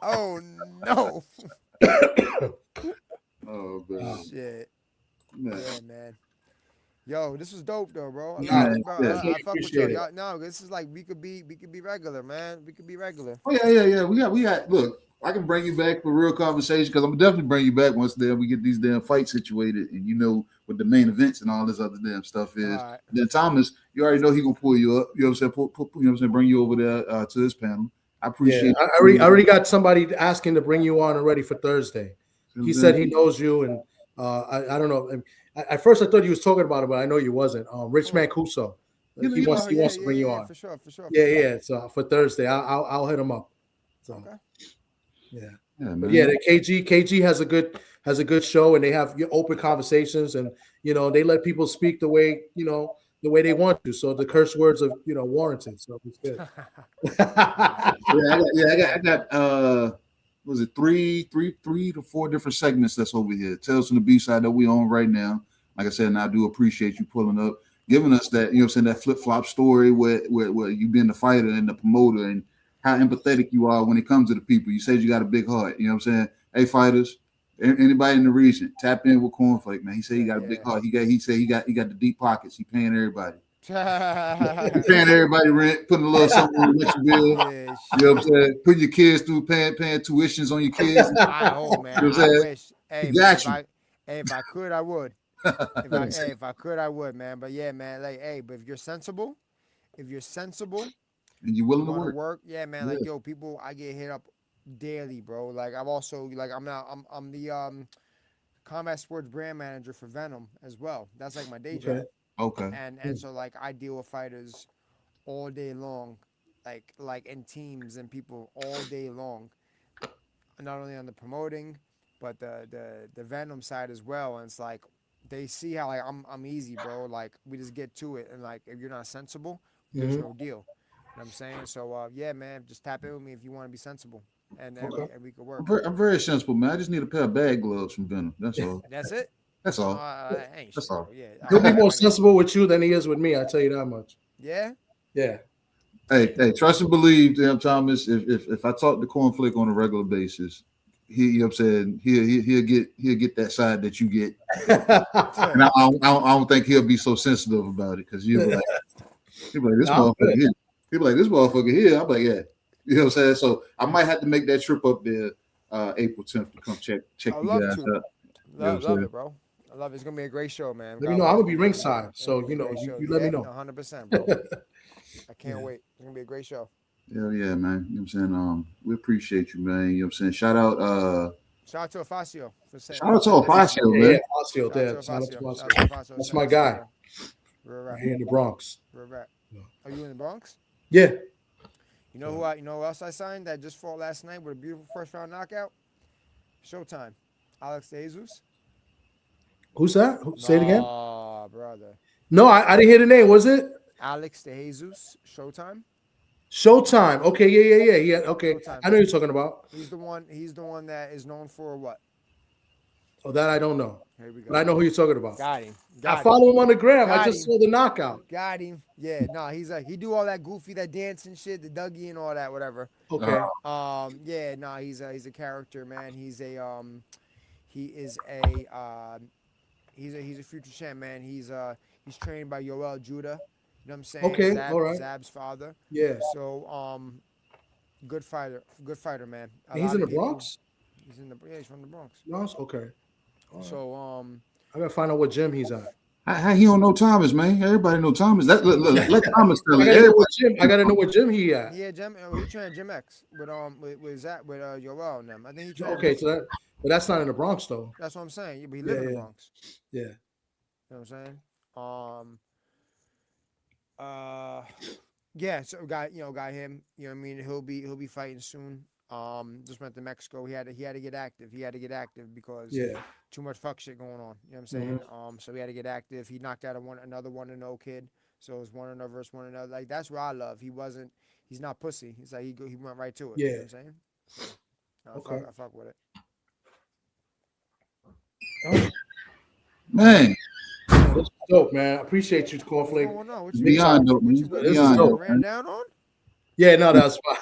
Oh no. Oh man. Shit. Man. Yeah, man. Yo, this was dope though, bro. Yeah, I fuck with you. No, this is like we could be regular, man. We could be regular. Oh yeah. We got. Look, I can bring you back for real conversation because I'm gonna definitely bring you back once we get these damn fights situated and you know what the main events and all this other damn stuff is. Right. Then Thomas, you already know he gonna pull you up. You know what I'm saying? You know what I'm saying? Bring you over there to this panel. I appreciate. Yeah, I already got somebody asking to bring you on already for Thursday. He said he knows you, and I don't know. At first, I thought you was talking about it, but I know you wasn't. Rich Mancuso. He wants to bring you on. For sure. Yeah. So for Thursday, I'll hit him up. So, okay. Yeah. Man. The KG has a good show, and they have open conversations, and they let people speak the way they want to. So the curse words are warranted. So it's good. I got was it 3 to 4 different segments that's over here. Tales from the B-side that we on right now. Like I said, and I do appreciate you pulling up, giving us that, that flip-flop story where you being the fighter and the promoter and how empathetic you are when it comes to the people. You said you got a big heart. You know what I'm saying? Hey, fighters, anybody in the region, tap in with Cornflake, man. He said he got a big heart. He said he got the deep pockets. He paying everybody. Paying everybody rent, putting a little something on the next bill. You know what I'm saying? Putting your kids through paying tuitions on your kids. I know, man. You know what I'm saying? If I could, I would. If I could, I would, man. But yeah, man. But if you're sensible, and you're willing to work, yeah, man. Like, yo, people, I get hit up daily, bro. Like, I'm also I'm the combat sports brand manager for Venom as well. That's like my day job. Okay. And so like I deal with fighters all day long, like in teams and people all day long. Not only on the promoting, but the Venom side as well. And it's like they see how I'm easy, bro. Like we just get to it. And like if you're not sensible, there's no deal. You know what I'm saying? So yeah, man, just tap in with me if you want to be sensible. And we could work. I'm very sensible, man. I just need a pair of bag gloves from Venom. That's all. That's it. That's all. That's all. Yeah. He'll be more sensible with you than he is with me. I tell you that much. Yeah. Yeah. Hey, trust and believe, damn Thomas. If I talk to Cornflake on a regular basis, you know what I'm saying, he'll get that side that you get. And I don't think he'll be so sensitive about it because he'll be like this motherfucker here. He'll be like this motherfucker here. I'm like, yeah. You know what I'm saying? So I might have to make that trip up there April 10th to come check you guys out. Love it, bro. I love it. It's gonna be a great show, man. Let me know. I'm gonna be ringside, so you let me know. 100%, bro. I can't wait. It's gonna be a great show. Hell yeah, man. You know what I'm saying? We appreciate you, man. You know what I'm saying? Shout out Shout out to Afacio for saying. Shout out to Afacio, Yeah, man. Facio Shout there. out to Shout out to Afacio. Shout Facio. out to Afacio. That's my guy. Real Right rap. here in the Bronx. Real rap. Are you in the Bronx? Yeah. You know who else I signed that just fought last night with a beautiful first round knockout? Showtime. Alex De Jesus. Who's that? Say it again. Oh, brother. No, I didn't hear the name. Was it Alex De Jesus. Showtime. Showtime? Okay, yeah. Okay, Showtime. I know you're talking about. He's the one that is known for what? Oh, that I don't know. Here we go. But I know who you're talking about. Got him. I follow him on the gram. I Got just him. saw the knockout. Got him. Yeah, no, he's like he do all that goofy, that dancing shit, the Dougie and all that, whatever. Okay. Yeah, no, he's a character, man. He's a future champ, man. He's trained by Yoel Judah. You know what I'm saying? Okay, all right. Zab's father. Yeah. So good fighter, man. And he's in the Bronx? He's from the Bronx. Bronx? Okay. Right. So I gotta find out what gym he's at. How he don't know Thomas, man? Everybody know Thomas. Let Thomas tell it. I gotta know what gym he at. Yeah, he trained Gym X with Yoel and them. I think he trained. Okay, so that's not in the Bronx though. That's what I'm saying. Yeah, but he live in the Bronx. Yeah. You know what I'm saying? Yeah, so got him. You know what I mean? He'll be fighting soon. Just went to Mexico. He had to get active. Because too much fuck shit going on. You know what I'm saying? Mm-hmm. So he had to get active. He knocked out another 1-0 kid. So it was 1-0 versus 1-0. Like that's what I love. He's not pussy. He's like he went right to it. Yeah. You know what I'm saying? Okay. I fuck with it. Man. That's dope, man. I appreciate you, Cornflake. Beyond dope, man. This is dope. Ran down on? Yeah, no, that's fine.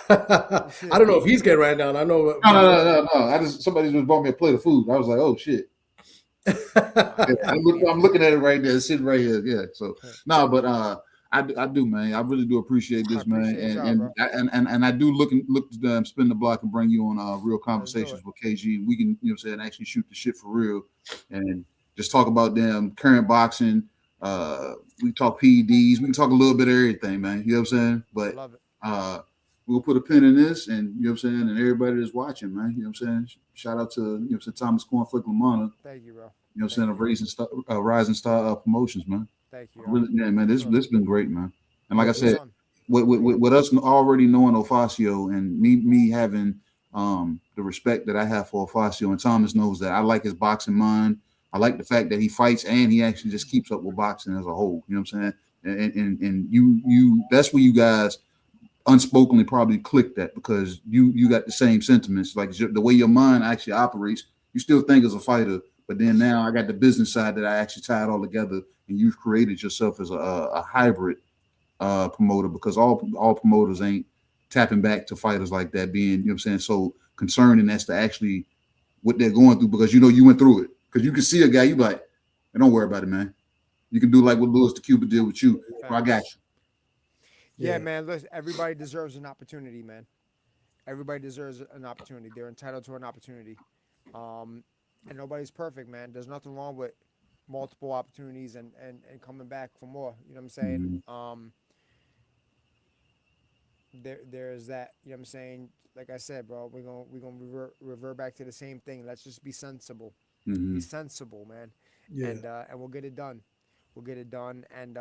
I don't know if he's getting ran down. I know. No. Somebody just bought me a plate of food. I was like, oh shit. I'm looking at it right there, it's sitting right here. Yeah. So no, but I do, man. I really do appreciate this, man. And I do look to spin the block and bring you on real conversations with KG. We can, you know what I'm saying, actually shoot the shit for real and just talk about them current boxing. We talk PEDs. We can talk a little bit of everything, man. You know what I'm saying? But we'll put a pin in this, and you know what I'm saying, and everybody that's watching, man. You know what I'm saying? Shout out to Thomas Cornflake LaManna. Thank you, bro. You know what I'm saying? Of Rising Star Promotions, man. Thank you. Really, yeah, man. This been great, man. And like I said, with us already knowing Ofacio and me having the respect that I have for Ofacio, and Thomas knows that I like his boxing mind. I like the fact that he fights and he actually just keeps up with boxing as a whole. You know what I'm saying? And you that's where you guys unspokenly probably clicked that, because you got the same sentiments. Like the way your mind actually operates, you still think as a fighter, but then now I got the business side that I actually tie it all together, and you've created yourself as a hybrid promoter, because all promoters ain't tapping back to fighters like that, being, you know what I'm saying, so concerning as to actually what they're going through, because you went through it. Because you can see a guy, you be like, hey, don't worry about it, man. You can do like what Louis the Cupid did with you. I got you. Yeah, man. Listen, everybody deserves an opportunity, man. Everybody deserves an opportunity. They're entitled to an opportunity. And nobody's perfect, man. There's nothing wrong with multiple opportunities and coming back for more. You know what I'm saying? There's that. You know what I'm saying? Like I said, bro, we're gonna revert back to the same thing. Let's just be sensible. Be sensible, man. Yeah. And we'll get it done. And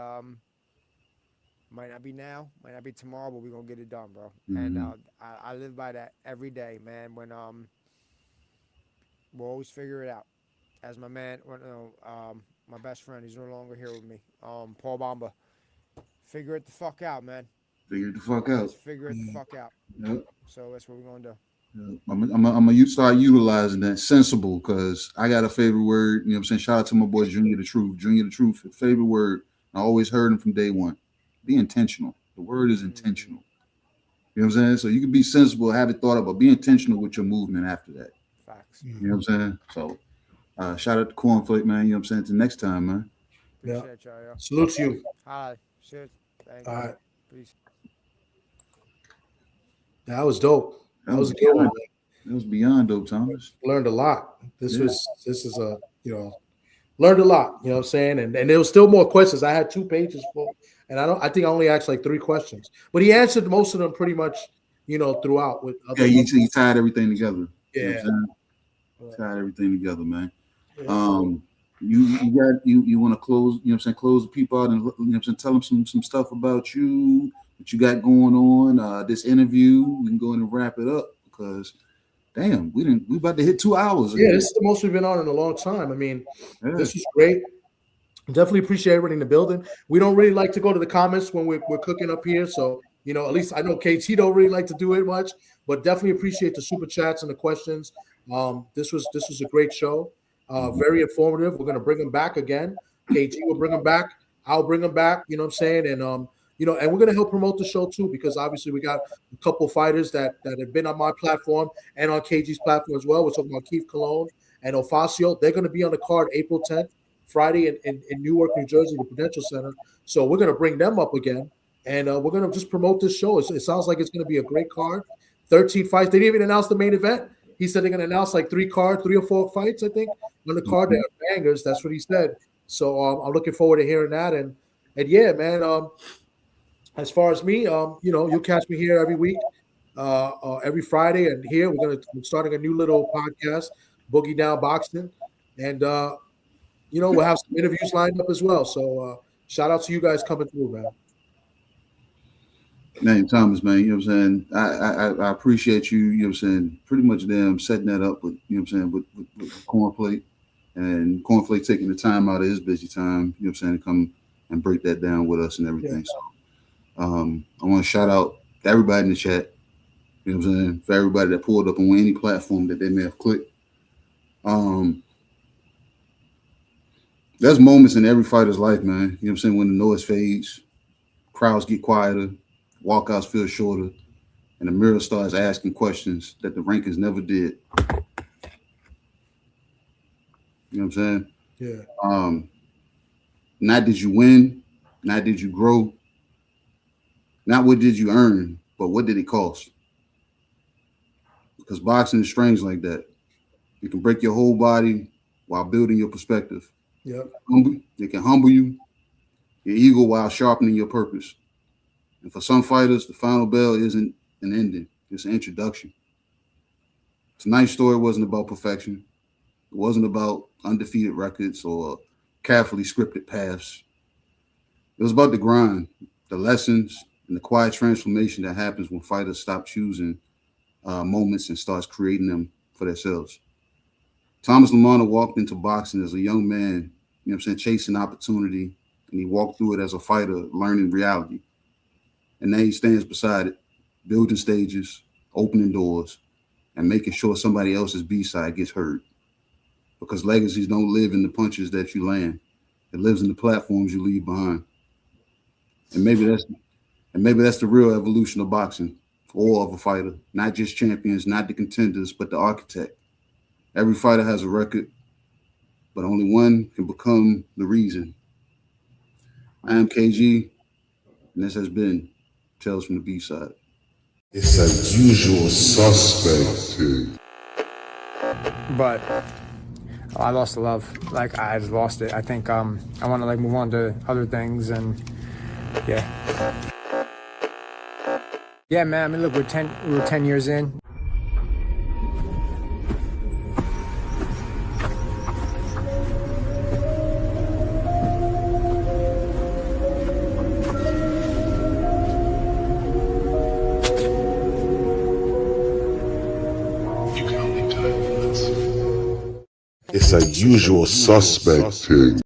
might not be now, might not be tomorrow, but we're gonna get it done, bro. And I live by that every day, man. When we'll always figure it out. As my man, my best friend, he's no longer here with me. Paul Bamba. Figure it the fuck out, man. Figure it the fuck out. Let's figure it the fuck out. Yep. So that's what we're gonna do. I'm gonna start utilizing that. Sensible, because I got a favorite word. You know what I'm saying? Shout out to my boy Junior the Truth. Junior the Truth, favorite word. I always heard him from day one. Be intentional. The word is intentional. You know what I'm saying? So you can be sensible, have it thought about, be intentional with your movement after that. Facts. You know what I'm saying? So shout out to Cornflake, man. You know what I'm saying? Till next time, man. Yeah. Salute to you. Hi. Shit. Thank you. All right. Peace. That was dope. That was a good one. It was beyond dope, Thomas. Learned a lot. This is a, learned a lot, you know what I'm saying? And there was still more questions. I had 2 pages full, and I think I only asked like 3 questions. But he answered most of them pretty much, throughout with other he tied everything together. Yeah. tie everything together, man. Yeah. You want to close, you know what I'm saying, close the people out and, you know what I'm saying, tell them some stuff about you, what you got going on, this interview. We can go in and wrap it up because damn, we about to hit 2 hours Yeah, again. this is the most we've been on in a long time. I mean, Yeah. This is great. Definitely appreciate everybody in the building. We don't really like to go to the comments when we're cooking up here. So, you know, at least I know KT don't really like to do it much, but definitely appreciate the super chats and the questions. This was a great show. Very informative. We're gonna bring them back again. KT will bring them back. I'll bring them back. You know what I'm saying? And you know, and we're gonna help promote the show too, because obviously we got a couple fighters that have been on my platform and on KG's platform as well. We're talking about Keith Cologne and Ofacio. They're gonna be on the card April 10th. Friday in Newark, New Jersey, the Prudential Center. So we're going to bring them up again, and we're going to just promote this show. It sounds like it's going to be a great card. 13 fights. They didn't even announce the main event. He said they're going to announce like 3 or 4 fights, I think, on the card. They're bangers. That's what he said. So I'm looking forward to hearing that. And yeah, man, as far as me, you know, you'll catch me here every week, every Friday. And here we're starting a new little podcast, Boogie Down Boxing. And, you know, we'll have some interviews lined up as well. So shout out to you guys coming through, man. Man, Thomas, man, you know what I'm saying? I appreciate you, you know what I'm saying, pretty much them setting that up with, you know what I'm saying, with Cornflake, and Cornflake taking the time out of his busy time, you know what I'm saying, to come and break that down with us and everything. Yeah. So I want to shout out to everybody in the chat, you know what I'm saying, for everybody that pulled up on any platform that they may have clicked. There's moments in every fighter's life, man. You know what I'm saying? When the noise fades, crowds get quieter, walkouts feel shorter, and the mirror starts asking questions that the rankings never did. You know what I'm saying? Yeah. Not did you win, not did you grow, not what did you earn, but what did it cost? Because boxing is strange like that. You can break your whole body while building your perspective. Yeah, it can humble you, your ego, while sharpening your purpose. And for some fighters, the final bell isn't an ending; it's an introduction. Tonight's story wasn't about perfection. It wasn't about undefeated records or carefully scripted paths. It was about the grind, the lessons, and the quiet transformation that happens when fighters stop choosing moments and starts creating them for themselves. Thomas LaManna walked into boxing as a young man, you know what I'm saying, chasing opportunity, and he walked through it as a fighter, learning reality. And now he stands beside it, building stages, opening doors, and making sure somebody else's B-side gets heard. Because legacies don't live in the punches that you land. It lives in the platforms you leave behind. And maybe that's the real evolution of boxing, or of a fighter, not just champions, not the contenders, but the architect. Every fighter has a record, but only one can become the reason. I am KG, and this has been Tales from the B-Side. It's a usual suspect. But I lost the love. Like, I just lost it. I think I want to like move on to other things, and yeah. Yeah, man. I mean, look, we're 10 years in. It's a usual suspect thing.